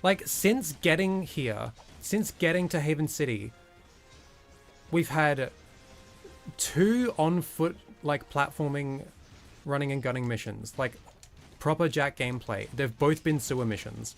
Like, since getting here, since getting to Haven City, we've had 2 on-foot, like, platforming, running and gunning missions. Like, proper Jak gameplay. They've both been sewer missions.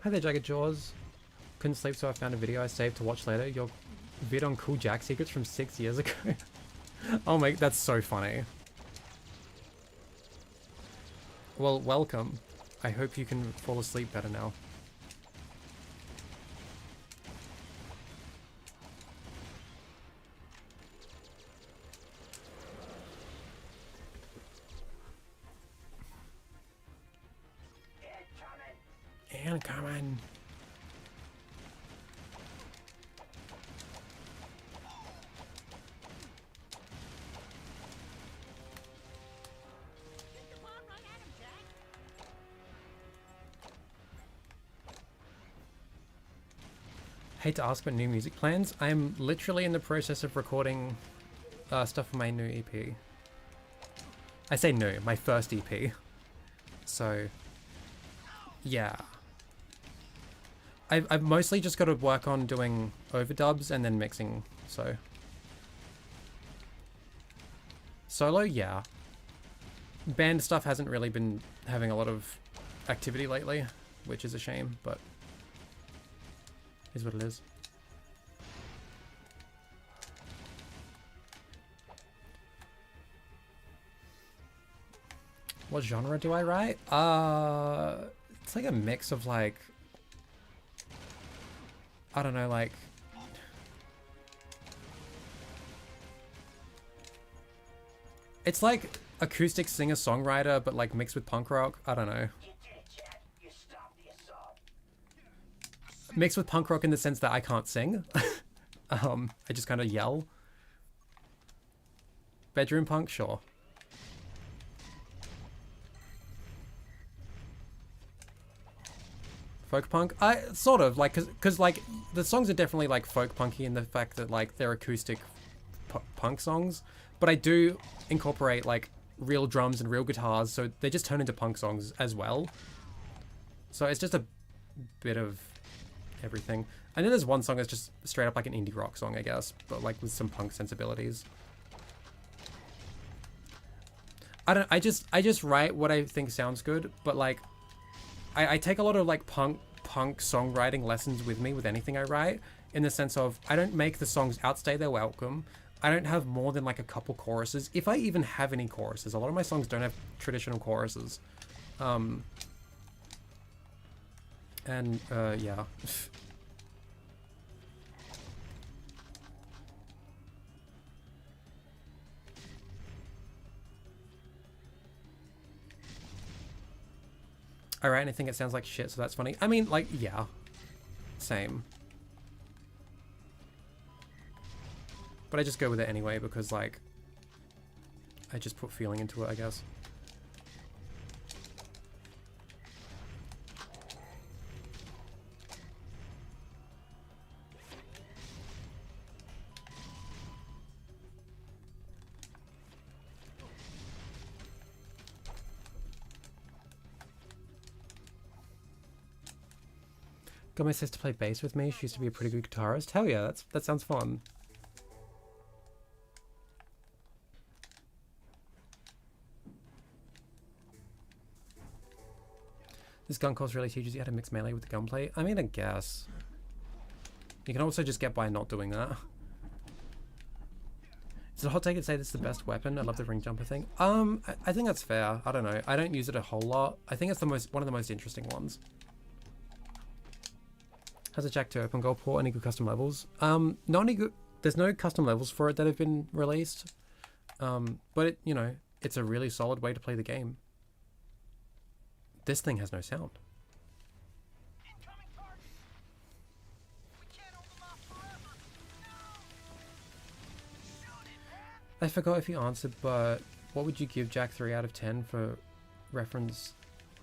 Hi there, Jagged Jaws. Couldn't sleep, so I found a video I saved to watch later. Your vid on cool Jak secrets from 6 years ago. Oh my, that's so funny. Well, welcome. I hope you can fall asleep better now. Incoming. Get the bomb right at him, Jack. Hate to ask, but new music plans? I'm literally in the process of recording stuff for my new EP. I say new, my first EP. So, yeah. I've mostly just got to work on doing overdubs and then mixing, so. Solo, yeah. Band stuff hasn't really been having a lot of activity lately, which is a shame, but is what it is. What genre do I write? It's like a mix of like, I don't know, like it's like acoustic singer-songwriter, but like mixed with punk rock. I don't know. Mixed with punk rock in the sense that I can't sing. I just kind of yell. Bedroom punk, sure. Folk punk? I sort of like, cause like the songs are definitely like folk punky in the fact that like they're acoustic punk songs, but I do incorporate like real drums and real guitars, so they just turn into punk songs as well. So it's just a bit of everything. I know there's one song that's just straight up like an indie rock song, I guess, but like with some punk sensibilities. I just write what I think sounds good, but like I take a lot of like punk songwriting lessons with me with anything I write, in the sense of I don't make the songs outstay their welcome. I don't have more than like a couple choruses, if I even have any choruses. A lot of my songs don't have traditional choruses. Yeah. Alright, and I think it sounds like shit, so that's funny. I mean, like, yeah. Same. But I just go with it anyway, because, like, I just put feeling into it, I guess. Got my sister to play bass with me. She used to be a pretty good guitarist. Hell yeah, that sounds fun. This gun course really teaches you how to mix melee with the gunplay. I mean, I guess. You can also just get by not doing that. Is it a hot take to say this is the best weapon? I love the ring jumper thing. I think that's fair. I don't know. I don't use it a whole lot. I think it's one of the most interesting ones. Has a Jack 2 OpenGoal port? Any good custom levels? Not any good. There's no custom levels for it that have been released. But it, you know, it's a really solid way to play the game. This thing has no sound. I forgot if you answered, but what would you give Jack 3 out of 10 for reference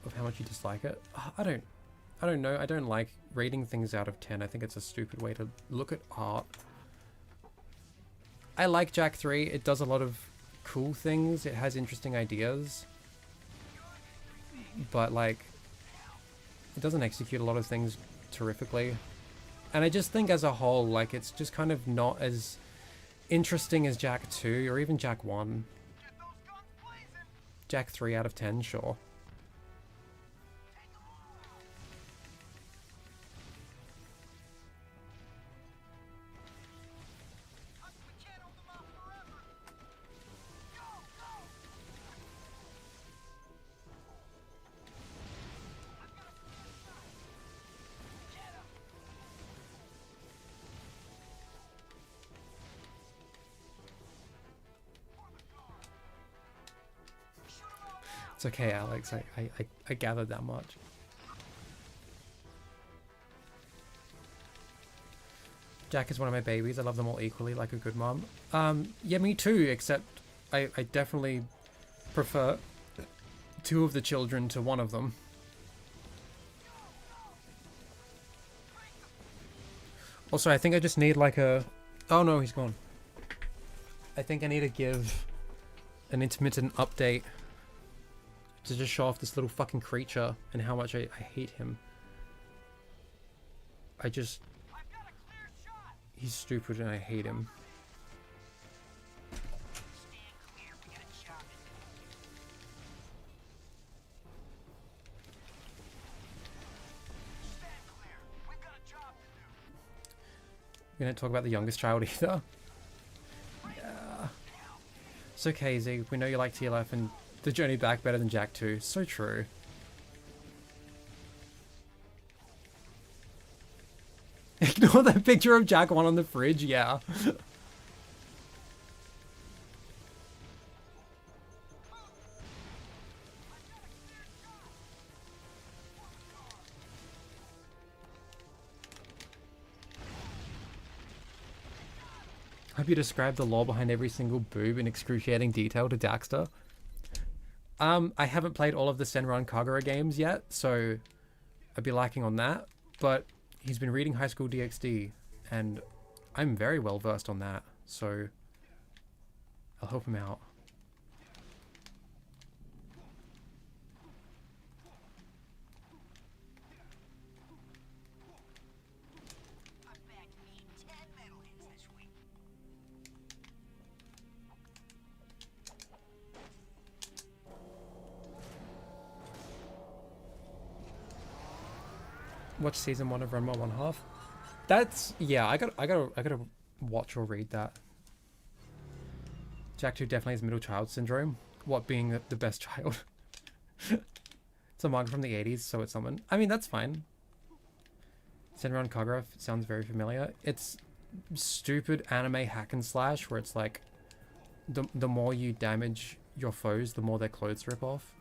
of how much you dislike it? I don't know. I don't like rating things out of 10. I think it's a stupid way to look at art. I like Jack 3. It does a lot of cool things. It has interesting ideas. But, like, it doesn't execute a lot of things terrifically. And I just think as a whole, like, it's just kind of not as interesting as Jack 2 or even Jack 1. Jack 3 out of 10, sure. It's okay, Alex. I gathered that much. Jack is one of my babies. I love them all equally, like a good mom. Yeah, me too, except I definitely prefer 2 of the children to 1 of them. Also, I think I just need like a... Oh no, he's gone. I think I need to give an intermittent update to just show off this little fucking creature and how much I hate him. He's stupid and I hate him. We don't talk about the youngest child either. Yeah. It's okay, Zeke. We know you like TLF and the journey back better than Jack 2. So true. Ignore that picture of Jack 1 on the fridge, yeah. Hope you describe the lore behind every single boob in excruciating detail to Daxter. I haven't played all of the Senran Kagura games yet, so I'd be lacking on that, but he's been reading High School DxD, and I'm very well versed on that, so I'll help him out. Watch season 1 of Ranma 1/2. That's, yeah, I gotta watch or read that. Jack 2 definitely has middle child syndrome. What, being the best child? It's a manga from the 80s, so it's someone. I mean, that's fine. Senran Kagura sounds very familiar. It's stupid anime hack and slash where it's like the more you damage your foes, the more their clothes rip off.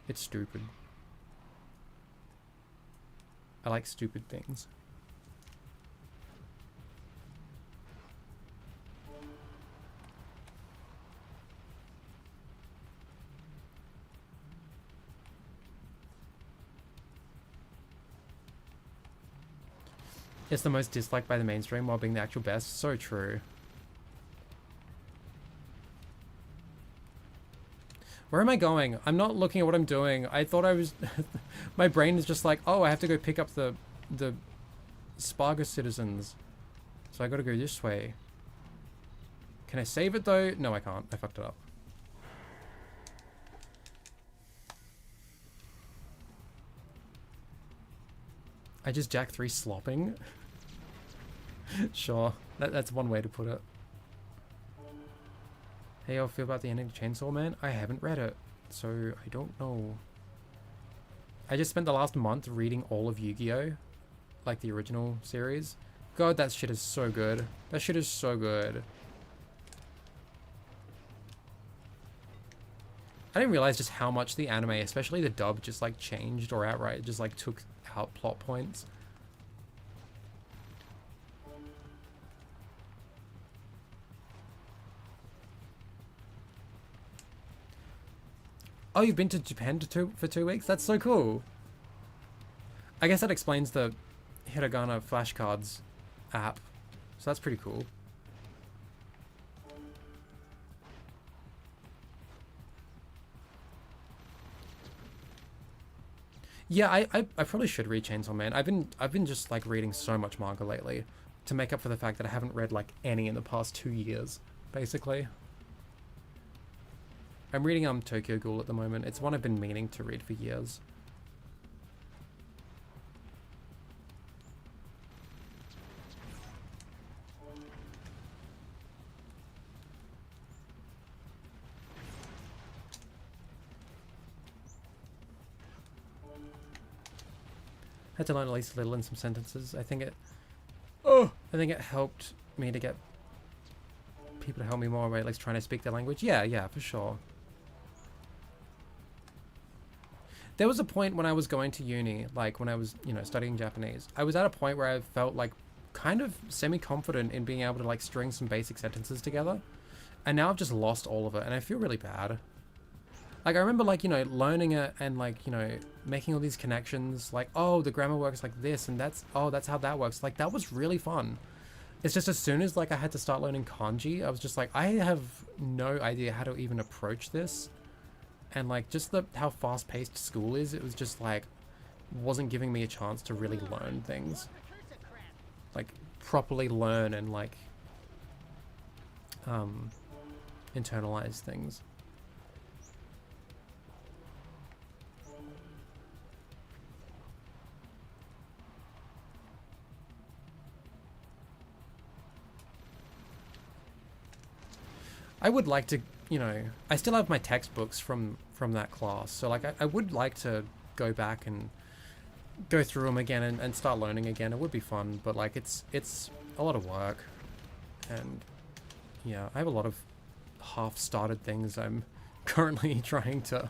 It's stupid. I like stupid things. It's the most disliked by the mainstream while being the actual best. So true. Where am I going? I'm not looking at what I'm doing. I thought I was... My brain is just like, oh, I have to go pick up the Sparga citizens. So I gotta go this way. Can I save it though? No, I can't. I fucked it up. I just Jack 3 slopping. Sure. That's one way to put it. Hey, how I feel about the ending to Chainsaw Man? I haven't read it, so I don't know. I just spent the last month reading all of Yu-Gi-Oh! Like the original series. God, that shit is so good. That shit is so good. I didn't realize just how much the anime, especially the dub, just like changed or outright just like took out plot points. Oh, you've been to Japan for 2 weeks? That's so cool. I guess that explains the Hiragana flashcards app. So that's pretty cool. Yeah, I probably should read Chainsaw Man. I've been just like reading so much manga lately to make up for the fact that I haven't read like any in the past 2 years, basically. I'm reading Tokyo Ghoul at the moment. It's one I've been meaning to read for years. Had to learn at least a little in some sentences. I think it helped me to get people to help me more by at least trying to speak their language. Yeah, for sure. There was a point when I was going to uni, like when I was, studying Japanese, I was at a point where I felt like kind of semi-confident in being able to like string some basic sentences together. And now I've just lost all of it and I feel really bad. Like I remember like, learning it and like, making all these connections like, oh, the grammar works like this and that's how that works. Like that was really fun. It's just as soon as like I had to start learning kanji, I was just like, I have no idea how to even approach this. And like just how fast-paced school is, it was just like wasn't giving me a chance to really learn things. Like, properly learn and, like, internalize things. I would like to, you know, I still have my textbooks from that class, so like I would like to go back and go through them again and start learning again. It would be fun, but like it's a lot of work, and yeah, I have a lot of half-started things I'm currently trying to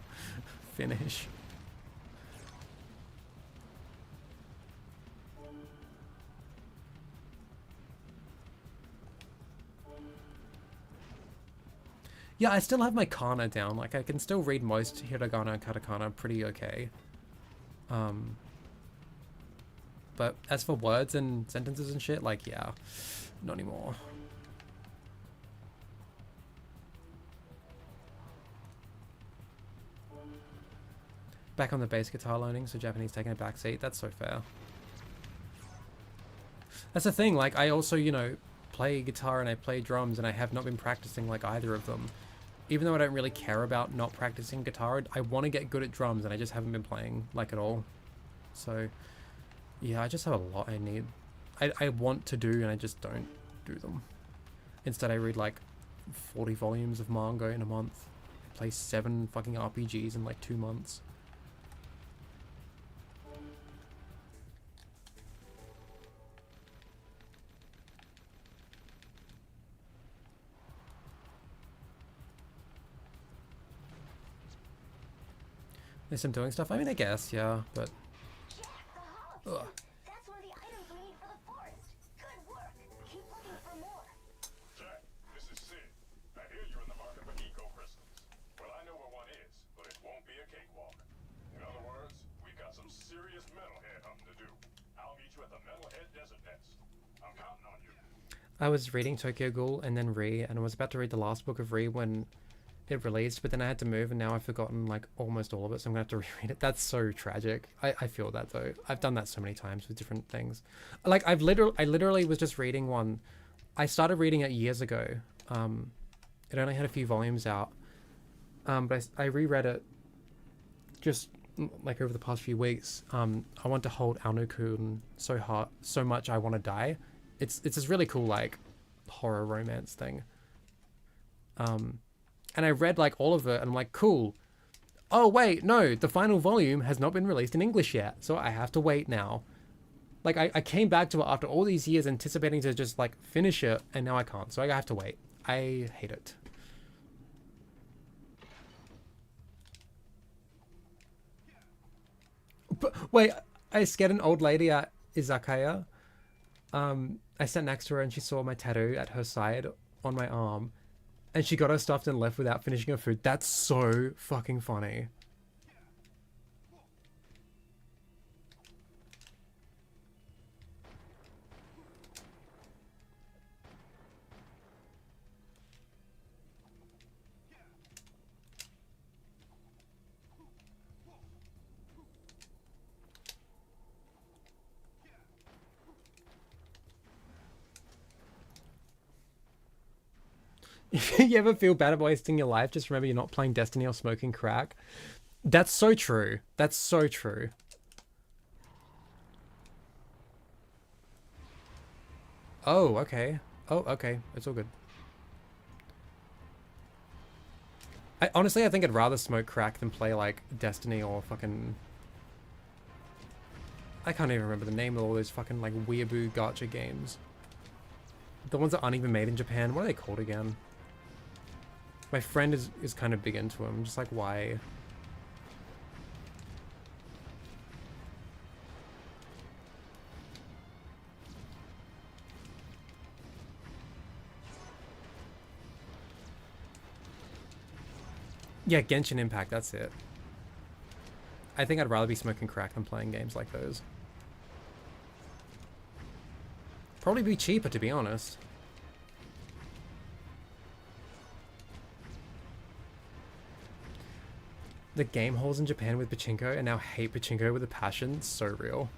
finish. Yeah, I still have my kana down. Like, I can still read most hiragana and katakana pretty okay. But as for words and sentences and shit, like, yeah, not anymore. Back on the bass guitar learning, so Japanese taking a back seat. That's so fair. That's the thing, like, I also, you know, play guitar and I play drums, and I have not been practicing like either of them. Even though I don't really care about not practicing guitar, I want to get good at drums, and I just haven't been playing like at all. So yeah, I just have a lot I need. I want to do, and I just don't do them. Instead, I read like 40 volumes of manga in a month. I play 7 fucking RPGs in like 2 months. At least I'm doing stuff. I mean, I guess, yeah, but... Ugh. That's one of the items we need for the forest. Good work. Keep looking for more. Jack, this is Sid. I hear you're in the market for eco crystals. Well, I know where one is, but it won't be a cakewalk. In other words, we got some serious metalhead hunting to do. I'll meet you at the Metalhead Desert Nest. I'm counting on you. I was reading Tokyo Ghoul and then Re, and I was about to read the last book of Re when it released, but then I had to move, and now I've forgotten like almost all of it, so I'm gonna have to reread it. That's so tragic. I feel that though. I've done that so many times with different things. Like I literally was just reading one. I started reading it years ago. It only had a few volumes out, but I reread it just like over the past few weeks. I want to hold Aono-kun so much I want to die. It's this really cool like horror romance thing. And I read like all of it, and I'm like, cool. Oh wait, no, the final volume has not been released in English yet, so I have to wait now. Like I came back to it after all these years anticipating to just like finish it, and now I can't, so I have to wait. I hate it. But wait, I scared an old lady at izakaya. I sat next to her and she saw my tattoo at her side on my arm. And she got her stuff and left without finishing her food. That's so fucking funny. If you ever feel bad about wasting your life, just remember you're not playing Destiny or smoking crack. That's so true. That's so true. Oh, okay. Oh, okay. It's all good. Honestly, I think I'd rather smoke crack than play, like, Destiny or fucking... I can't even remember the name of all those fucking, like, weeaboo gacha games. The ones that aren't even made in Japan. What are they called again? My friend is kind of big into them. I'm just like, why? Yeah, Genshin Impact, that's it. I think I'd rather be smoking crack than playing games like those. Probably be cheaper, to be honest. The game holes in Japan with pachinko and now hate pachinko with a passion. So real.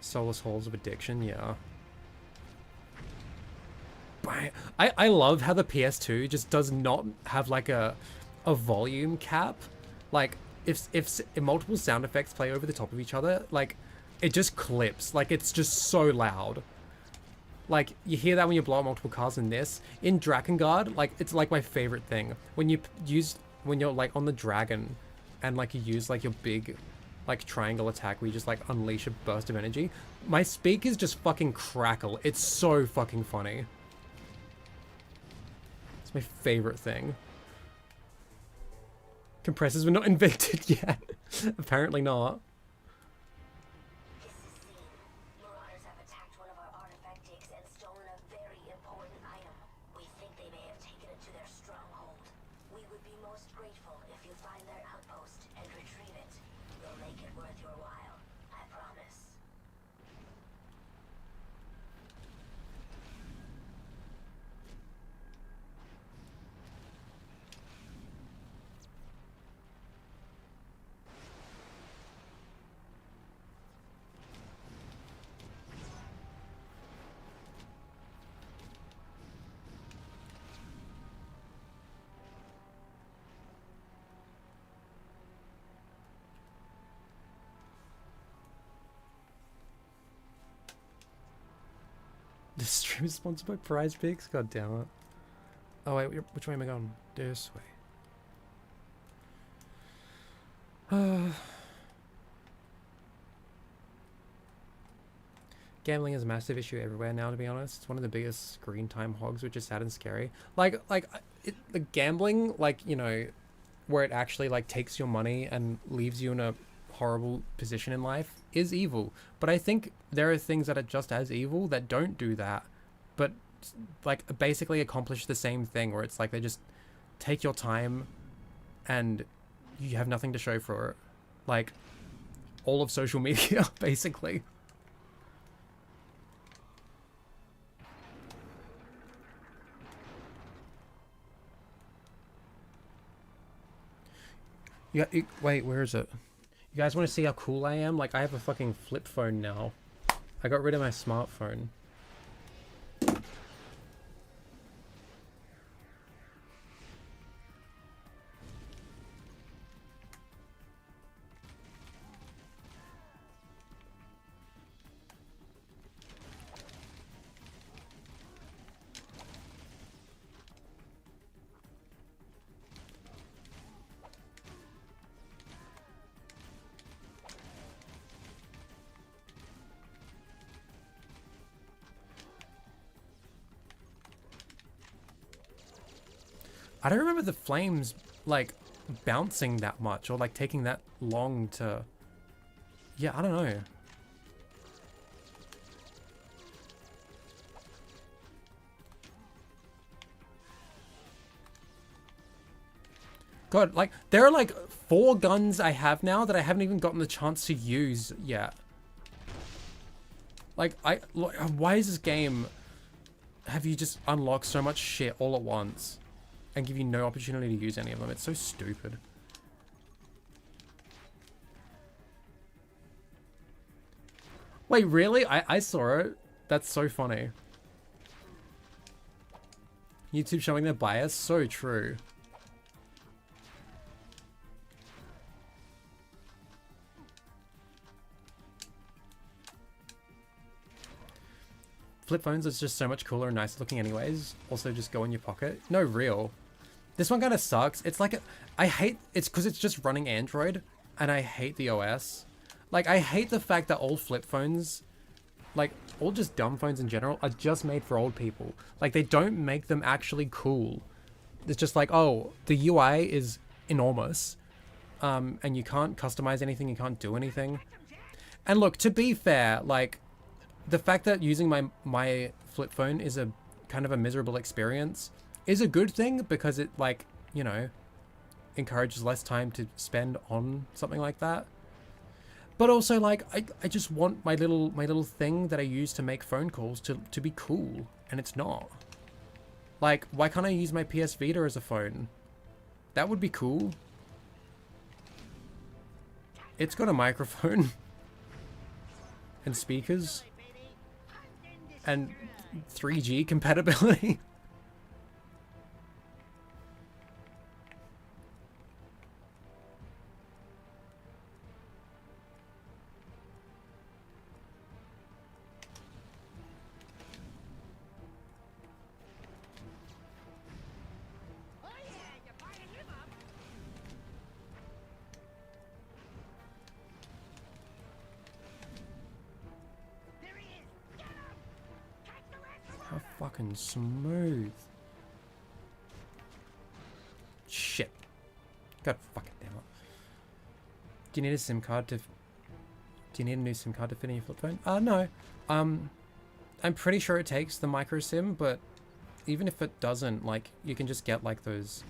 Soulless holes of addiction, yeah. I love how the PS2 just does not have like a volume cap. Like if multiple sound effects play over the top of each other, like it just clips. Like it's just so loud. Like you hear that when you blow up multiple cars in this. In Drakengard, like it's like my favorite thing. When you're like on the dragon and like you use like your big like triangle attack where you just like unleash a burst of energy. My speakers just fucking crackle. It's so fucking funny. It's my favorite thing. Compressors were not invented yet. Apparently not. This is Zeke. Marauders have attacked one of our artifact digs and stolen a very important item. We think they may have taken it to their stronghold. We would be most grateful if you find their outpost and retrieve it. We'll make it worth your while. I promise. This stream is sponsored by Prize Picks? God damn it. Oh wait, which way am I going? This way. Gambling is a massive issue everywhere now, to be honest. It's one of the biggest screen time hogs, which is sad and scary. The gambling, like, you know, where it actually, like, takes your money and leaves you in a horrible position in life is evil. But I think there are things that are just as evil that don't do that, but, like, basically accomplish the same thing, where it's like they just take your time and you have nothing to show for it. Like, all of social media, basically. Yeah, wait, where is it? You guys want to see how cool I am? Like, I have a fucking flip phone now. I got rid of my smartphone. I don't remember the flames, like, bouncing that much, or, like, taking that long to... Yeah, I don't know. God, like, there are, like, 4 guns I have now that I haven't even gotten the chance to use yet. Like, why is this game... Have you just unlocked so much shit all at once? And give you no opportunity to use any of them. It's so stupid. Wait, really? I saw it. That's so funny. YouTube showing their bias? So true. Flip phones is just so much cooler and nicer looking anyways. Also, just go in your pocket. No, real. This one kind of sucks. It's like, it's because it's just running Android, and I hate the OS. Like, I hate the fact that all flip phones, like, all just dumb phones in general, are just made for old people. Like, they don't make them actually cool. It's just like, oh, the UI is enormous, and you can't customize anything, you can't do anything. And look, to be fair, like, the fact that using my flip phone is a kind of a miserable experience is a good thing, because it, like, you know, encourages less time to spend on something like that. But also, like, I just want my little thing that I use to make phone calls to be cool, and it's not. Like, why can't I use my PS Vita as a phone? That would be cool. It's got a microphone. And speakers. And 3G compatibility. Oh yeah, you're firing him up. There he is. Get him. Catch the last one. How fucking smooth. Shit. God fucking damn it. Do you need a SIM card to... Do you need a new SIM card to fit in your flip phone? No. I'm pretty sure it takes the micro SIM, but even if it doesn't, like, you can just get like those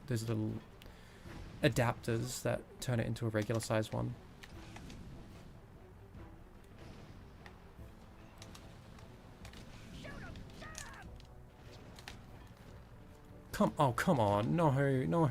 little adapters that turn it into a regular size one. Oh, come on. No, no.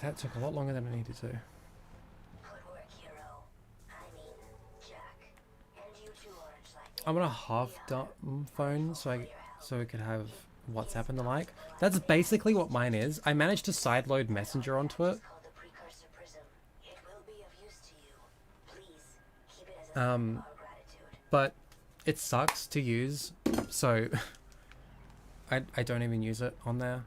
That took a lot longer than it needed to. Good work, hero. I mean, Jack. And you too, Orange, like I'm on a half-dumb phone, so it could have WhatsApp and the like. That's basically what mine is. I managed to sideload Messenger onto it. it's called the precursor prism. It will be of use to you. Please keep it as a sign of our gratitude. But it sucks to use, so I don't even use it on there.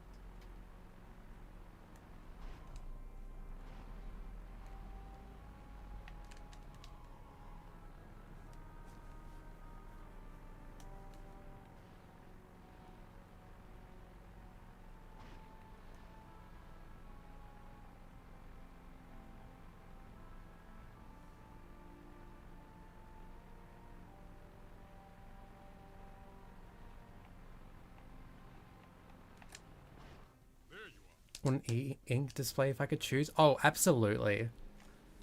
Want an e-ink display if I could choose? Oh, absolutely.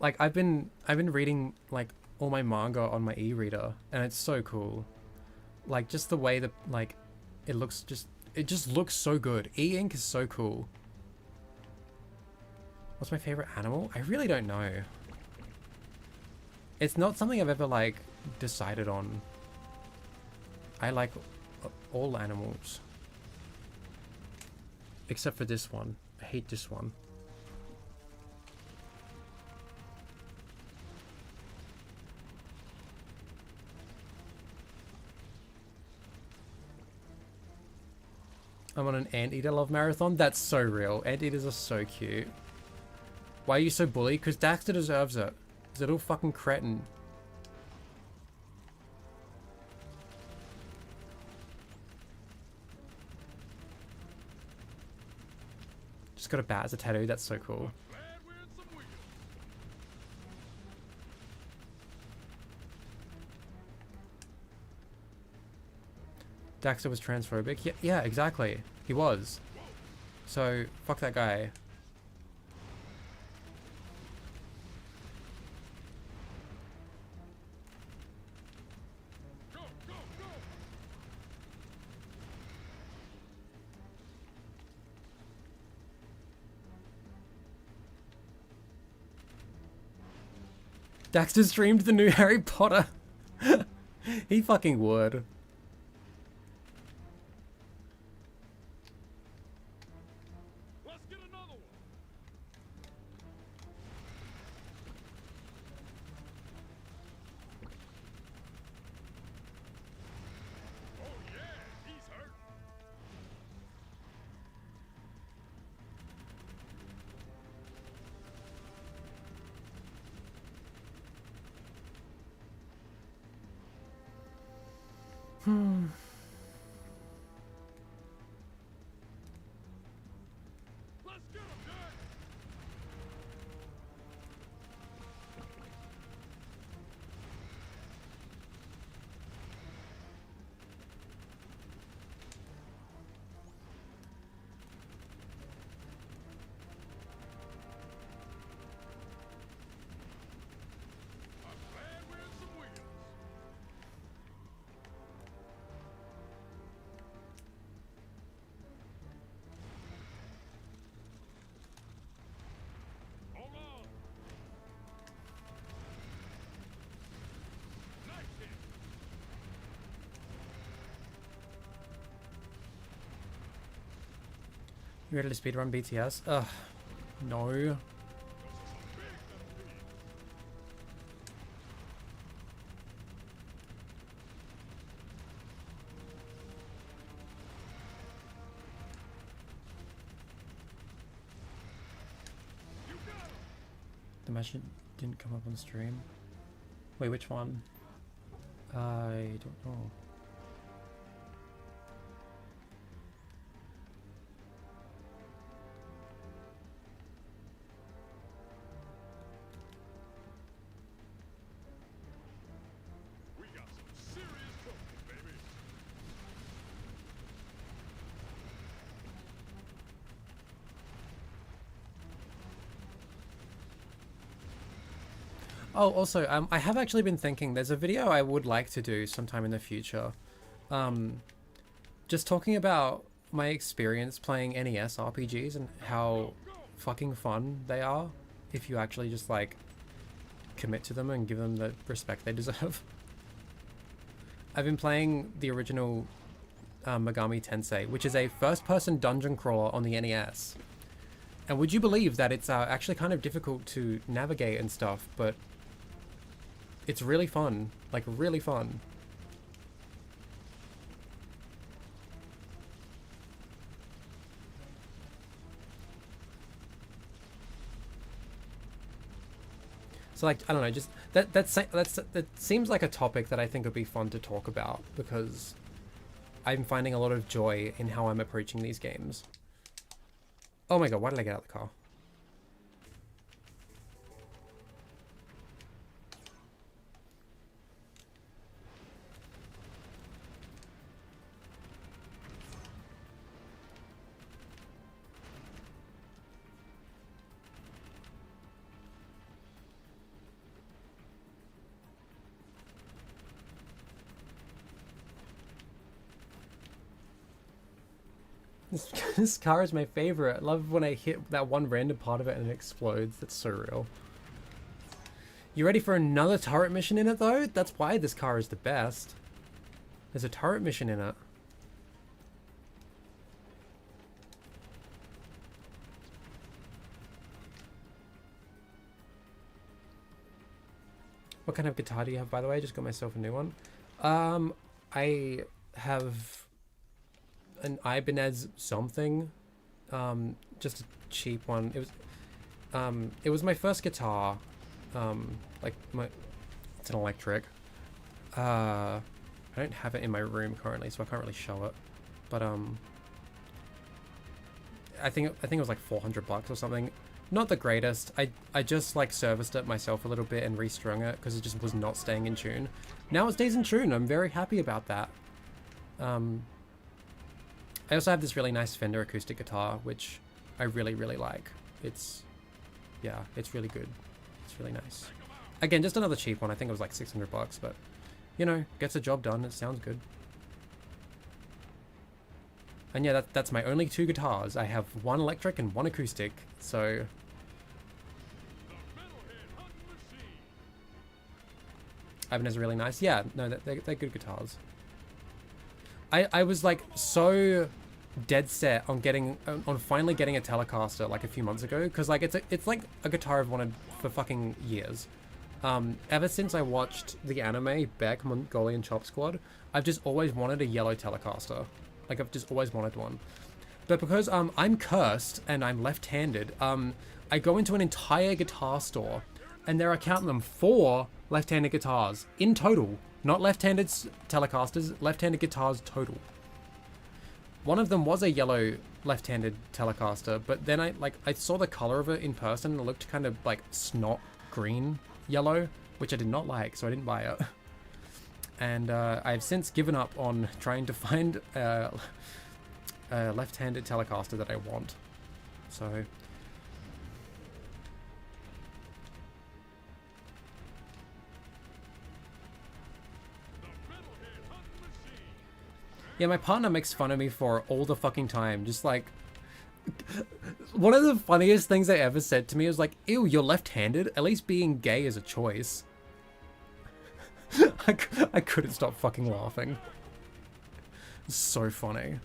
Like I've been reading like all my manga on my e-reader and it's so cool. Like just the way that like it just looks so good. E-ink is so cool. What's my favorite animal? I really don't know. It's not something I've ever like decided on. I like all animals. Except for this one. I hate this one. I'm on an anteater love marathon? That's so real. Anteaters are so cute. Why are you so bully? Because Daxter deserves it. He's a little fucking cretin. Just got a bat as a tattoo. That's so cool. Daxter was transphobic. Yeah, exactly. He was. So, fuck that guy. Daxter streamed the new Harry Potter. He fucking would. Let's get another one. Let's get him, Jack! I'm glad we're in some wheels. Hold on. Nice hit. You ready to speedrun BTS? Ugh, no. Those are some big metal beats. You got him. The message didn't come up on stream. Wait, which one? I don't know. We got some serious trophies, baby. Oh, also, I have actually been thinking there's a video I would like to do sometime in the future. Just talking about my experience playing NES RPGs and how fucking fun they are if you actually just like commit to them and give them the respect they deserve. I've been playing the original Megami Tensei, which is a first-person dungeon crawler on the NES. And would you believe that it's actually kind of difficult to navigate and stuff, but it's really fun, like really fun. So like, I don't know, just that seems like a topic that I think would be fun to talk about because I'm finding a lot of joy in how I'm approaching these games. Oh my god, why did I get out of the car? This car is my favorite. I love when I hit that one random part of it and it explodes. That's so real. You ready for another turret mission in it though? That's why this car is the best. There's a turret mission in it. What kind of guitar do you have, by the way? I just got myself a new one. I have an Ibanez something, just a cheap one. It was my first guitar, like it's an electric. I don't have it in my room currently, so I can't really show it, but I think it was like $400 or something. Not the greatest. I just like serviced it myself a little bit and restrung it because it just was not staying in tune. Now it stays in tune. I'm very happy about that. I also have this really nice Fender acoustic guitar, which I really, really like. It's really good. It's really nice. Again, just another cheap one. I think it was like $600, but you know, gets the job done. It sounds good. And yeah, that's my only two guitars. I have one electric and one acoustic, so... Ibanez are really nice. Yeah, no, they're good guitars. I was like so dead set on finally getting a Telecaster like a few months ago, because like it's like a guitar I've wanted for fucking years. Ever since I watched the anime Beck, Mongolian Chop Squad, I've just always wanted a yellow Telecaster. Like I've just always wanted one. But because I'm cursed and I'm left-handed, I go into an entire guitar store and there are, count them, 4 left-handed guitars in total. Not left-handed Telecasters, left-handed guitars total. One of them was a yellow left-handed Telecaster, but then I saw the color of it in person and it looked kind of like snot green yellow, which I did not like, so I didn't buy it. And I've since given up on trying to find a left-handed Telecaster that I want. So yeah, my partner makes fun of me for it all the fucking time. Just like, one of the funniest things they ever said to me was like, ew, you're left-handed? At least being gay is a choice. I couldn't stop fucking laughing. It's so funny.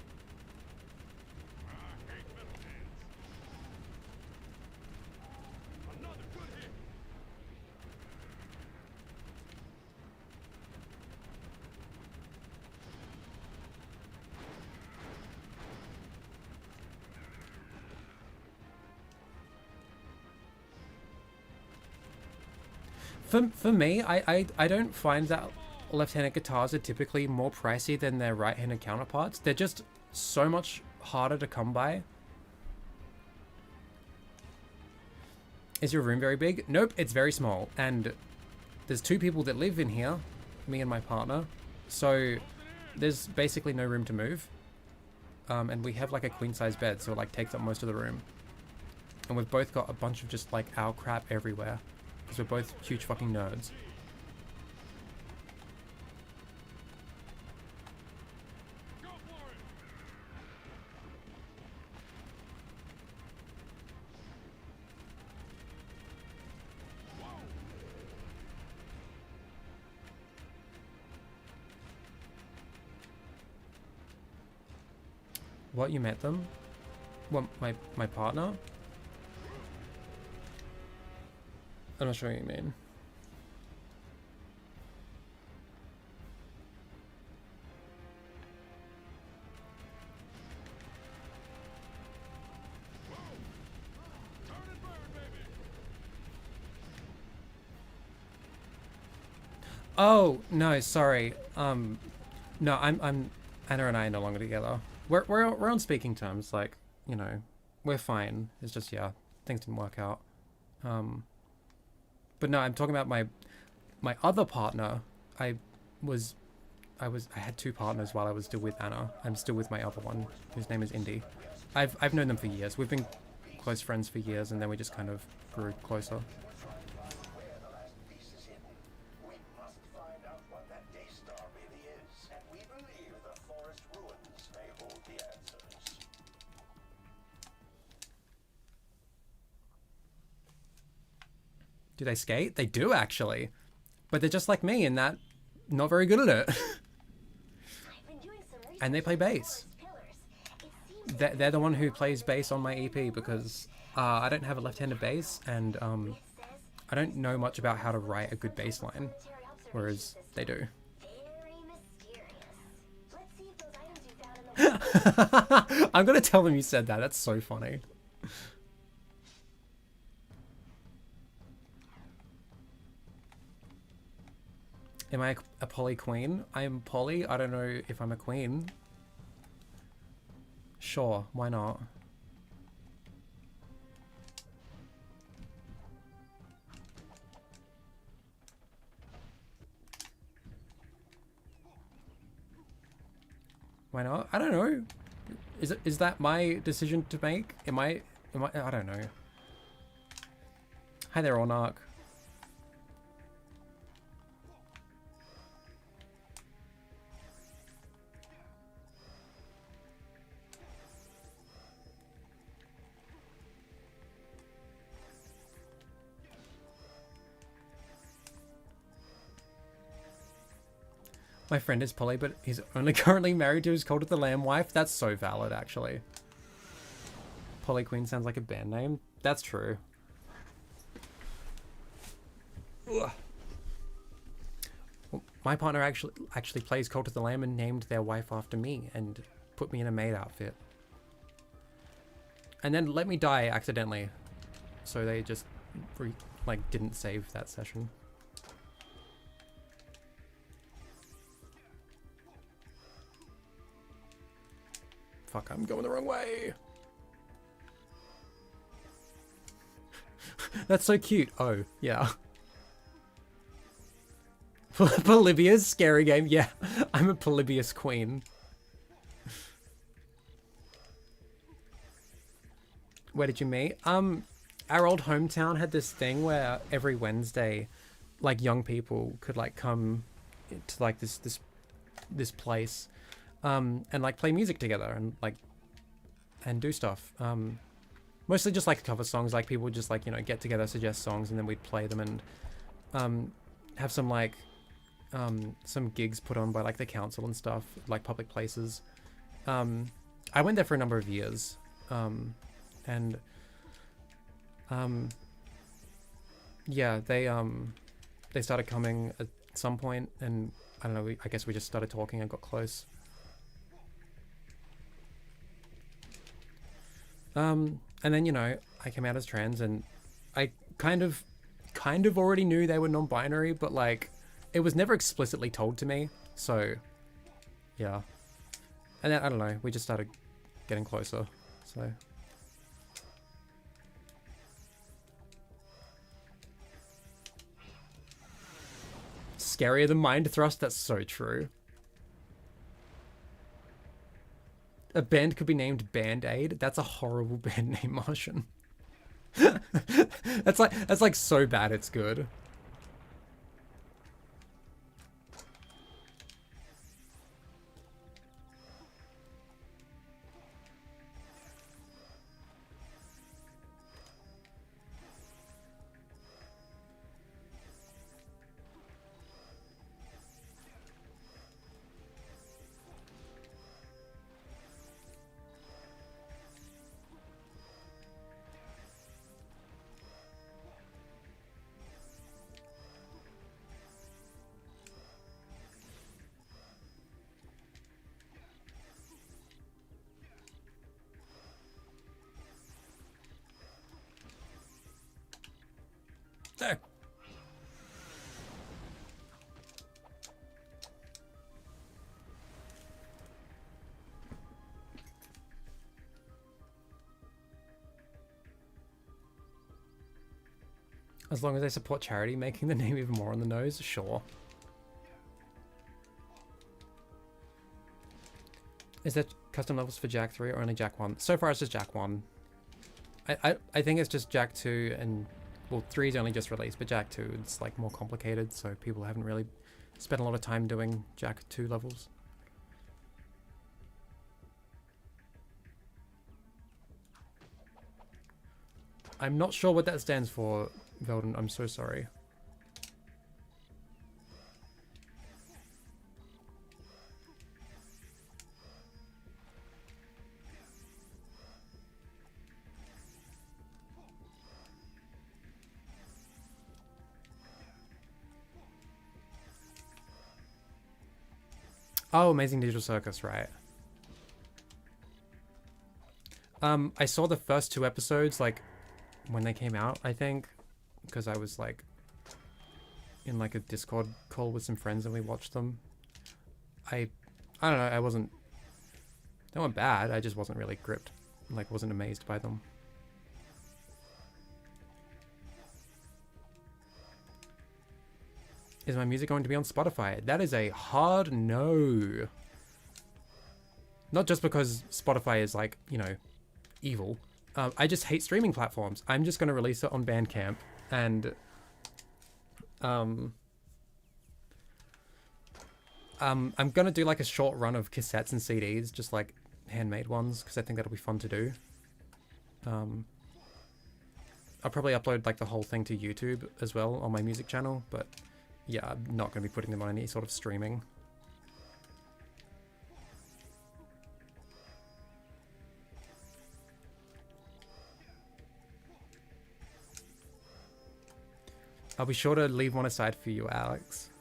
For me, I don't find that left-handed guitars are typically more pricey than their right-handed counterparts. They're just so much harder to come by. Is your room very big? Nope, it's very small. And there's 2 people that live in here, me and my partner. So there's basically no room to move. And we have like a queen-size bed, so it like takes up most of the room. And we've both got a bunch of just like our crap everywhere. Because we're both huge fucking nerds. What, you met them? What, my partner? I'm not sure what you mean. Oh, no, sorry. No, I'm Anna and I are no longer together. We're on speaking terms, like, you know, we're fine. It's just, yeah, things didn't work out. But no, I'm talking about my other partner. I had 2 partners while I was still with Anna. I'm still with my other one, whose name is Indy. I've known them for years. We've been close friends for years, and then we just kind of grew closer. Do they skate? They do, actually. But they're just like me in that not very good at it. And they play bass. They're the one who plays bass on my EP because I don't have a left-handed bass, and I don't know much about how to write a good bass line, whereas they do. I'm gonna tell them you said that. That's so funny. Am I a poly queen? I am poly. I don't know if I'm a queen. Sure, why not? Why not? I don't know. Is that my decision to make? Am I I don't know. Hi there, Ornark. My friend is poly, but he's only currently married to his Cult of the Lamb wife. That's so valid, actually. Poly Queen sounds like a band name. That's true. Ugh. Well, my partner actually plays Cult of the Lamb and named their wife after me and put me in a maid outfit. And then let me die accidentally. So they just like didn't save that session. Fuck, I'm going the wrong way. That's so cute. Oh, yeah. Polybius scary game. Yeah, I'm a Polybius queen. Where did you meet? Our old hometown had this thing where every Wednesday, like young people could like come to like this place, and like play music together and like and do stuff. Mostly just like cover songs. Like people would just like, you know, get together, suggest songs, and then we'd play them and have some like some gigs put on by like the council and stuff, like public places. I went there for a number of years, and yeah, they started coming at some point, and I don't know, I guess we just started talking and got close. And then, you know, I came out as trans, and I kind of already knew they were non-binary, but like it was never explicitly told to me, so yeah. And then I don't know, we just started getting closer, so. Scarier than Mind Thrust, that's so true. A band could be named Band-Aid. That's a horrible band name, Martian. That's like so bad it's good. There. As long as they support charity, making the name even more on the nose, sure. Is there custom levels for Jack 3 or only Jack 1? So far it's just Jack 1. I think it's just Jack 2 and... Well, 3 is only just released, but Jack 2 it's like more complicated, so people haven't really spent a lot of time doing Jack 2 levels. I'm not sure what that stands for, Velden. I'm so sorry. Oh, Amazing Digital Circus, right. I saw the first 2 episodes, like, when they came out, I think, because I was, like, in, like, a Discord call with some friends and we watched them. I don't know, they weren't bad, I just wasn't really gripped, like, wasn't amazed by them. Is my music going to be on Spotify? That is a hard no. Not just because Spotify is like, you know, evil. I just hate streaming platforms. I'm just going to release it on Bandcamp and I'm going to do like a short run of cassettes and CDs, just like handmade ones, because I think that'll be fun to do. I'll probably upload like the whole thing to YouTube as well on my music channel, but yeah, I'm not going to be putting them on any sort of streaming. I'll be sure to leave one aside for you, Alex.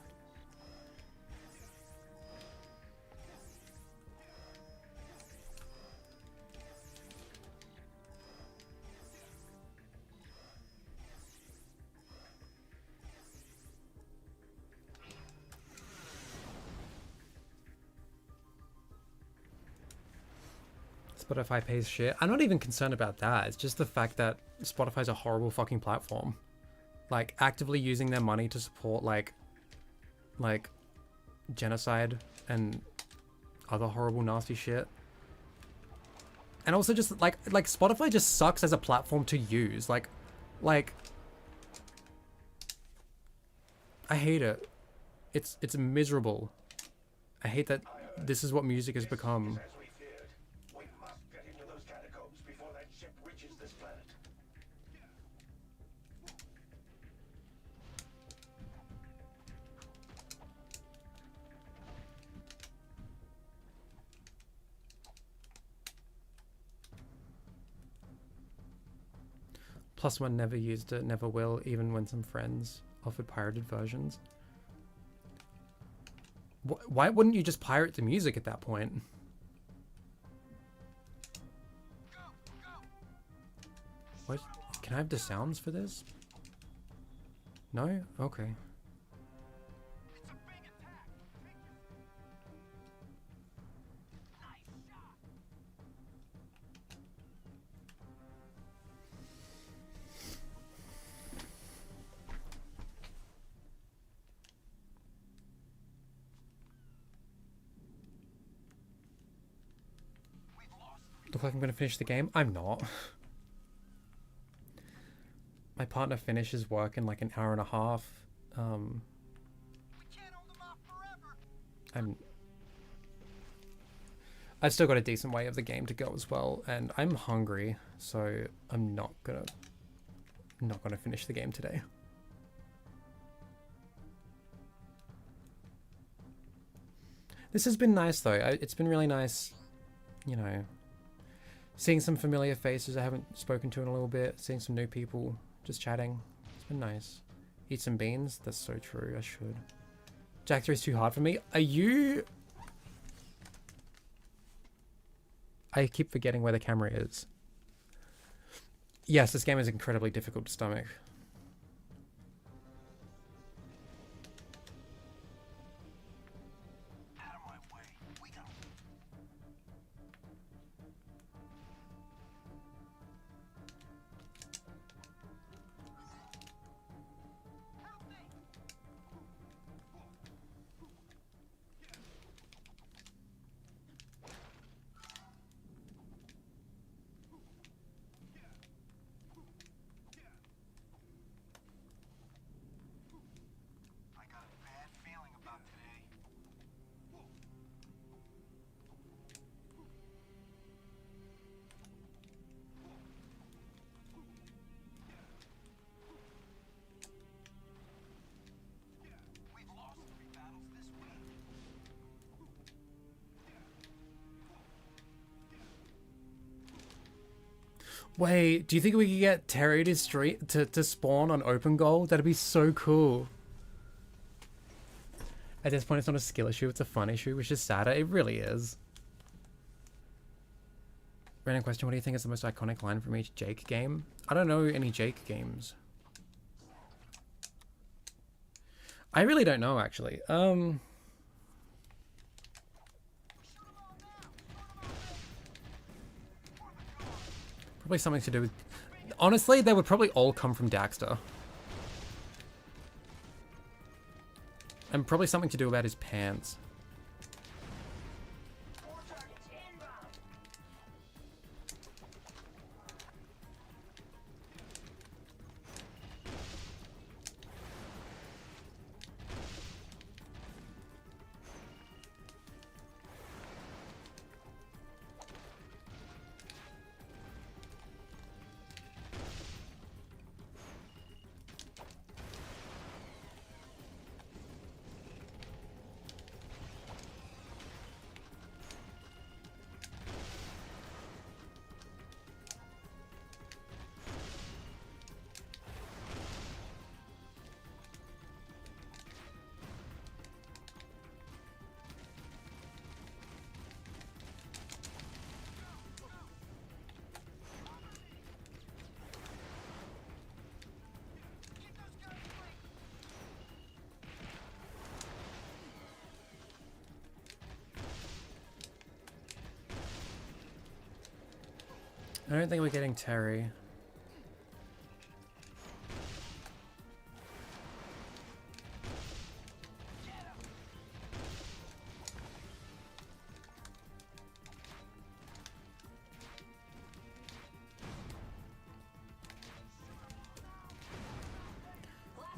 Spotify pays shit. I'm not even concerned about that. It's just the fact that Spotify's a horrible fucking platform. Like, actively using their money to support, like genocide and other horrible, nasty shit. And also just, like Spotify just sucks as a platform to use. Like, I hate it. It's miserable. I hate that this is what music has become. As we feared. We must get into those catacombs before that ship reaches this planet. +1 never used it, never will, even when some friends offered pirated versions. Why wouldn't you just pirate the music at that point? What? Can I have the sounds for this? No? Okay. Look like I'm gonna finish the game? I'm not. My partner finishes work in like an hour and a half. I've still got a decent way of the game to go as well, and I'm hungry, so I'm not gonna finish the game today. This has been nice though. It's been really nice, you know, seeing some familiar faces I haven't spoken to in a little bit, seeing some new people, just chatting. It's been nice. Eat some beans? That's so true, I should. Jack 3 is too hard for me. Are you... I keep forgetting where the camera is. Yes, this game is incredibly difficult to stomach. Wait, do you think we could get Terry to spawn on OpenGoal? That'd be so cool. At this point, it's not a skill issue, it's a fun issue, which is sadder. It really is. Random question, what do you think is the most iconic line from each Jake game? I don't know any Jake games. I really don't know, actually. Probably something to do with... Honestly, they would probably all come from Daxter. And probably something to do about his pants. I don't think we're getting Terry.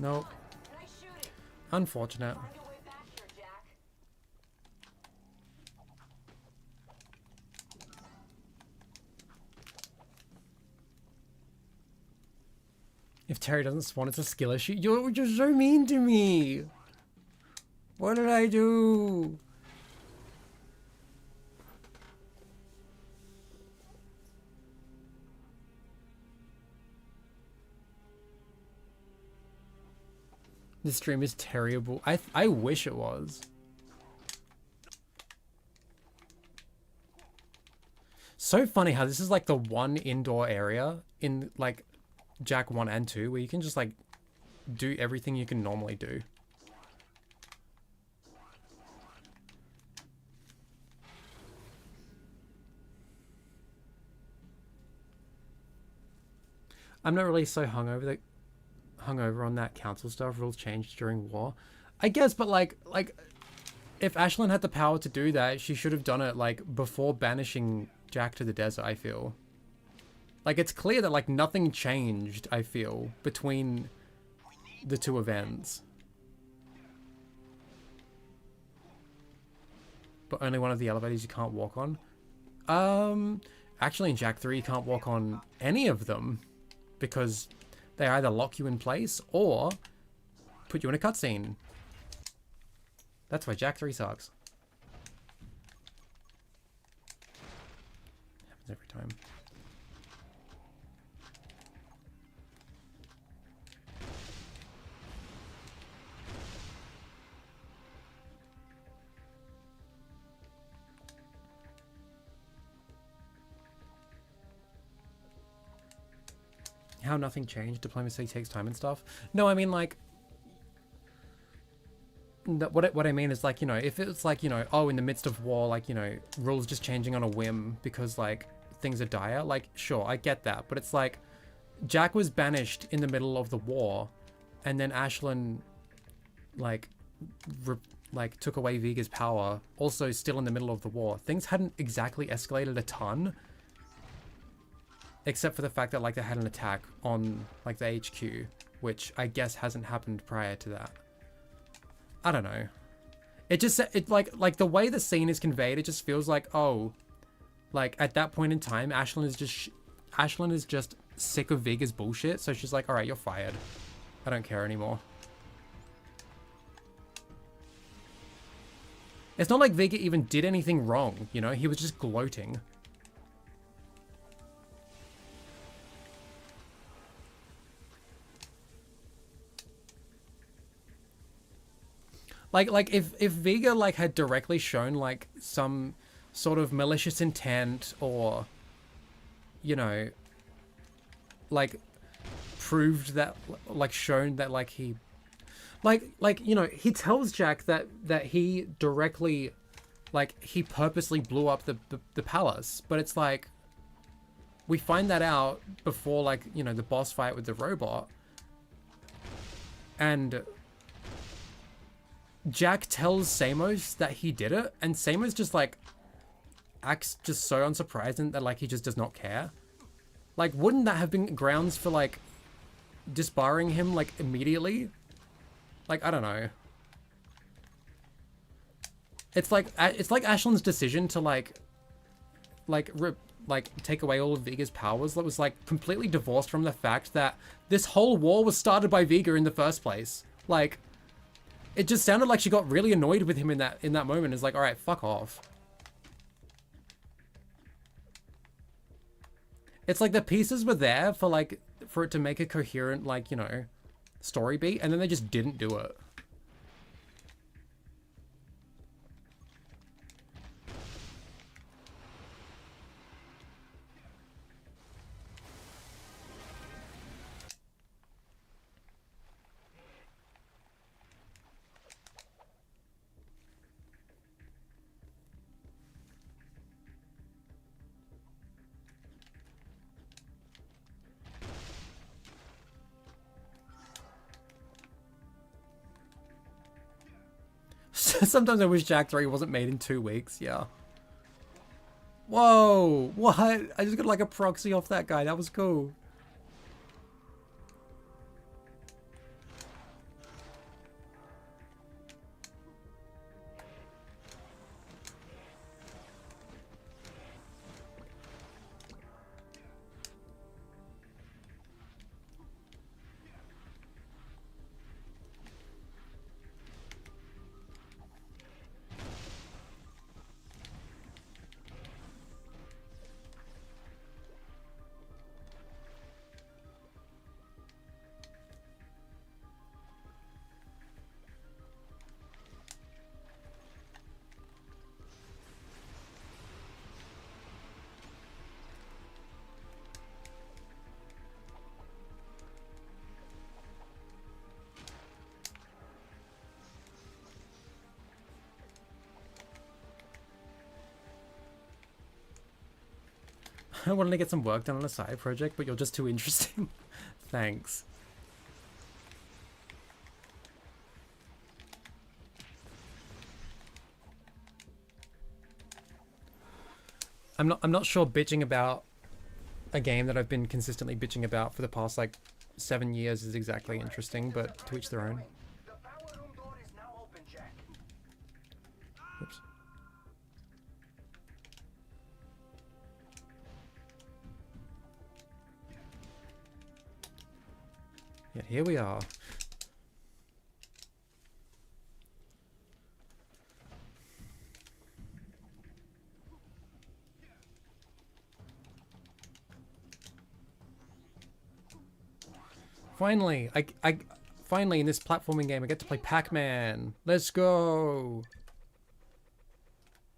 Nope. Unfortunate. If Terry doesn't spawn, it's a skill issue. You're just so mean to me. What did I do? This stream is terrible. I wish it was. So funny how this is like the one indoor area in like Jack 1 and 2 where you can just like do everything you can normally do. I'm not really so hungover on that council stuff. Rules changed during war, I guess, but like if Ashlyn had the power to do that, she should have done it like before banishing Jack to the desert, I feel. Like, it's clear that like nothing changed, I feel, between the two events. But only one of the elevators you can't walk on. Actually in Jack 3 you can't walk on any of them because they either lock you in place or put you in a cutscene. That's why Jack 3 sucks. Happens every time. How nothing changed, diplomacy takes time and stuff. No, I mean like, what I mean is like, you know, if it's like, you know, oh, in the midst of war, like, you know, rules just changing on a whim because like things are dire, like, sure, I get that. But it's like, Jack was banished in the middle of the war and then Ashlyn like took away Viga's power, also still in the middle of the war. Things hadn't exactly escalated a ton. Except for the fact that like they had an attack on like the HQ, which I guess hasn't happened prior to that. I don't know. It just, it like the way the scene is conveyed, it just feels like, oh, like at that point in time, Ashlyn is just sick of Viga's bullshit. So she's like, all right, you're fired. I don't care anymore. It's not like Viga even did anything wrong, you know? He was just gloating. Like if Viga like had directly shown like some sort of malicious intent or, you know, like proved that, like shown that like he, like you know, he tells Jack that he directly, like he purposely blew up the palace, but it's like we find that out before like, you know, the boss fight with the robot, and Jack tells Samos that he did it, and Samos just like acts just so unsurprised and that like he just does not care. Like, wouldn't that have been grounds for like disbarring him like immediately? Like, I don't know. It's like Ashlyn's decision to like take away all of Viga's powers that was like completely divorced from the fact that this whole war was started by Viga in the first place. Like, it just sounded like she got really annoyed with him in that moment. It's like, all right, fuck off. It's like the pieces were there for like, for it to make a coherent, like, you know, story beat, and then they just didn't do it. Sometimes I wish Jak 3 wasn't made in 2 weeks. Yeah. Whoa! What? I just got like a proxy off that guy. That was cool. I wanted to get some work done on a side project, but you're just too interesting. Thanks. I'm not sure bitching about a game that I've been consistently bitching about for the past like 7 years is exactly interesting, but to each their own. The power room door is now open, Jack. Oops. Yeah, here we are. Finally, finally in this platforming game I get to play Pac-Man. Let's go.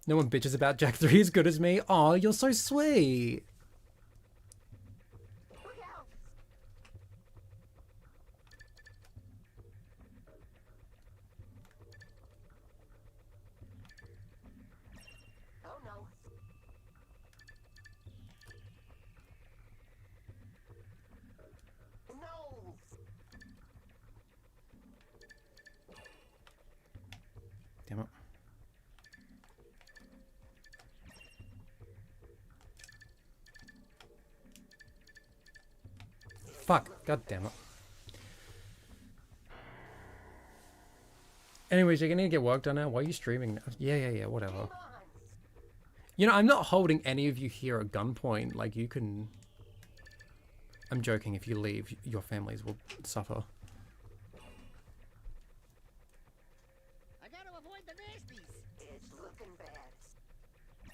No one bitches about Jak 3 as good as me. Aw, you're so sweet. Oh no. No! Damn it. Fuck. God damn it. Anyways, you're gonna need to get work done now. Why are you streaming now? Yeah, whatever. You know, I'm not holding any of you here at gunpoint. Like, you can... I'm joking. If you leave, your families will suffer. I gotta avoid the nasties. It's looking bad.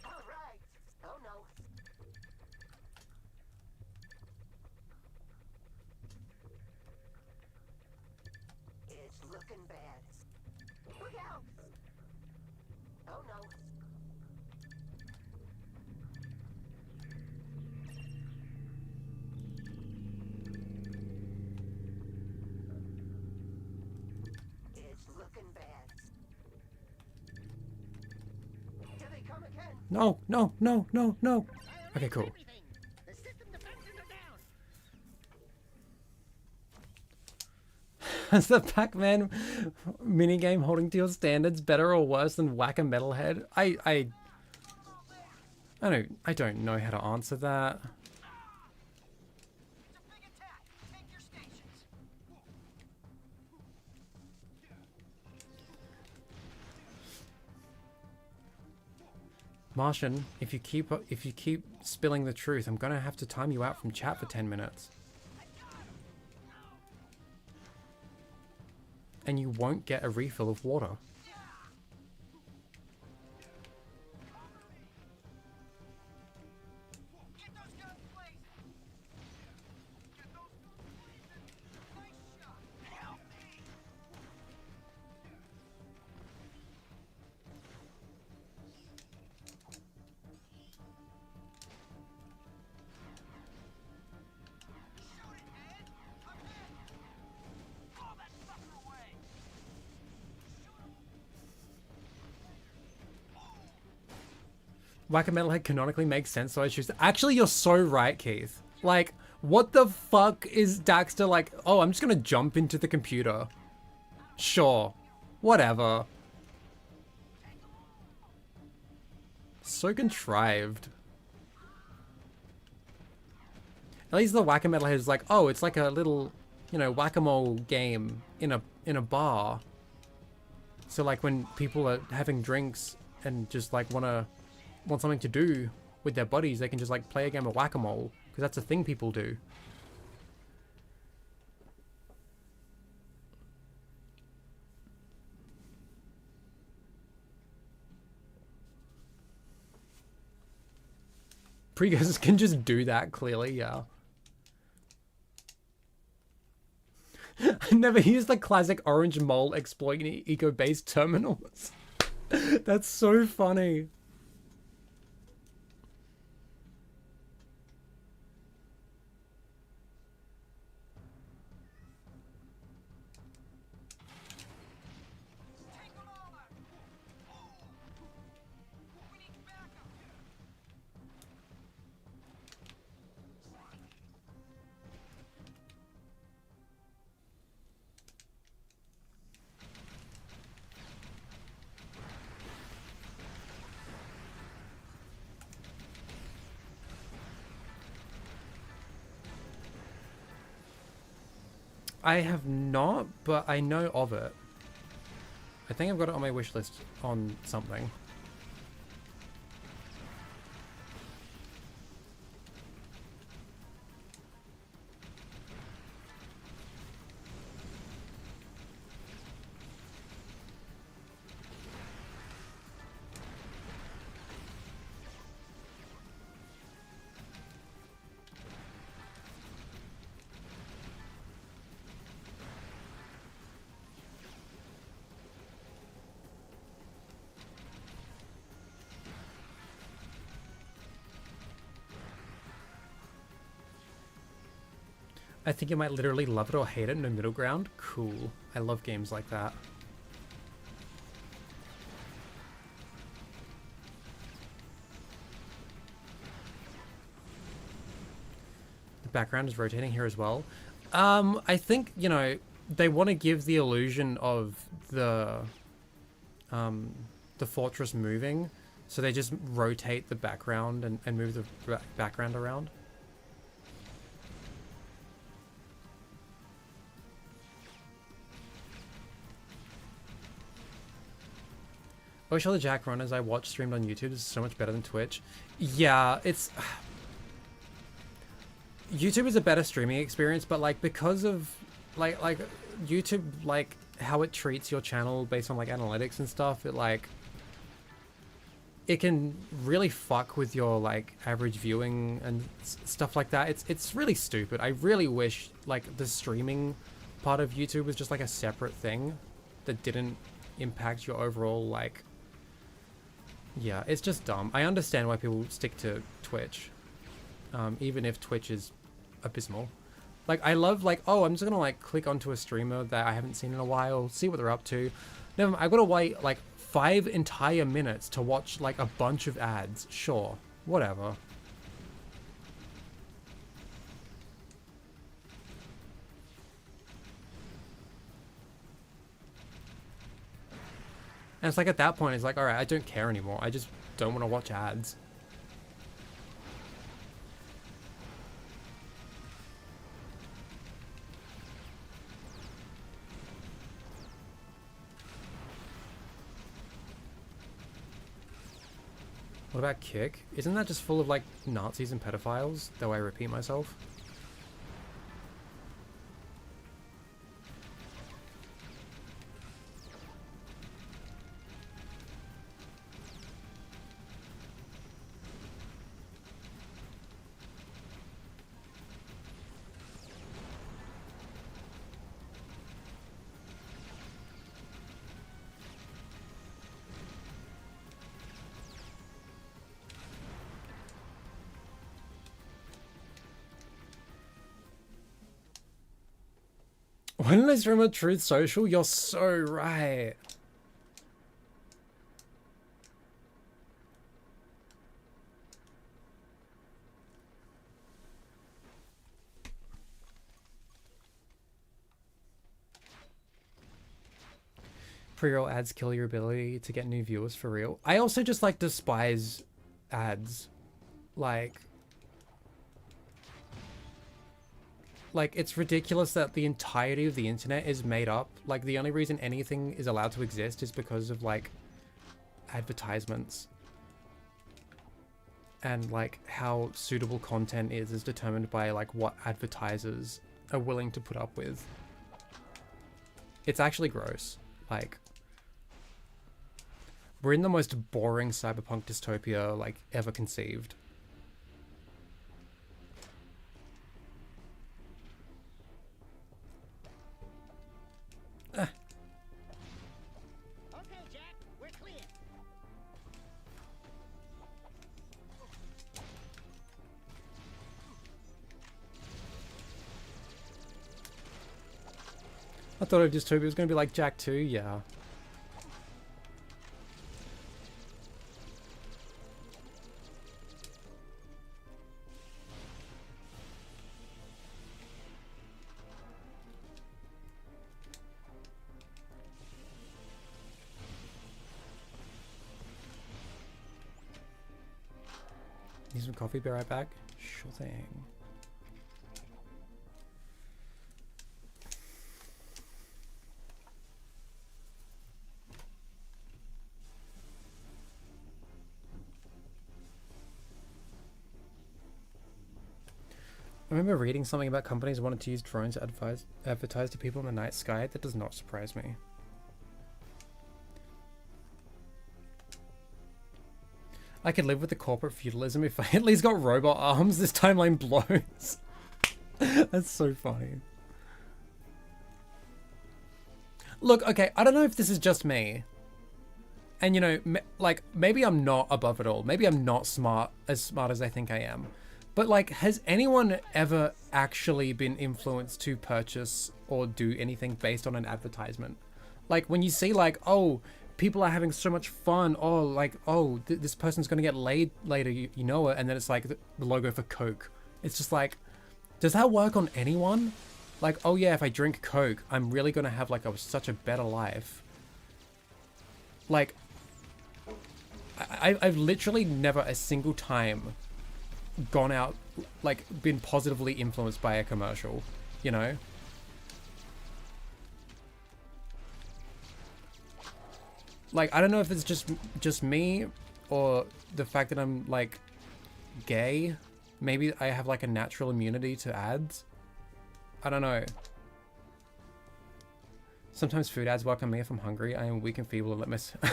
All right. Oh no. It's looking bad. Look out! Oh no. It's looking bad. Here they come again. No, no, no, no, no. Okay, cool. Everything. The system defenses are down. Is the Pac-Man minigame holding to your standards better or worse than Whack-A-Metalhead? I don't know how to answer that. It's a big attack. Take your stations. Martian, if you keep spilling the truth, I'm gonna have to time you out from chat for 10 minutes. And you won't get a refill of water. Get those guns blazing. Get those. Nice shot. Help me. Shoot it, Ed. I'm in. Call that sucker away. Whack-A-Metalhead canonically makes sense, so I choose. Actually, you're so right, Keith. Like, what the fuck is Daxter like? Oh, I'm just gonna jump into the computer. Sure. Whatever. So contrived. At least the whack-a-metal head is like, oh, it's like a little, you know, whack-a-mole game in a bar. So like when people are having drinks and just like want something to do with their buddies, they can just like play a game of whack-a-mole because that's a thing people do. Pregunners can just do that, clearly, yeah. I never used the classic orange mole exploiting eco-based terminals. That's so funny. Take them all out. We need backup. I have not, but I know of it. I think I've got it on my wish list on something. I think you might literally love it or hate it, no middle ground. Cool. I love games like that. The background is rotating here as well. I think, you know, they want to give the illusion of the fortress moving, so they just rotate the background and move the background around. I wish all the Jack runners I watched streamed on YouTube. This is so much better than Twitch. Yeah, it's... YouTube is a better streaming experience, but like because of like YouTube, like how it treats your channel based on like analytics and stuff, it can really fuck with your like average viewing and stuff like that. It's really stupid. I really wish like the streaming part of YouTube was just like a separate thing that didn't impact your overall like... Yeah, it's just dumb. I understand why people stick to Twitch, even if Twitch is abysmal. Like, I love, like, oh, I'm just gonna, like, click onto a streamer that I haven't seen in a while, see what they're up to. No, I've gotta wait, like, 5 entire minutes to watch, like, a bunch of ads. Sure, whatever. And it's like, at that point, it's like, alright, I don't care anymore. I just don't want to watch ads. What about Kick? Isn't that just full of, like, Nazis and pedophiles? Though I repeat myself. When did I stream on Truth Social? You're so right. Pre-roll ads kill your ability to get new viewers for real. I also just like despise ads. Like it's ridiculous that the entirety of the internet is made up. Like the only reason anything is allowed to exist is because of like advertisements. And like how suitable content is determined by like what advertisers are willing to put up with. It's actually gross. Like, we're in the most boring cyberpunk dystopia like ever conceived. Okay, Jack, we're clear. I thought dystopia was going to be like Jack 2, yeah. Need some coffee, be right back. Sure thing. I remember reading something about companies wanting to use drones to advertise to people in the night sky. That does not surprise me. I could live with the corporate feudalism if I at least got robot arms. This timeline blows. That's so funny. Look, okay, I don't know if this is just me. And, you know, like, maybe I'm not above it all. Maybe I'm not as smart as I think I am. But, like, has anyone ever actually been influenced to purchase or do anything based on an advertisement? Like, when you see, like, oh, people are having so much fun. Oh, like, oh, this person's going to get laid later, you know it. And then it's, like, the logo for Coke. It's just like, does that work on anyone? Like, oh, yeah, if I drink Coke, I'm really going to have, like, such a better life. Like, I've literally never a single time gone out, like, been positively influenced by a commercial, you know? Like, I don't know if it's just me or the fact that I'm, like, gay. Maybe I have, like, a natural immunity to ads. I don't know. Sometimes food ads work on me if I'm hungry. I am weak and feeble and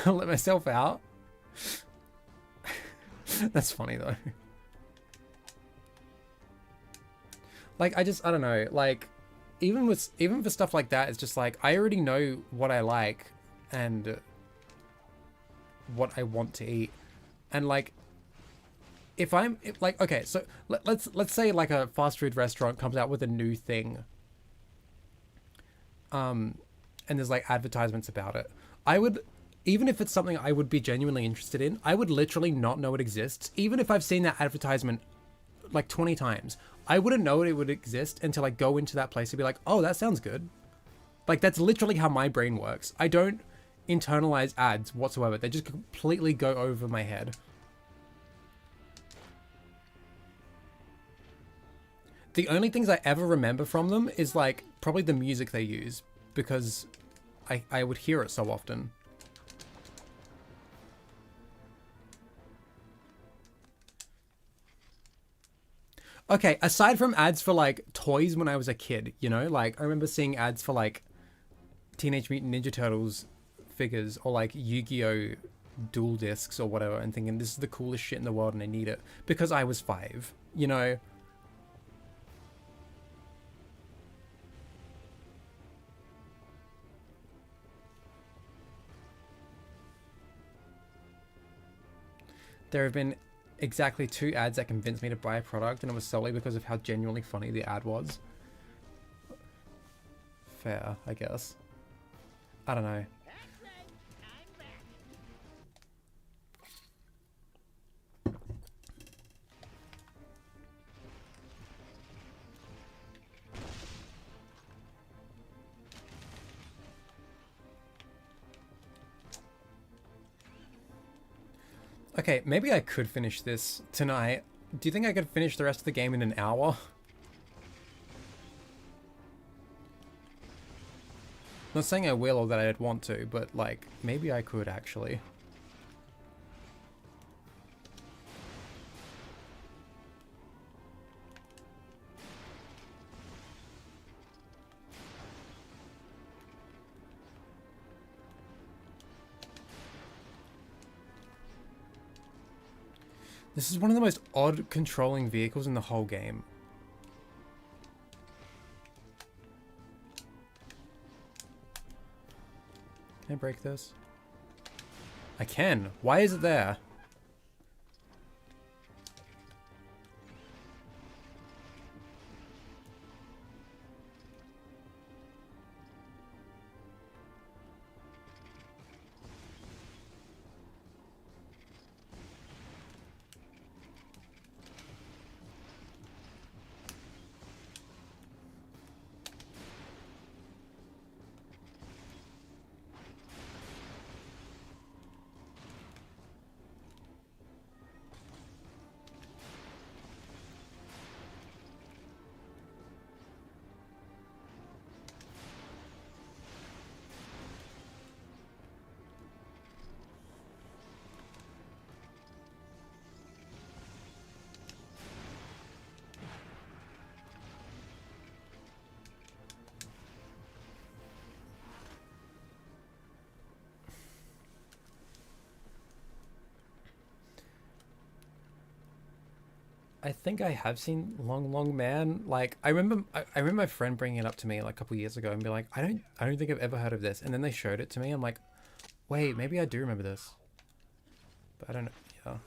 let myself out. That's funny, though. Like, I don't know, like, even for stuff like that, it's just like, I already know what I like and what I want to eat. And like, okay, so let's say like a fast food restaurant comes out with a new thing. And there's like advertisements about it. I would, even if it's something I would be genuinely interested in, I would literally not know it exists. Even if I've seen that advertisement like 20 times, I wouldn't know it would exist until I go into that place and be like, oh, that sounds good. Like, that's literally how my brain works. I don't internalize ads whatsoever. They just completely go over my head. The only things I ever remember from them is like probably the music they use, because I would hear it so often. Okay, aside from ads for like toys when I was a kid, you know, like I remember seeing ads for like Teenage Mutant Ninja Turtles figures or like Yu-Gi-Oh! Dual discs or whatever, and thinking this is the coolest shit in the world and I need it because I was 5, you know. There have been exactly 2 ads that convinced me to buy a product, and it was solely because of how genuinely funny the ad was. Fair, I guess. I don't know. That's right. I'm back. Okay, maybe I could finish this tonight. Do you think I could finish the rest of the game in an hour? Not saying I will or that I'd want to, but like, maybe I could actually. This is one of the most odd controlling vehicles in the whole game. Can I break this? I can. Why is it there? I think I have seen Long Long Man. Like I remember my friend bringing it up to me like a couple years ago and be like, I don't think I've ever heard of this. And then they showed it to me. I'm like, wait, maybe I do remember this. But I don't know.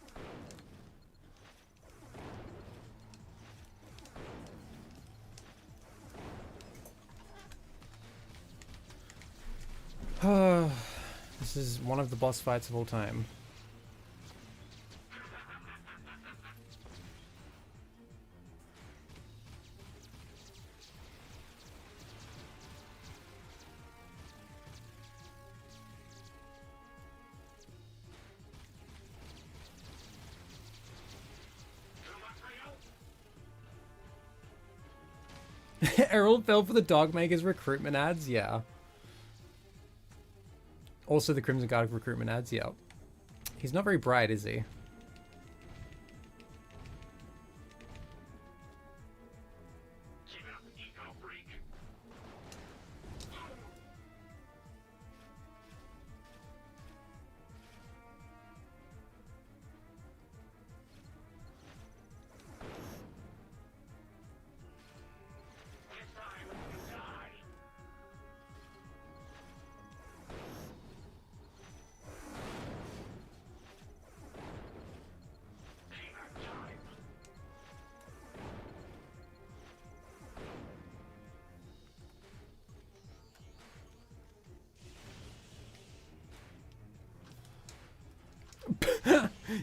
Yeah. This is one of the boss fights of all time. Errol fell for the Dog Makers recruitment ads, yeah. Also the Crimson Guard recruitment ads, yeah. He's not very bright, is he?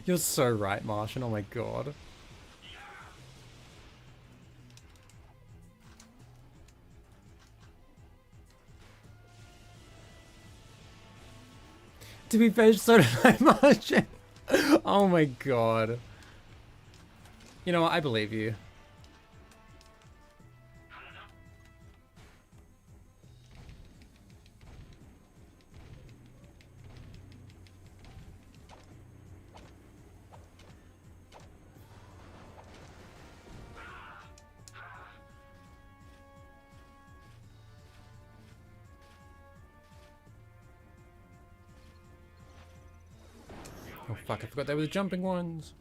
You're so right, Martian. Oh my god. To be fair, so did I, Martian. Oh my god. You know what? I believe you. Oh fuck, I forgot they were the jumping ones.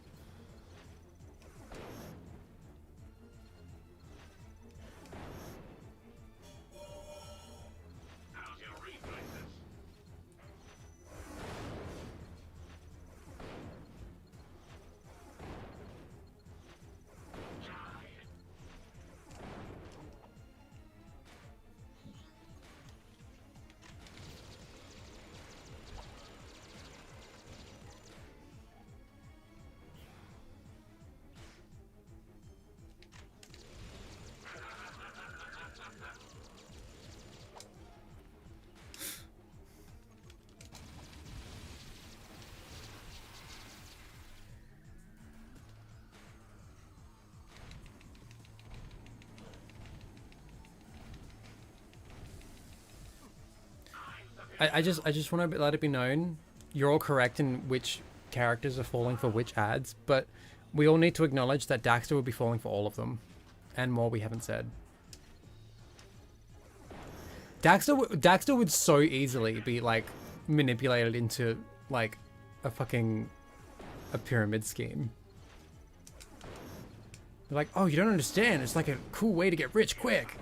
I just want to let it be known, you're all correct in which characters are falling for which ads, but we all need to acknowledge that Daxter would be falling for all of them, and more we haven't said. Daxter would so easily be like manipulated into like a pyramid scheme. They're like, oh, you don't understand. It's like a cool way to get rich quick.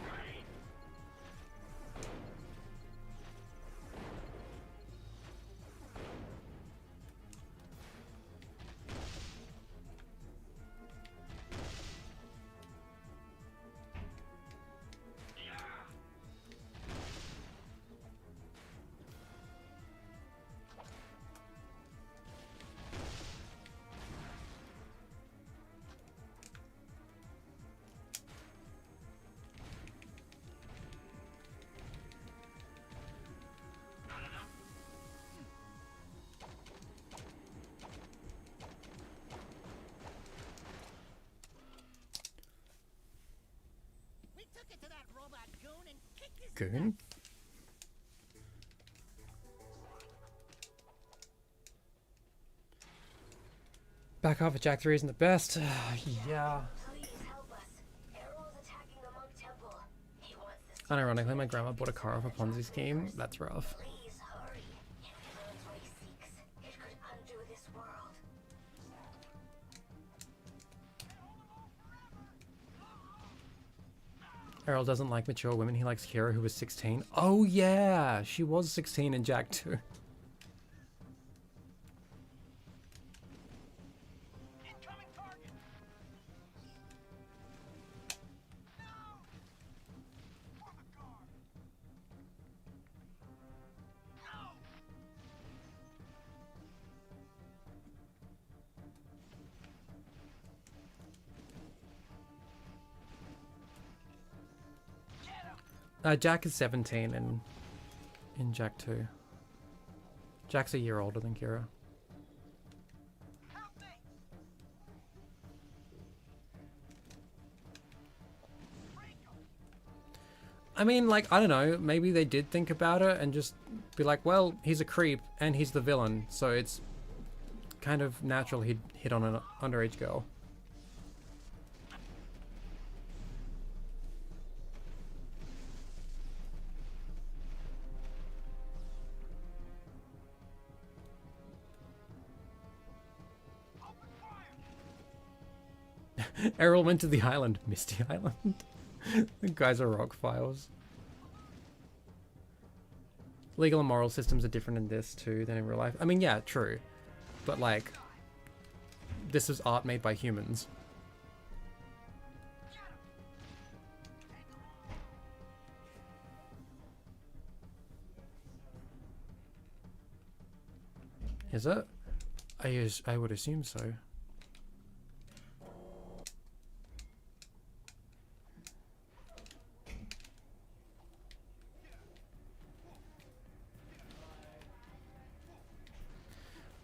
We took it to that robot goon and kicked his Goon? Back off at Jack 3 isn't the best. Yeah. Please help us. Errol's attacking the monk temple. He wants this. Unironically, my grandma bought a car off a Ponzi scheme. That's rough. Please hurry. If he learns what he seeks, it could undo this world. Errol doesn't like mature women. He likes Kira, who was 16. Oh, yeah. She was 16 in Jack 2. Incoming target. No. For the guard. No. Get him. Jack is 17 in Jack 2. Jack's a year older than Kira. Help me. I mean, like, I don't know. Maybe they did think about it and just be like, well, he's a creep and he's the villain, so it's kind of natural he'd hit on an underage girl. Open fire. Errol went to the island. Misty Island. The guys are rock files. Legal and moral systems are different in this too than in real life. I mean, yeah, true. But like, this is art made by humans. Is it? I would assume so.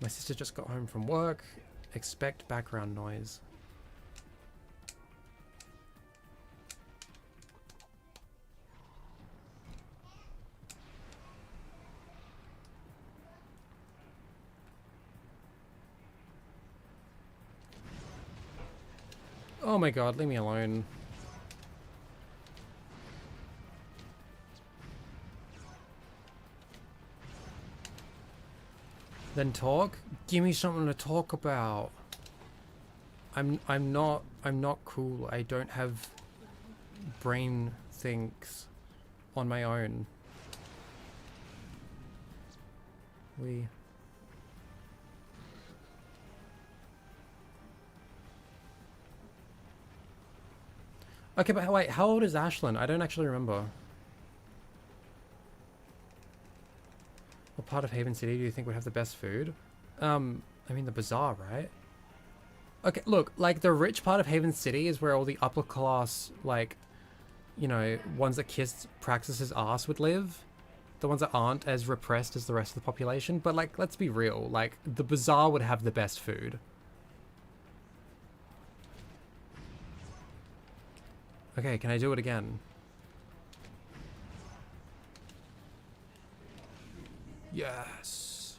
My sister just got home from work. Expect background noise. Oh my god, leave me alone. Then talk? Give me something to talk about. I'm not cool. I don't have brain things on my own. Okay, but wait, how old is Ashlyn? I don't actually remember. What part of Haven City do you think would have the best food? I mean the bazaar, right? Okay, look, like the rich part of Haven City is where all the upper class, like, you know, ones that kiss Praxis's ass would live. The ones that aren't as repressed as the rest of the population. But like, let's be real, like, the bazaar would have the best food. Okay, can I do it again? Yes.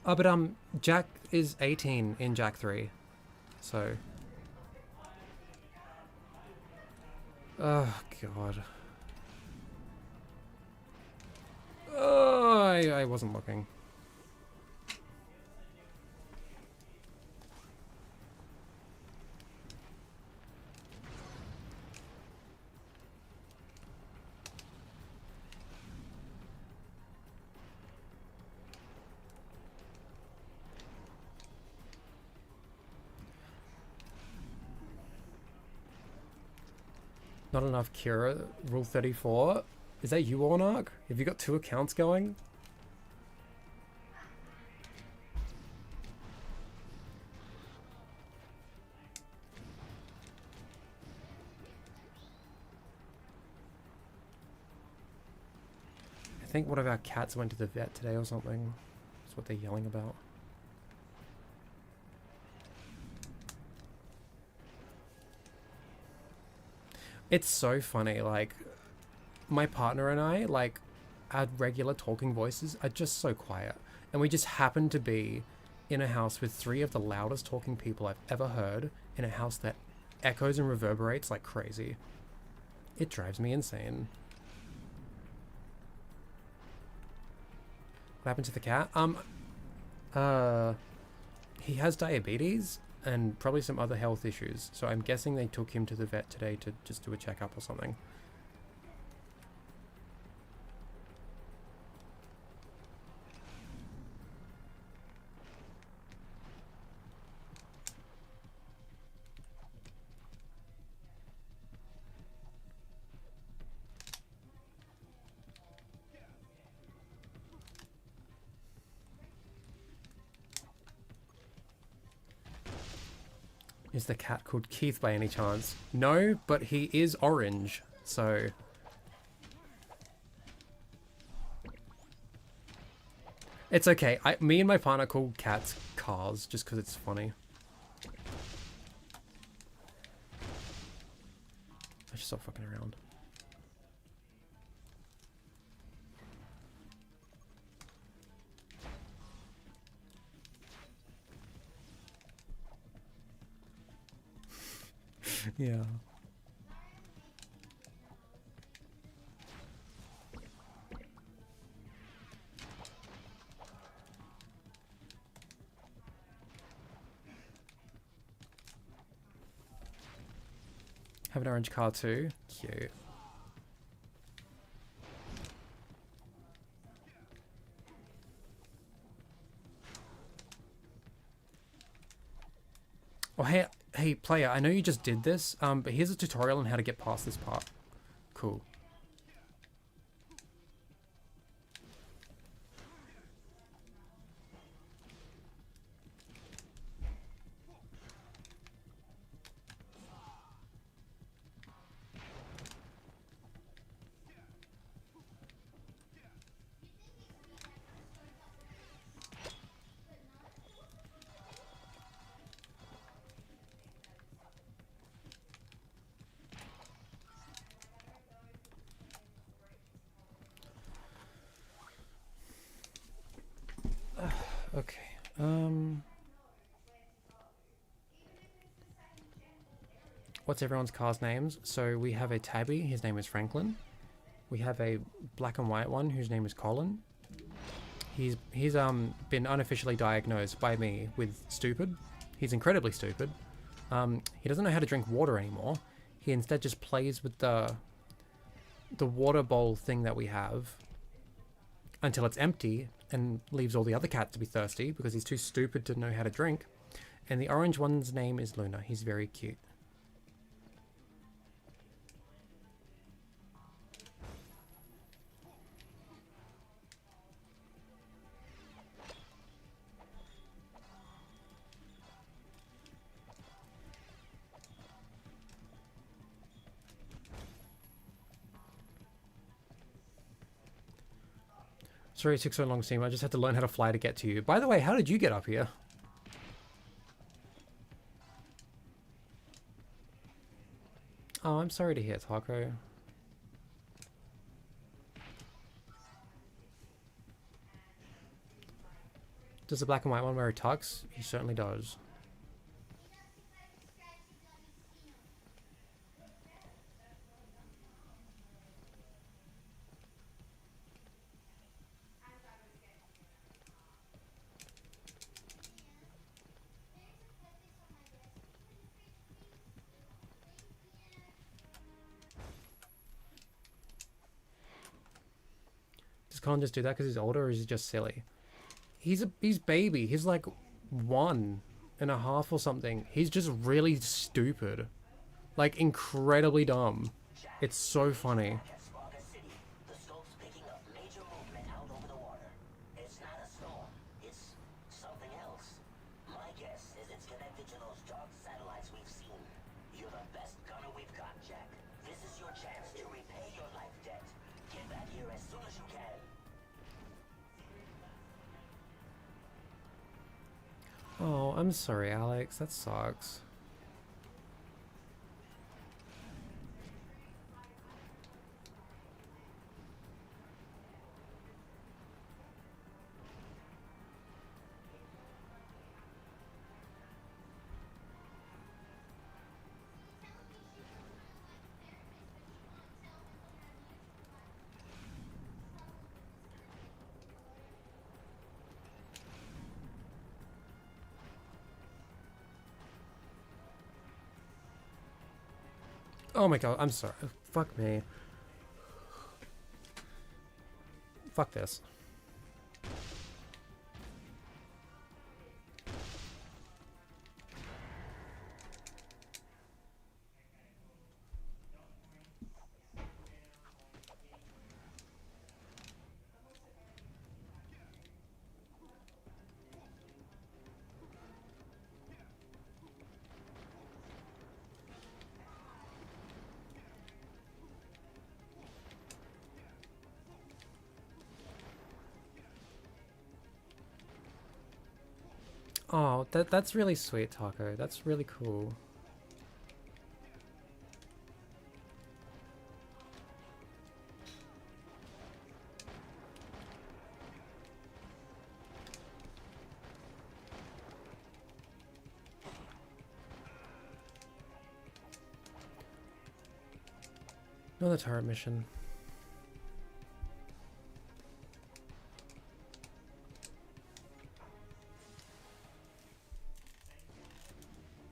Oh, but Jack is 18 in Jack 3, so. Oh god. Oh, I wasn't looking. Not enough Kira, rule 34. Is that you, Ornark? Have you got 2 accounts going? I think one of our cats went to the vet today or something. That's what they're yelling about. It's so funny, like, my partner and I, like, our regular talking voices are just so quiet. And we just happen to be in a house with 3 of the loudest talking people I've ever heard, in a house that echoes and reverberates like crazy. It drives me insane. What happened to the cat? He has diabetes and probably some other health issues. So I'm guessing they took him to the vet today to just do a checkup or something. Is the cat called Keith by any chance? No, but he is orange, so... It's okay. Me and my partner call cats cars just because it's funny. I should stop fucking around. Yeah. Have an orange car too. Cute. Oh, hey, player, I know you just did this, but here's a tutorial on how to get past this part. Cool. Okay. What's everyone's car's names? So we have a tabby, his name is Franklin. We have a black and white one whose name is Colin. He's been unofficially diagnosed by me with stupid. He's incredibly stupid. He doesn't know how to drink water anymore. He instead just plays with the water bowl thing that we have until it's empty and leaves all the other cats to be thirsty because he's too stupid to know how to drink. And the orange one's name is Luna. He's very cute. Sorry it took so long, Seema. I just had to learn how to fly to get to you. By the way, how did you get up here? Oh, I'm sorry to hear, Taco. Does the black and white one wear a tux? He certainly does. Does Colin just do that because he's older, or is he just silly? He's baby. He's like 1.5 or something. He's just really stupid. Like, incredibly dumb. It's so funny. The scope's picking up major movement out over the water. It's not a storm. It's something else. My guess is it's connected to those dark satellites we've seen. You're the best gunner we've got, Jack. This is your chance to repay your life debt. Get back here as soon as you can. Oh, I'm sorry, Alex. That sucks. Oh my god, I'm sorry. Fuck me. Fuck this. Oh, that's really sweet, Taco. That's really cool. Another turret mission.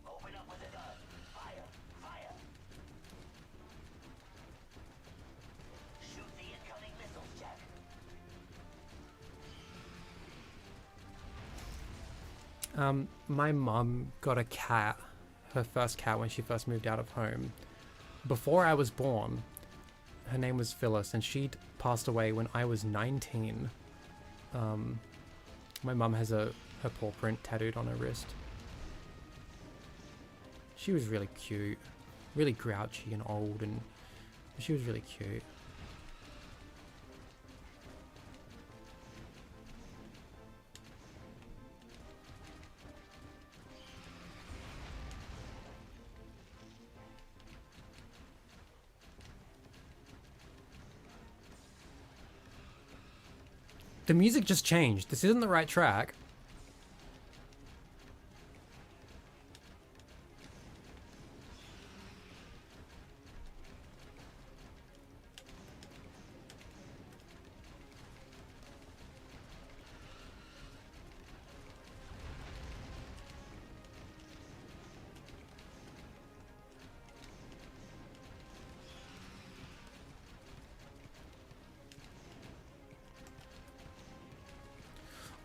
Open up with a gun. Fire. Fire. Shoot the incoming missiles, Jack. My mum got a cat, her first cat when she first moved out of home. Before I was born, her name was Phyllis, and she'd passed away when I was 19. My mum has her paw print tattooed on her wrist. She was really cute, really grouchy and old, and she was really cute. The music just changed. This isn't the right track.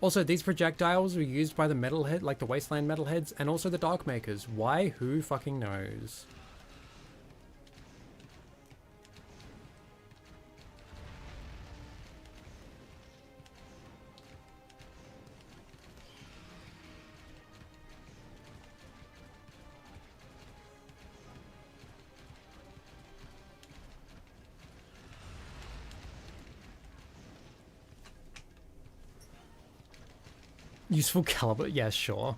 Also, these projectiles were used by the metalhead, like the Wasteland metalheads, and also the Darkmakers. Why? Who fucking knows? Useful caliber, yeah, sure.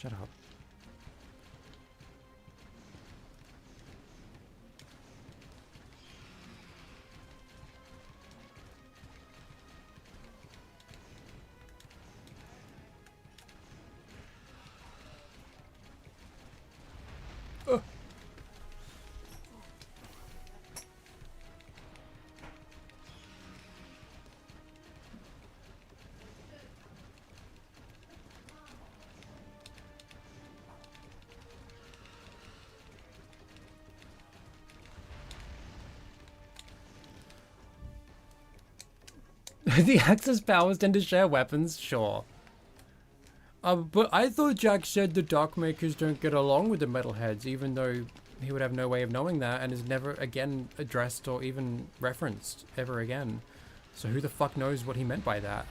Shut up. The Axis powers tend to share weapons, sure. But I thought Jack said the Dark Makers don't get along with the Metalheads, even though he would have no way of knowing that and is never again addressed or even referenced ever again. So who the fuck knows what he meant by that?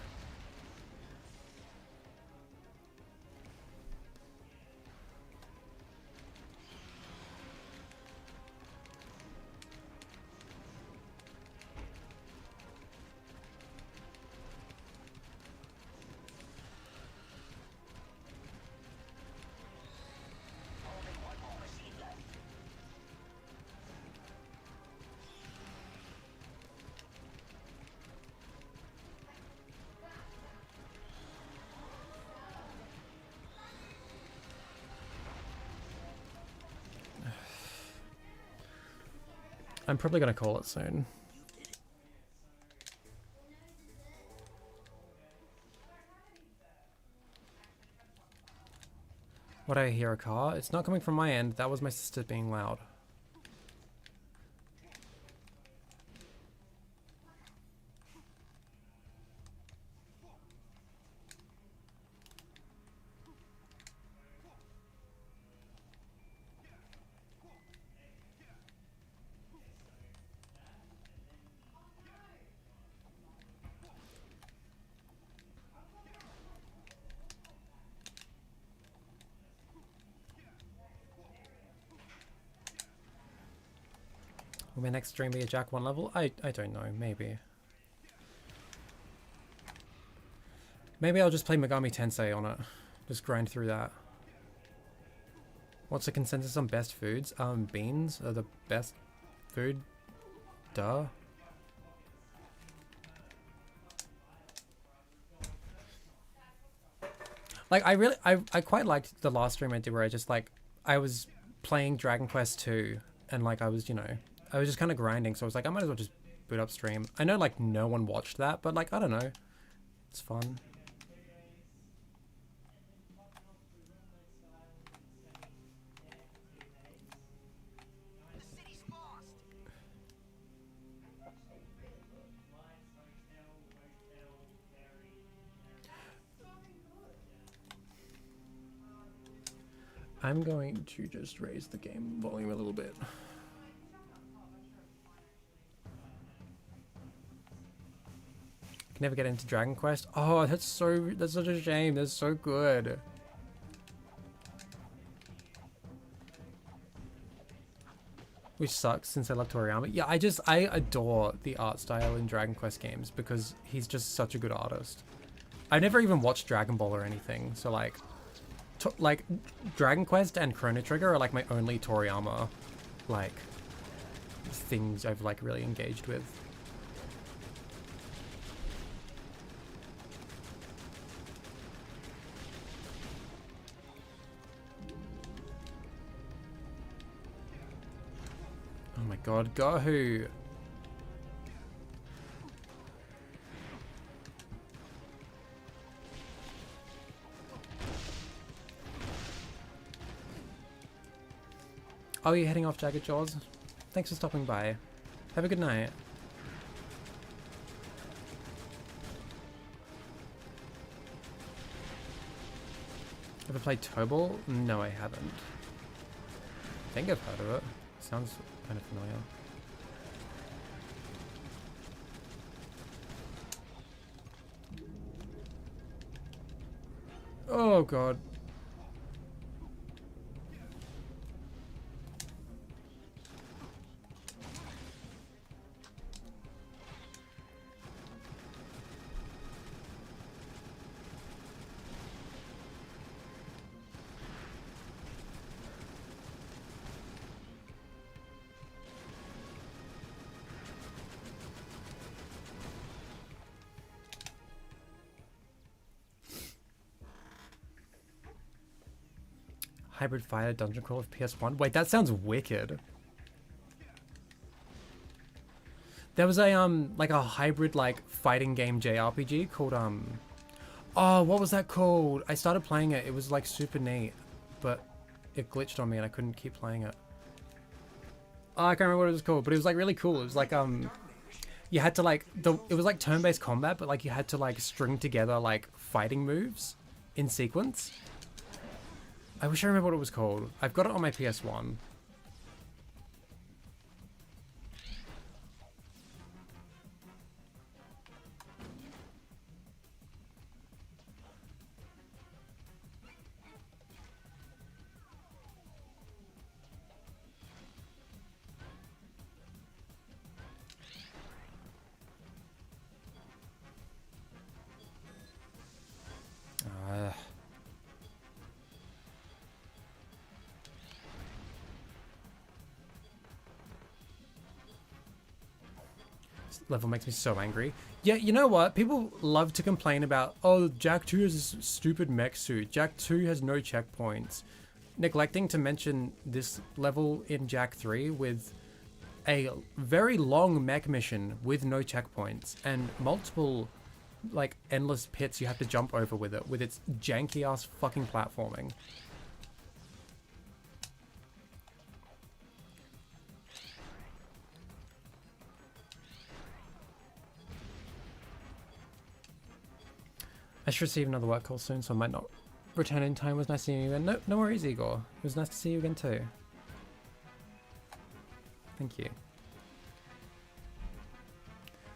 I'm probably gonna call it soon. What, I hear a car? It's not coming from my end. That was my sister being loud. Will my next stream be a Jack 1 level? I don't know, maybe. Maybe I'll just play Megami Tensei on it. Just grind through that. What's the consensus on best foods? Beans are the best food. Duh. Like, I quite liked the last stream I did where I just, like, I was playing Dragon Quest 2 and, like, I was, you know, I was just kind of grinding, so I was like, I might as well just boot up stream. I know, like, no one watched that, but, like, I don't know. It's fun. The city's lost. I'm going to just raise the game volume a little bit. Can never get into Dragon Quest. Oh, that's such a shame. That's so good. Which sucks since I love Toriyama. Yeah, I adore the art style in Dragon Quest games because he's just such a good artist. I've never even watched Dragon Ball or anything, so like Dragon Quest and Chrono Trigger are like my only Toriyama like things I've like really engaged with. Oh my god, Gohu! Oh, you're heading off, Jagged Jaws? Thanks for stopping by. Have a good night. Ever played Tobal? No, I haven't. I think I've heard of it. Sounds kind of familiar. Oh god. Hybrid fighter dungeon crawl of PS1. Wait, that sounds wicked. There was a like a hybrid like fighting game JRPG called oh, what was that called? I started playing it. It was like super neat, but it glitched on me and I couldn't keep playing it. Oh, I can't remember what it was called, but it was like really cool. It was like you had to like it was like turn-based combat, but like you had to like string together like fighting moves in sequence. I wish I remember what it was called. I've got it on my PS1. Level makes me so angry. Yeah, you know what? People love to complain about, oh, Jak 2 has this stupid mech suit. Jak 2 has no checkpoints. Neglecting to mention this level in Jak 3 with a very long mech mission with no checkpoints and multiple, like, endless pits you have to jump over with it, with its janky-ass fucking platforming. I should receive another work call soon, so I might not return in time. It was nice seeing you again. No worries, Igor. It was nice to see you again too. Thank you.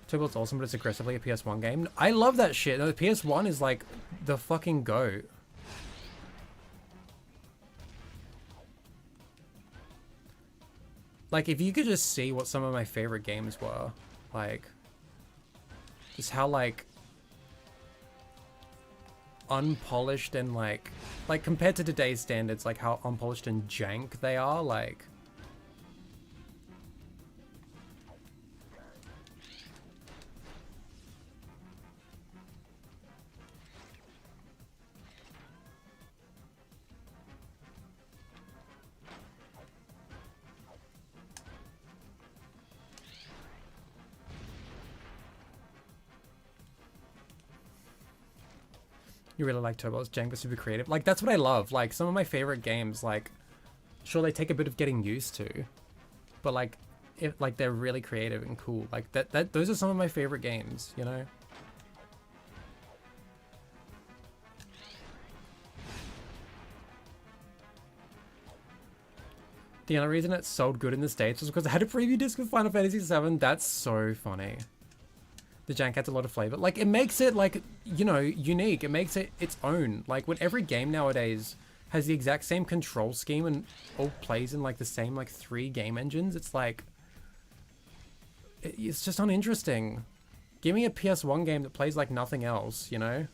Toolbot's awesome, but it's aggressively a PS1 game. I love that shit. No, the PS1 is like the fucking GOAT. Like, if you could just see what some of my favorite games were, like, just how, like, unpolished and like compared to today's standards, like how unpolished and jank they are, like you really like Turbo's jank but super creative. Like, that's what I love. Like, some of my favorite games, like, sure, they take a bit of getting used to, but like, if like they're really creative and cool. Like those are some of my favorite games, you know? The only reason it sold good in the States was because I had a preview disc of Final Fantasy VII. That's so funny. The jank adds a lot of flavor. Like, it makes it, like, you know, unique. It makes it its own. Like, when every game nowadays has the exact same control scheme and all plays in, like, the same, like, 3 game engines, it's like... It's just uninteresting. Give me a PS1 game that plays like nothing else, you know?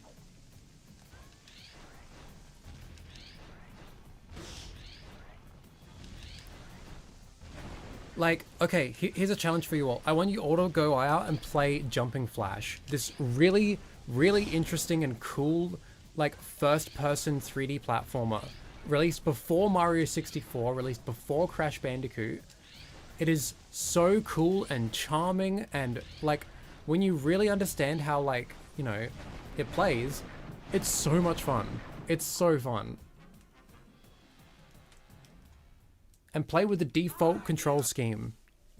Like, okay, here's a challenge for you all. I want you all to go out and play Jumping Flash. This really, really interesting and cool, like, first-person 3D platformer. Released before Mario 64, released before Crash Bandicoot. It is so cool and charming, and, like, when you really understand how, like, you know, it plays, it's so much fun. It's so fun. And play with the default control scheme.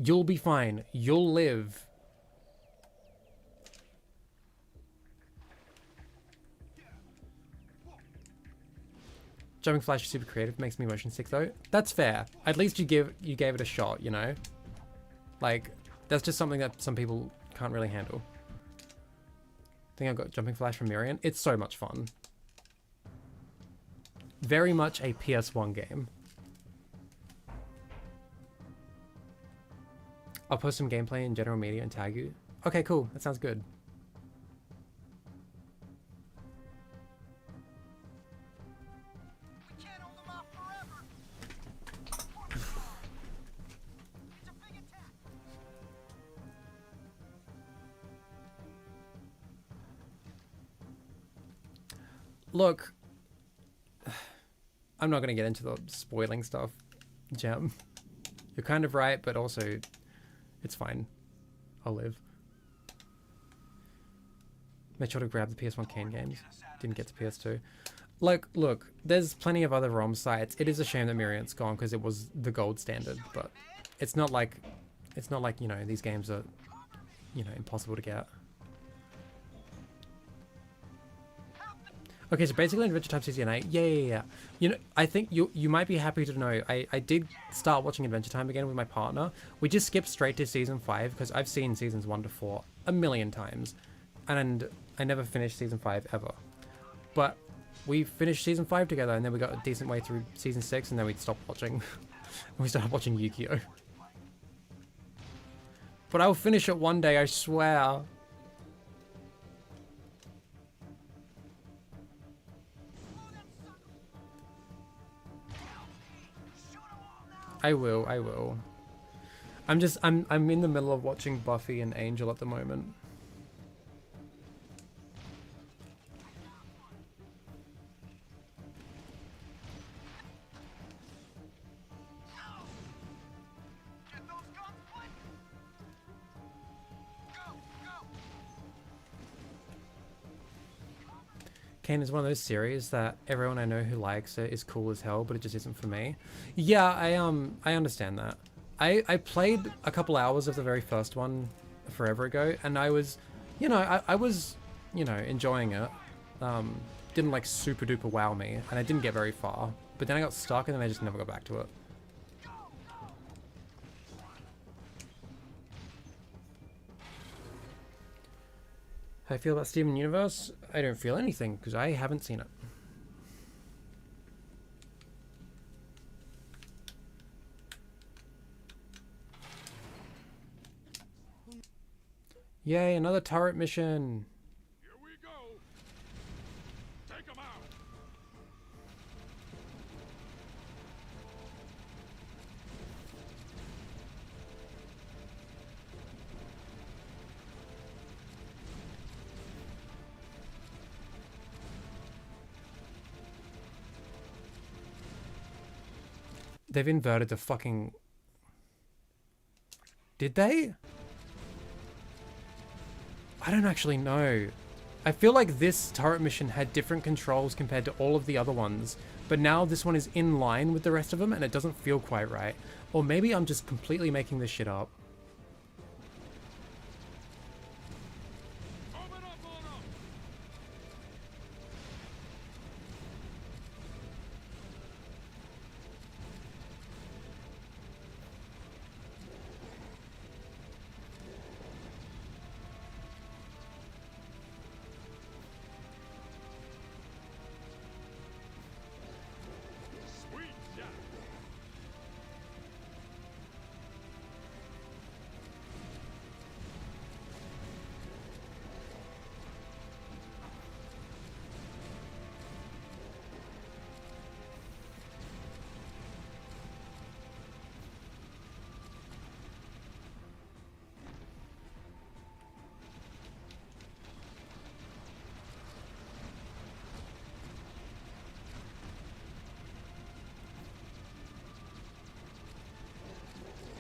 You'll be fine. You'll live. Jumping Flash is super creative. Makes me motion sick though. That's fair. At least you gave it a shot, you know? Like, that's just something that some people can't really handle. I think I've got Jumping Flash from Miriam. It's so much fun. Very much a PS1 game. I'll post some gameplay in general media and tag you. Okay, cool. That sounds good. We can't hold them off forever. It's a big attack. Look, I'm not gonna get into the spoiling stuff, Gem. You're kind of right, but also, it's fine. I'll live. Made sure to grab the PS1 Kane games. Didn't get to PS2. Like, look, there's plenty of other ROM sites. It is a shame that Miriant's gone because it was the gold standard, but it's not like, you know, these games are, you know, impossible to get. Okay, so basically Adventure Time Season 8, yeah. You know, I think you might be happy to know, I did start watching Adventure Time again with my partner. We just skipped straight to Season 5 because I've seen Seasons 1 to 4 a million times. And I never finished Season 5 ever. But we finished Season 5 together and then we got a decent way through Season 6 and then we stopped watching. We started watching Yu-Gi-Oh! But I'll finish it one day, I swear. I will. I'm in the middle of watching Buffy and Angel at the moment. Get those guns, Flint! Go, go! Kane is one of those series that everyone I know who likes it is cool as hell, but it just isn't for me. Yeah, I understand that. I played a couple hours of the very first one forever ago, and I was, you know, I was, you know, enjoying it. Didn't like super duper wow me, and I didn't get very far. But then I got stuck, and then I just never got back to it. How I feel about Steven Universe? I don't feel anything, because I haven't seen it. Yay, another turret mission! Here we go. Take 'em out. They've inverted the fucking... Did they? I don't actually know. I feel like this turret mission had different controls compared to all of the other ones, but now this one is in line with the rest of them and it doesn't feel quite right. Or maybe I'm just completely making this shit up. Open up on 'em. Sweet shot.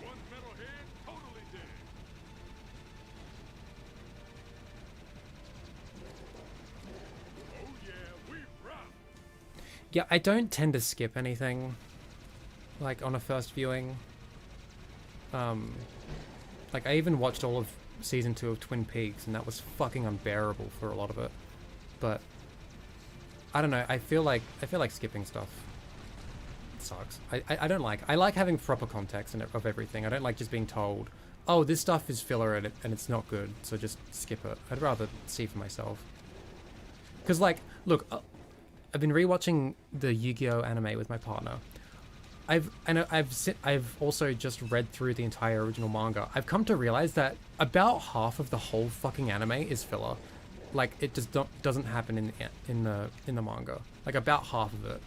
One metalhead totally dead. Oh yeah, we rock. Yeah, I don't tend to skip anything, like, on a first viewing. Like, I even watched all of Season 2 of Twin Peaks, and that was fucking unbearable for a lot of it. But, I don't know, I feel like skipping stuff sucks. I don't like... I like having proper context of everything. I don't like just being told, oh, this stuff is filler and it's not good, so just skip it. I'd rather see for myself. Because, like, look... I've been rewatching the Yu-Gi-Oh anime with my partner. I've also just read through the entire original manga. I've come to realize that about half of the whole fucking anime is filler. Like, it just doesn't happen in the manga. Like, about half of it.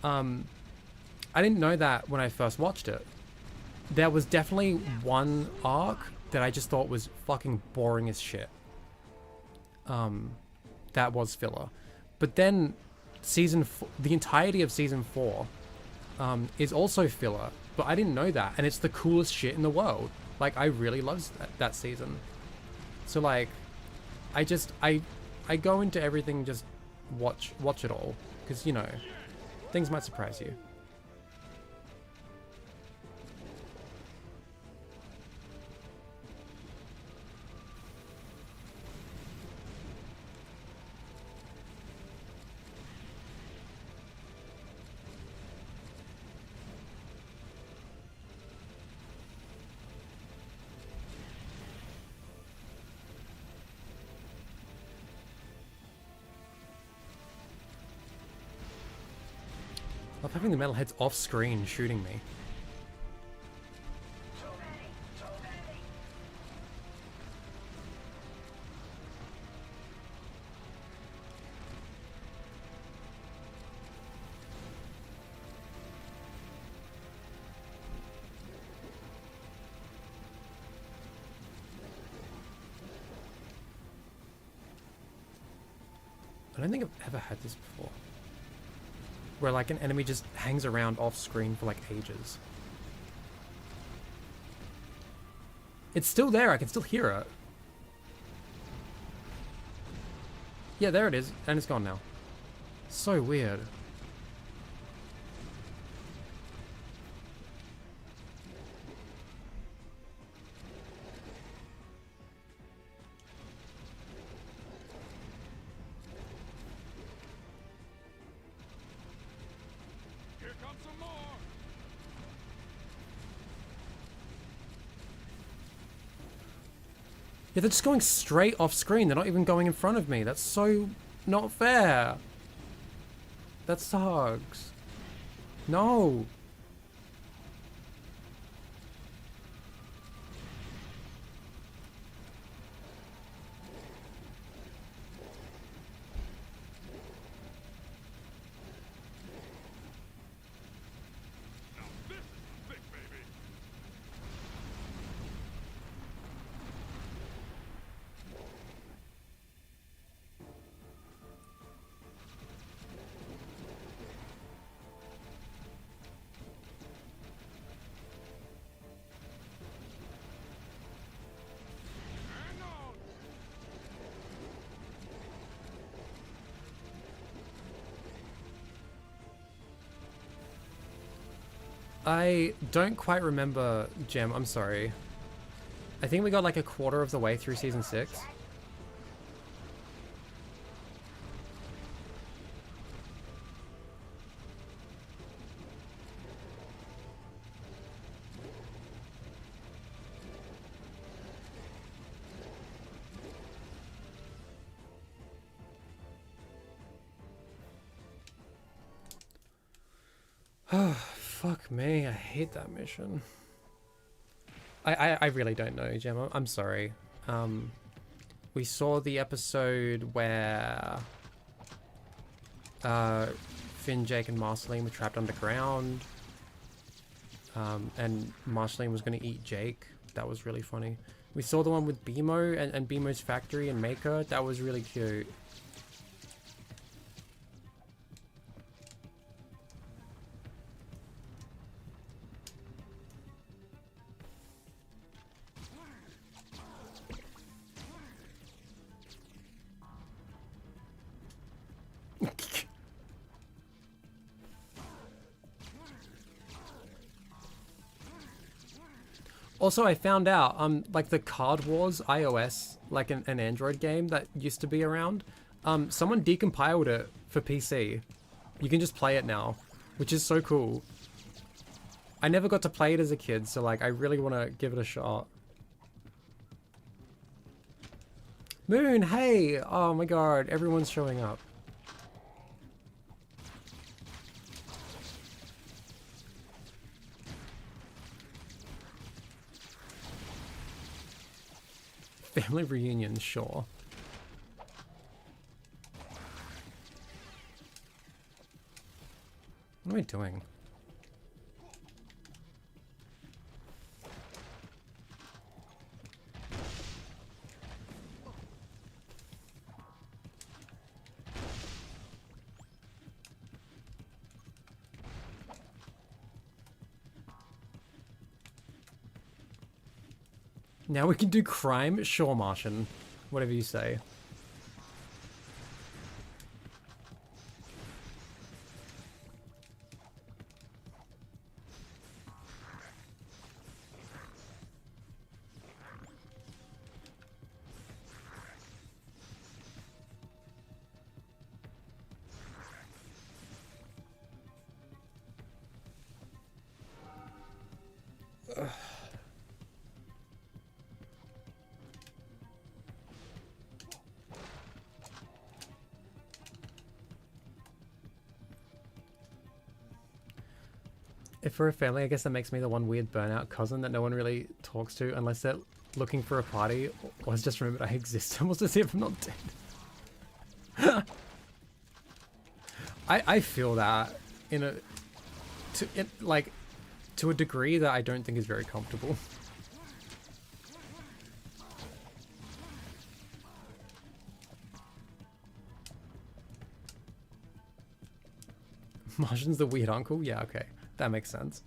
I didn't know that when I first watched it. There was definitely one arc that I just thought was fucking boring as shit. That was filler. But then the entirety of season 4 is also filler, but I didn't know that, and it's the coolest shit in the world. Like, I really love that season. So like, I go into everything just watch it all, because you know, things might surprise you. I love having the metalheads off screen shooting me. I don't think I've ever had this before, where like an enemy just hangs around off screen for like ages. It's still there, I can still hear it. Yeah, there it is, and it's gone now. So weird. Here comes some more. Yeah, they're just going straight off screen. They're not even going in front of me. That's so not fair. That sucks. No. Now this is thick, baby. Hang on. I don't quite remember, Gem. I'm sorry. I think we got like a quarter of the way through season 6. Fuck me, I hate that mission. I really don't know, Gemma. I'm sorry. We saw the episode where Finn, Jake, and Marceline were trapped underground. And Marceline was going to eat Jake. That was really funny. We saw the one with Bimo and Bimo's factory and Maker. That was really cute. Also, I found out, like the Card Wars iOS, like an Android game that used to be around, someone decompiled it for PC. You can just play it now, which is so cool. I never got to play it as a kid, so like, I really want to give it a shot. Moon, hey! Oh my god, everyone's showing up. Family reunion, sure. What am I doing? Now we can do crime? Sure, Martian. Whatever you say. If we're a family, I guess that makes me the one weird burnout cousin that no one really talks to unless they're looking for a party or has just remembered I exist and wants to see if I'm not dead. I feel that in a to a degree that I don't think is very comfortable. Martian's the weird uncle? Yeah, okay. That makes sense.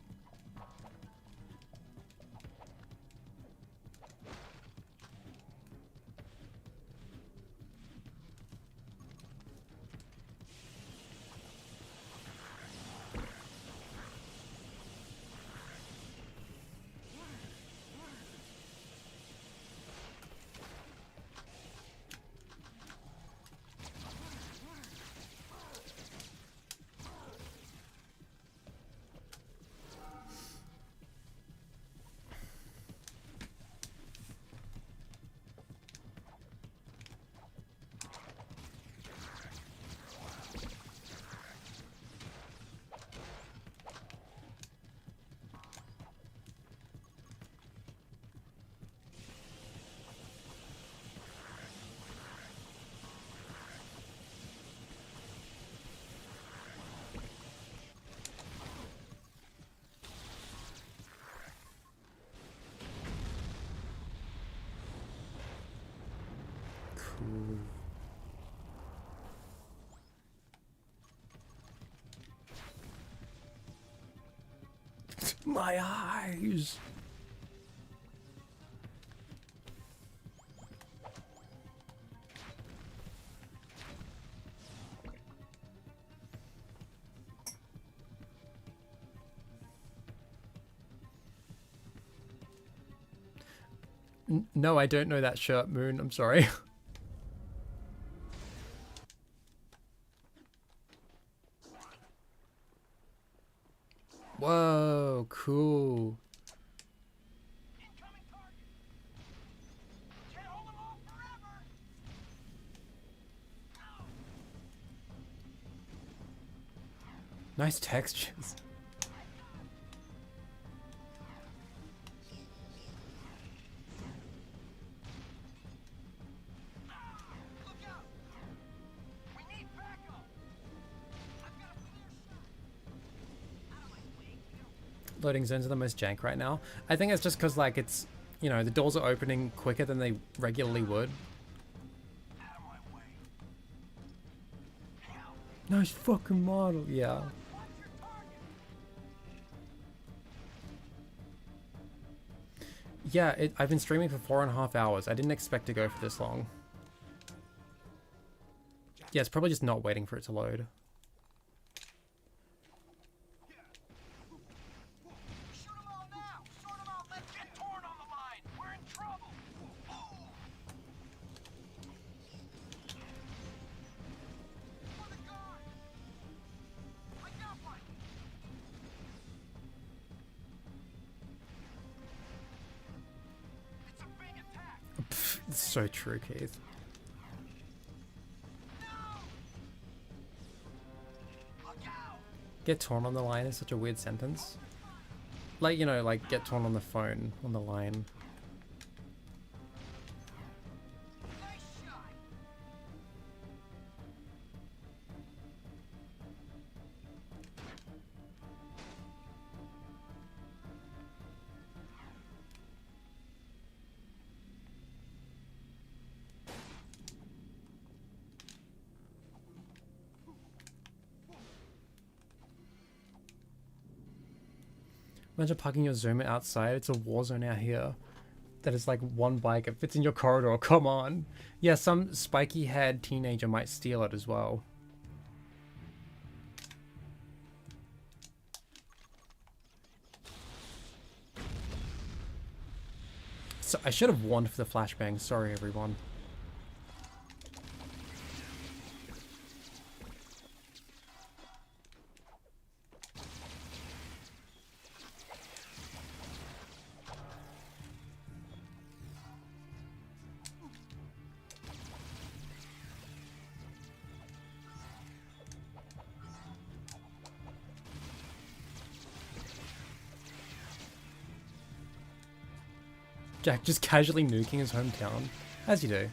Cool. My eyes. No, I don't know that shirt, Moon. I'm sorry. Whoa, cool. Incoming target. Can't hold them off forever. Nice textures. Look out. We need backup. I've got a clear shot. Out of my way, kiddo. Loading zones are the most jank right now. I think it's just because, like, it's, you know, the doors are opening quicker than they regularly would. Out of my way. Hell. Nice fucking model, yeah. Watch your target. Yeah, I've been streaming for 4.5 hours. I didn't expect to go for this long. Yeah, it's probably just not waiting for it to load. Shoot them all now. Sort them out. Let's get torn on the line. We're in trouble. For the guard. I got one. It's a big attack. Pfft, it's so true, Keith. Look out. Get torn on the line is such a weird sentence. Like, you know, like, get torn on the phone, on the line. Nice shot. Imagine parking your Zoomer outside. It's a war zone out here. that is like one bike. It fits in your corridor. Come on. Yeah, some spiky-haired teenager might steal it as well. So I should have warned for the flashbang. Sorry, everyone. Jack just casually nuking his hometown. As you do.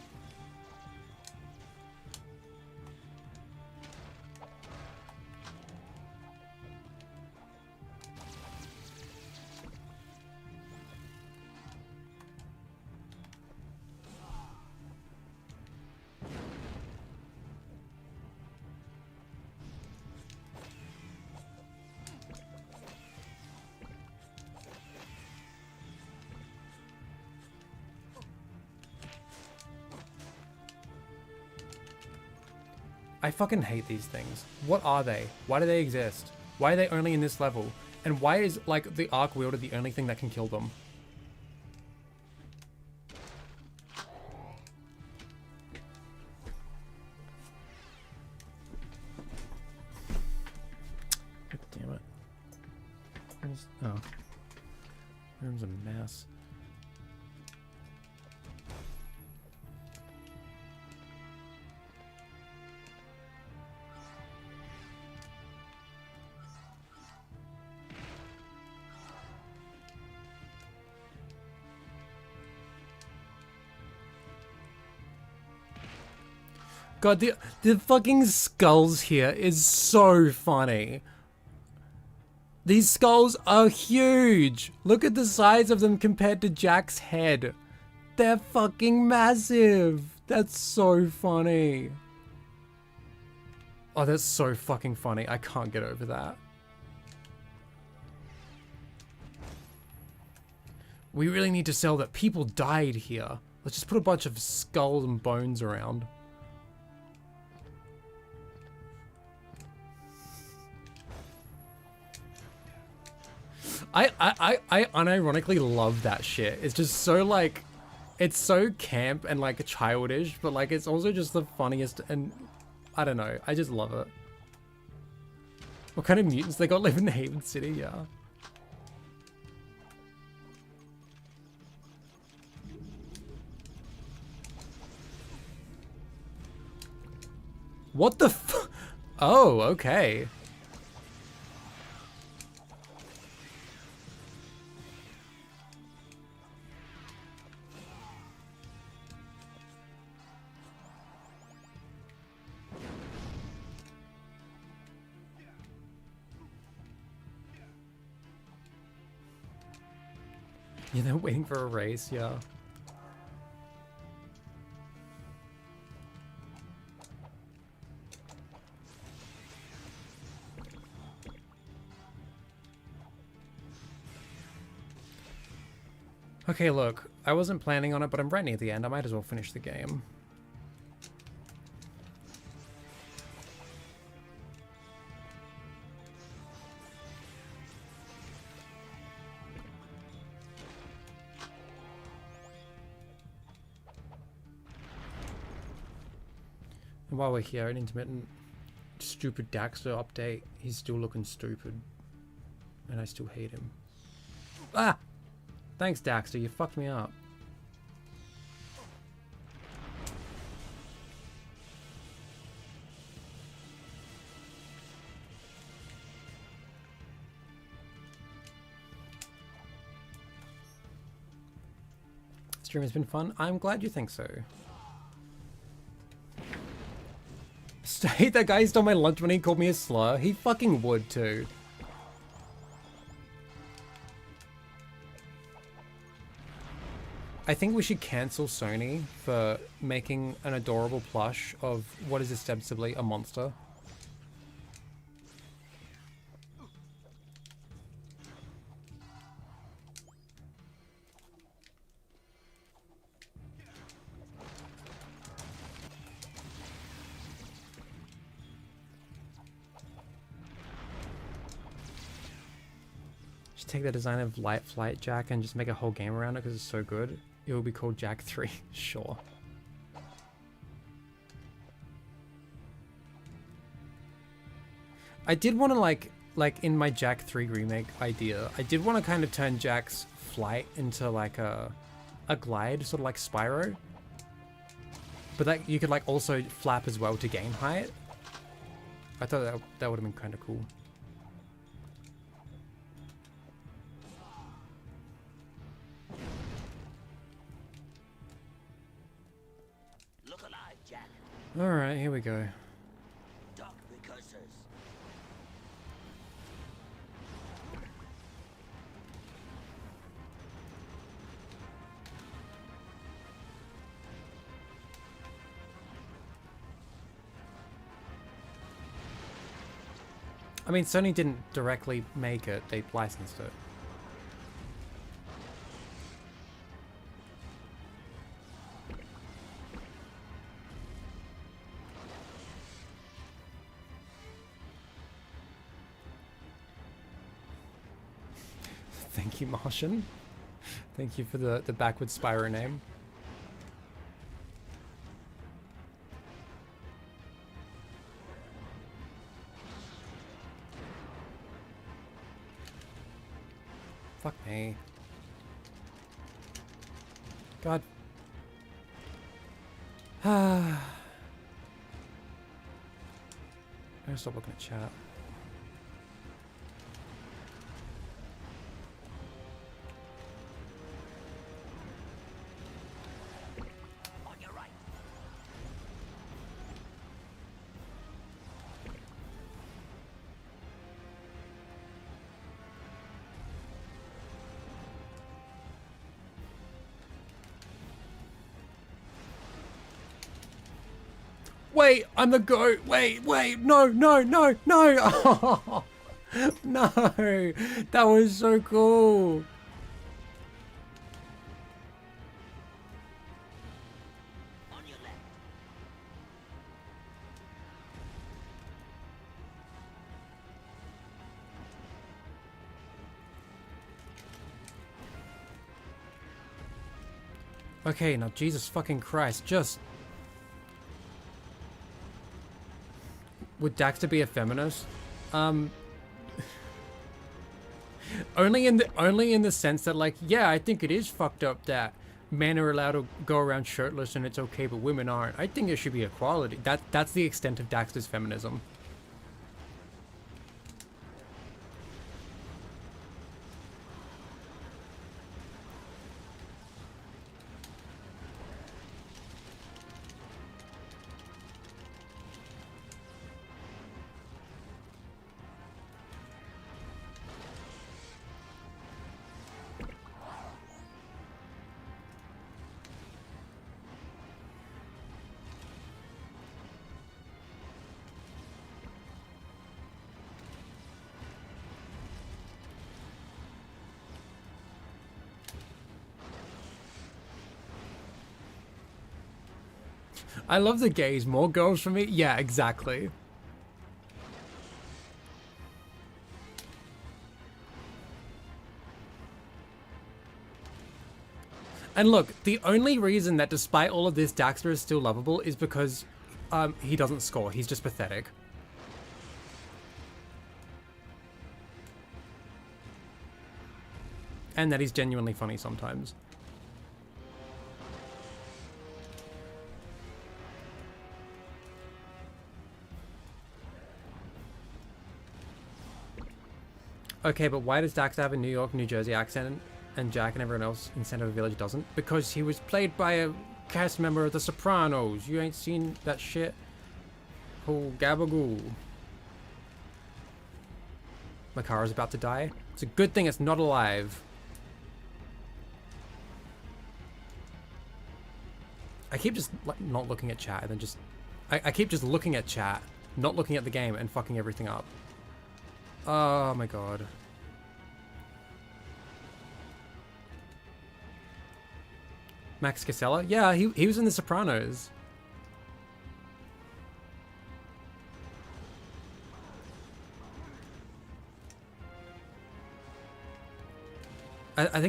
I fucking hate these things. What are they? Why do they exist? Why are they only in this level? And why is, like, the arc wielder the only thing that can kill them? God damn it. Oh. Room's a mess. God, the fucking skulls here is so funny. These skulls are huge. Look at the size of them compared to Jack's head. They're fucking massive. That's so funny. Oh, that's so fucking funny. I can't get over that. We really need to sell that people died here. Let's just put a bunch of skulls and bones around. I unironically love that shit. It's just so, like, it's so camp and, like, childish, but, like, it's also just the funniest, and I don't know. I just love it. What kind of mutants they got live in Haven City? Yeah. What the f- Oh, okay. Yeah, they're waiting for a race, yeah. Okay, look, I wasn't planning on it, but I'm right near the end. I might as well finish the game. And while we're here, an intermittent stupid Daxter update. He's still looking stupid. And I still hate him. Ah! Thanks, Daxter. You fucked me up. Stream has been fun. I'm glad you think so. I hate that guy who stole my lunch when he called me a slur. He fucking would too. I think we should cancel Sony for making an adorable plush of what is ostensibly a monster. should take the design of Light Flight Jack and just make a whole game around it because it's so good. It will be called Jack 3. Sure. I did want to like in my Jack 3 remake idea, I did want to kind of turn Jack's flight into like a glide, sort of like Spyro. But that you could like also flap as well to gain height. I thought that would have been kind of cool. Look alive, Jack. All right, here we go. Duck precursors. I mean, Sony didn't directly make it, they licensed it. Thank you, Martian. Thank you for the backwards Spyro name. Fuck me. God. I gotta stop looking at chat. On your right. Wait, I'm the goat. Wait, no, no, no, no. Oh, no, that was so cool. On your left. Okay, now Jesus fucking Christ, just... Would Daxter be a feminist? Only in the sense that, like, yeah, I think it is fucked up that men are allowed to go around shirtless and it's okay, but women aren't. I think there should be equality. That's the extent of Daxter's feminism. I love the gays. More girls for me? Yeah, exactly. And look, the only reason that despite all of this Daxter is still lovable is because he doesn't score. He's just pathetic. And that he's genuinely funny sometimes. Okay, but why does Daxter have a New York, New Jersey accent and Jack and everyone else in Center of the Village doesn't? Because he was played by a cast member of The Sopranos. You ain't seen that shit? Oh, gabagoo. Makara's about to die. It's a good thing it's not alive. I keep just not looking at chat and then just... I keep just looking at chat, not looking at the game and fucking everything up. Oh my god. Max Casella? Yeah, he was in The Sopranos. I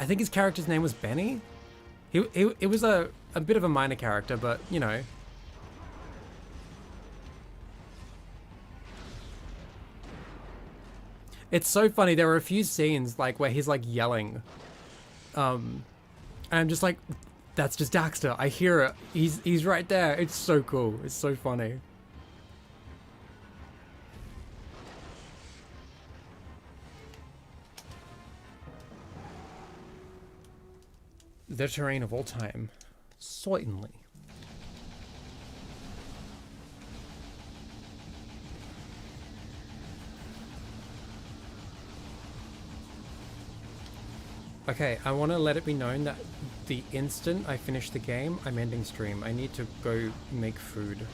think his character's name was Benny. It was a bit of a minor character, but you know. It's so funny. There were a few scenes like where he's like yelling, and I'm just like, that's just Daxter. I hear it. He's right there. It's so cool. It's so funny. The terrain of all time, certainly. Okay, I want to let it be known that the instant I finish the game, I'm ending stream. I need to go make food.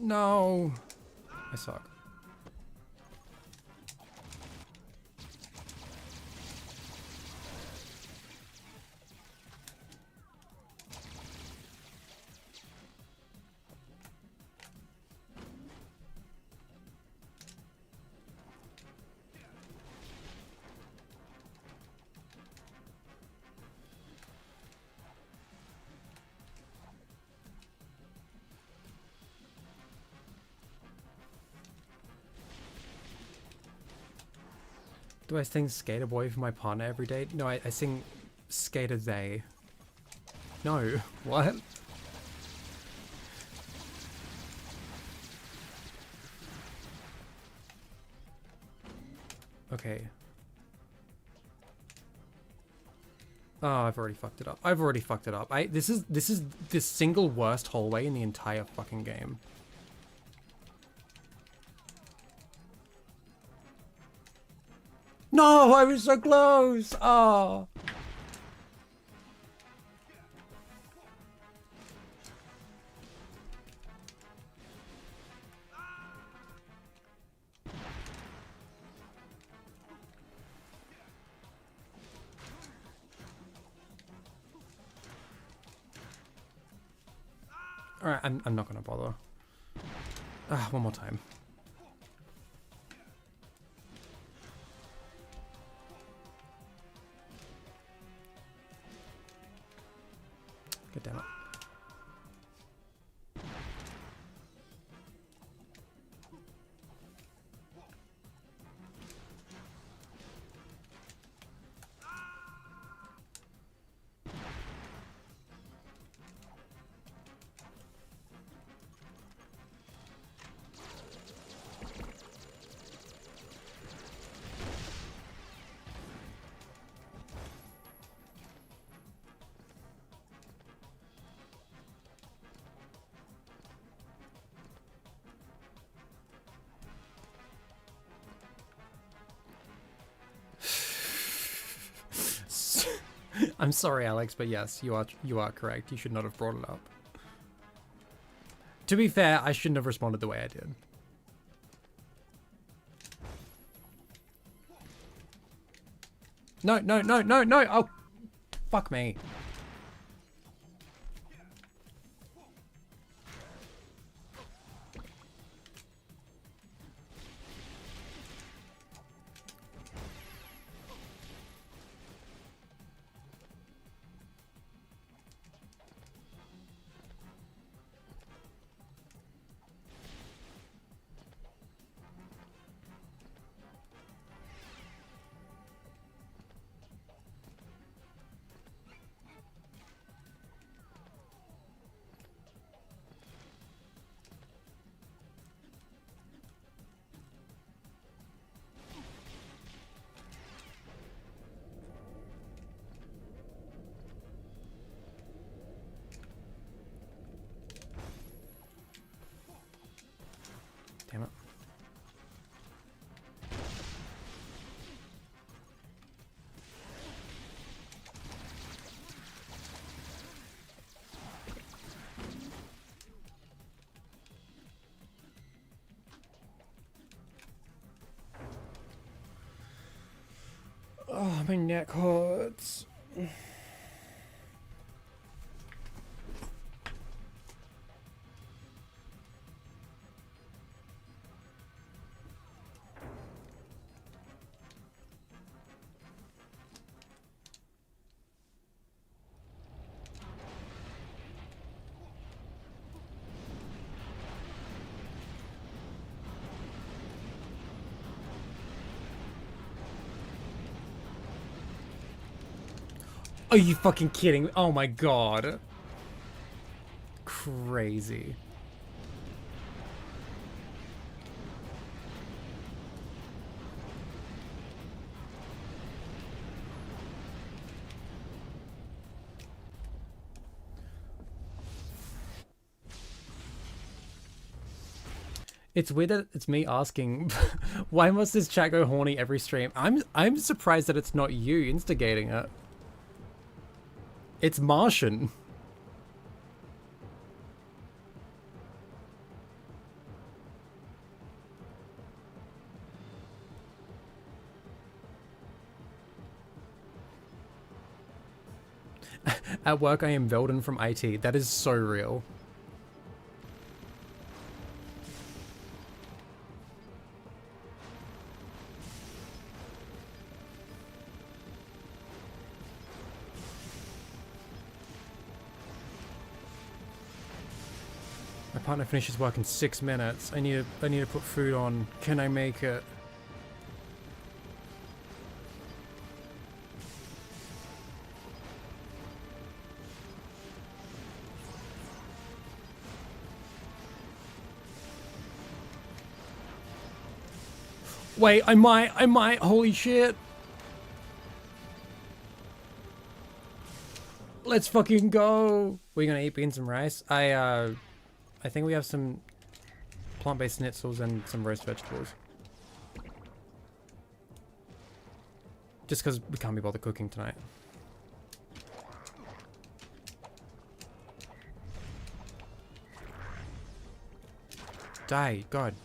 No, I suck. Do I sing Skater Boy for my partner every day? No, I sing Skater They. No, what? Okay. Oh, I've already fucked it up. I've already fucked it up. This is the single worst hallway in the entire fucking game. No, I was so close. Oh. All right, I'm not gonna bother. One more time. God damn it. I'm sorry, Alex, but yes, you are correct. You should not have brought it up. To be fair, I shouldn't have responded the way I did. No, no, no, no, no! Oh, fuck me. Oh, my neck hurts. Are you fucking kidding me? Oh my god. Crazy. It's weird that it's me asking, why must this chat go horny every stream? I'm surprised that it's not you instigating it. It's Martian. At work, I am Veldon from IT. That is so real. My partner finishes work in 6 minutes. I need to put food on. Can I make it? Wait, I might, holy shit. Let's fucking go. We're gonna eat beans and rice. I think we have some plant-based schnitzels and some roast vegetables. Just because we can't be bothered cooking tonight. Die, God.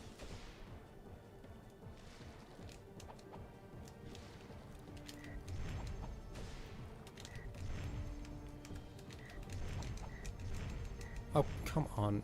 Oh, come on.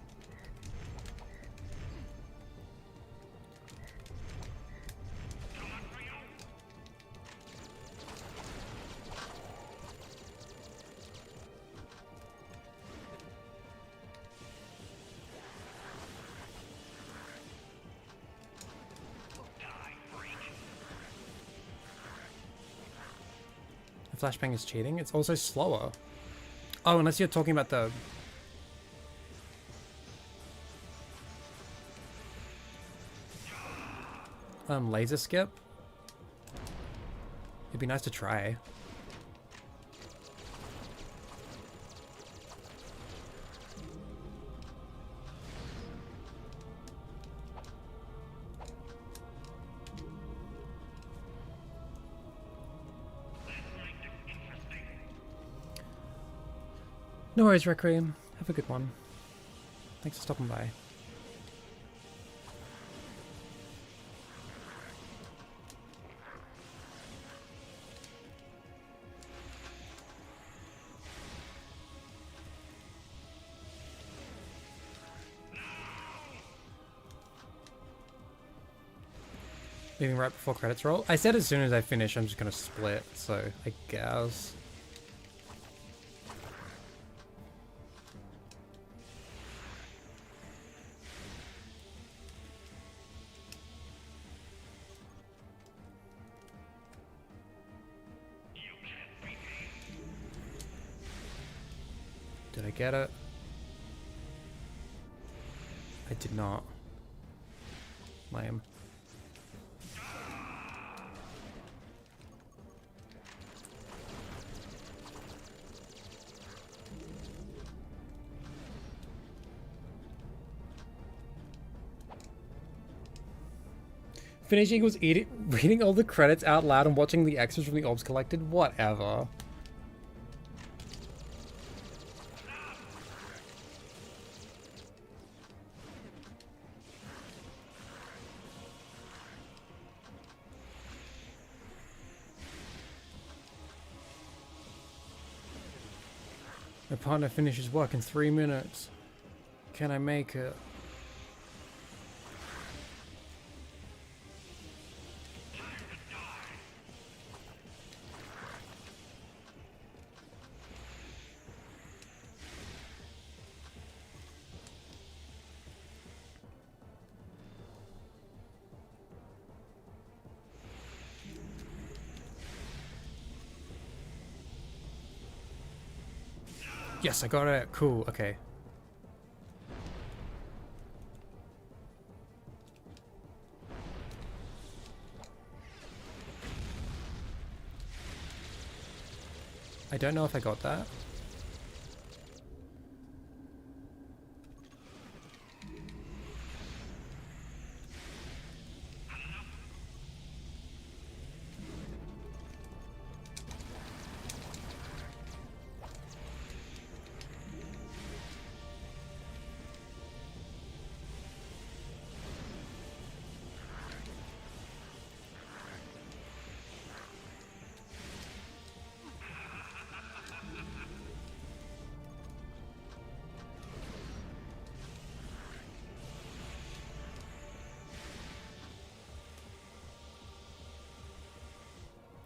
The flashbang is cheating. It's also slower. Oh, unless you're talking about the... laser skip. It'd be nice to try. No worries, Requiem. Have a good one. Thanks for stopping by. Leaving right before credits roll. I said as soon as I finish, I'm just gonna split, so I guess. Did I get it? I did not. Lame. Finishing equals reading all the credits out loud and watching the extras from the orbs collected? Whatever. My partner finishes work in 3 minutes. Can I make it? Yes, I got it. Cool. Okay. I don't know if I got that.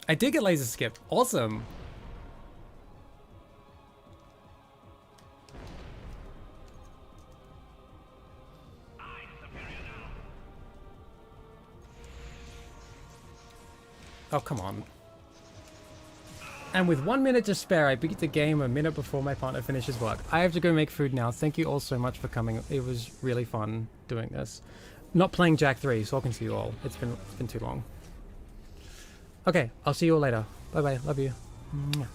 I did get laser skipped. Awesome. Oh, come on. And with 1 minute to spare, I beat the game a minute before my partner finishes work. I have to go make food now. Thank you all so much for coming. It was really fun doing this. Not playing Jack 3, talking to you all. It's been too long. Okay, I'll see you all later. Bye bye. Love you. Mwah.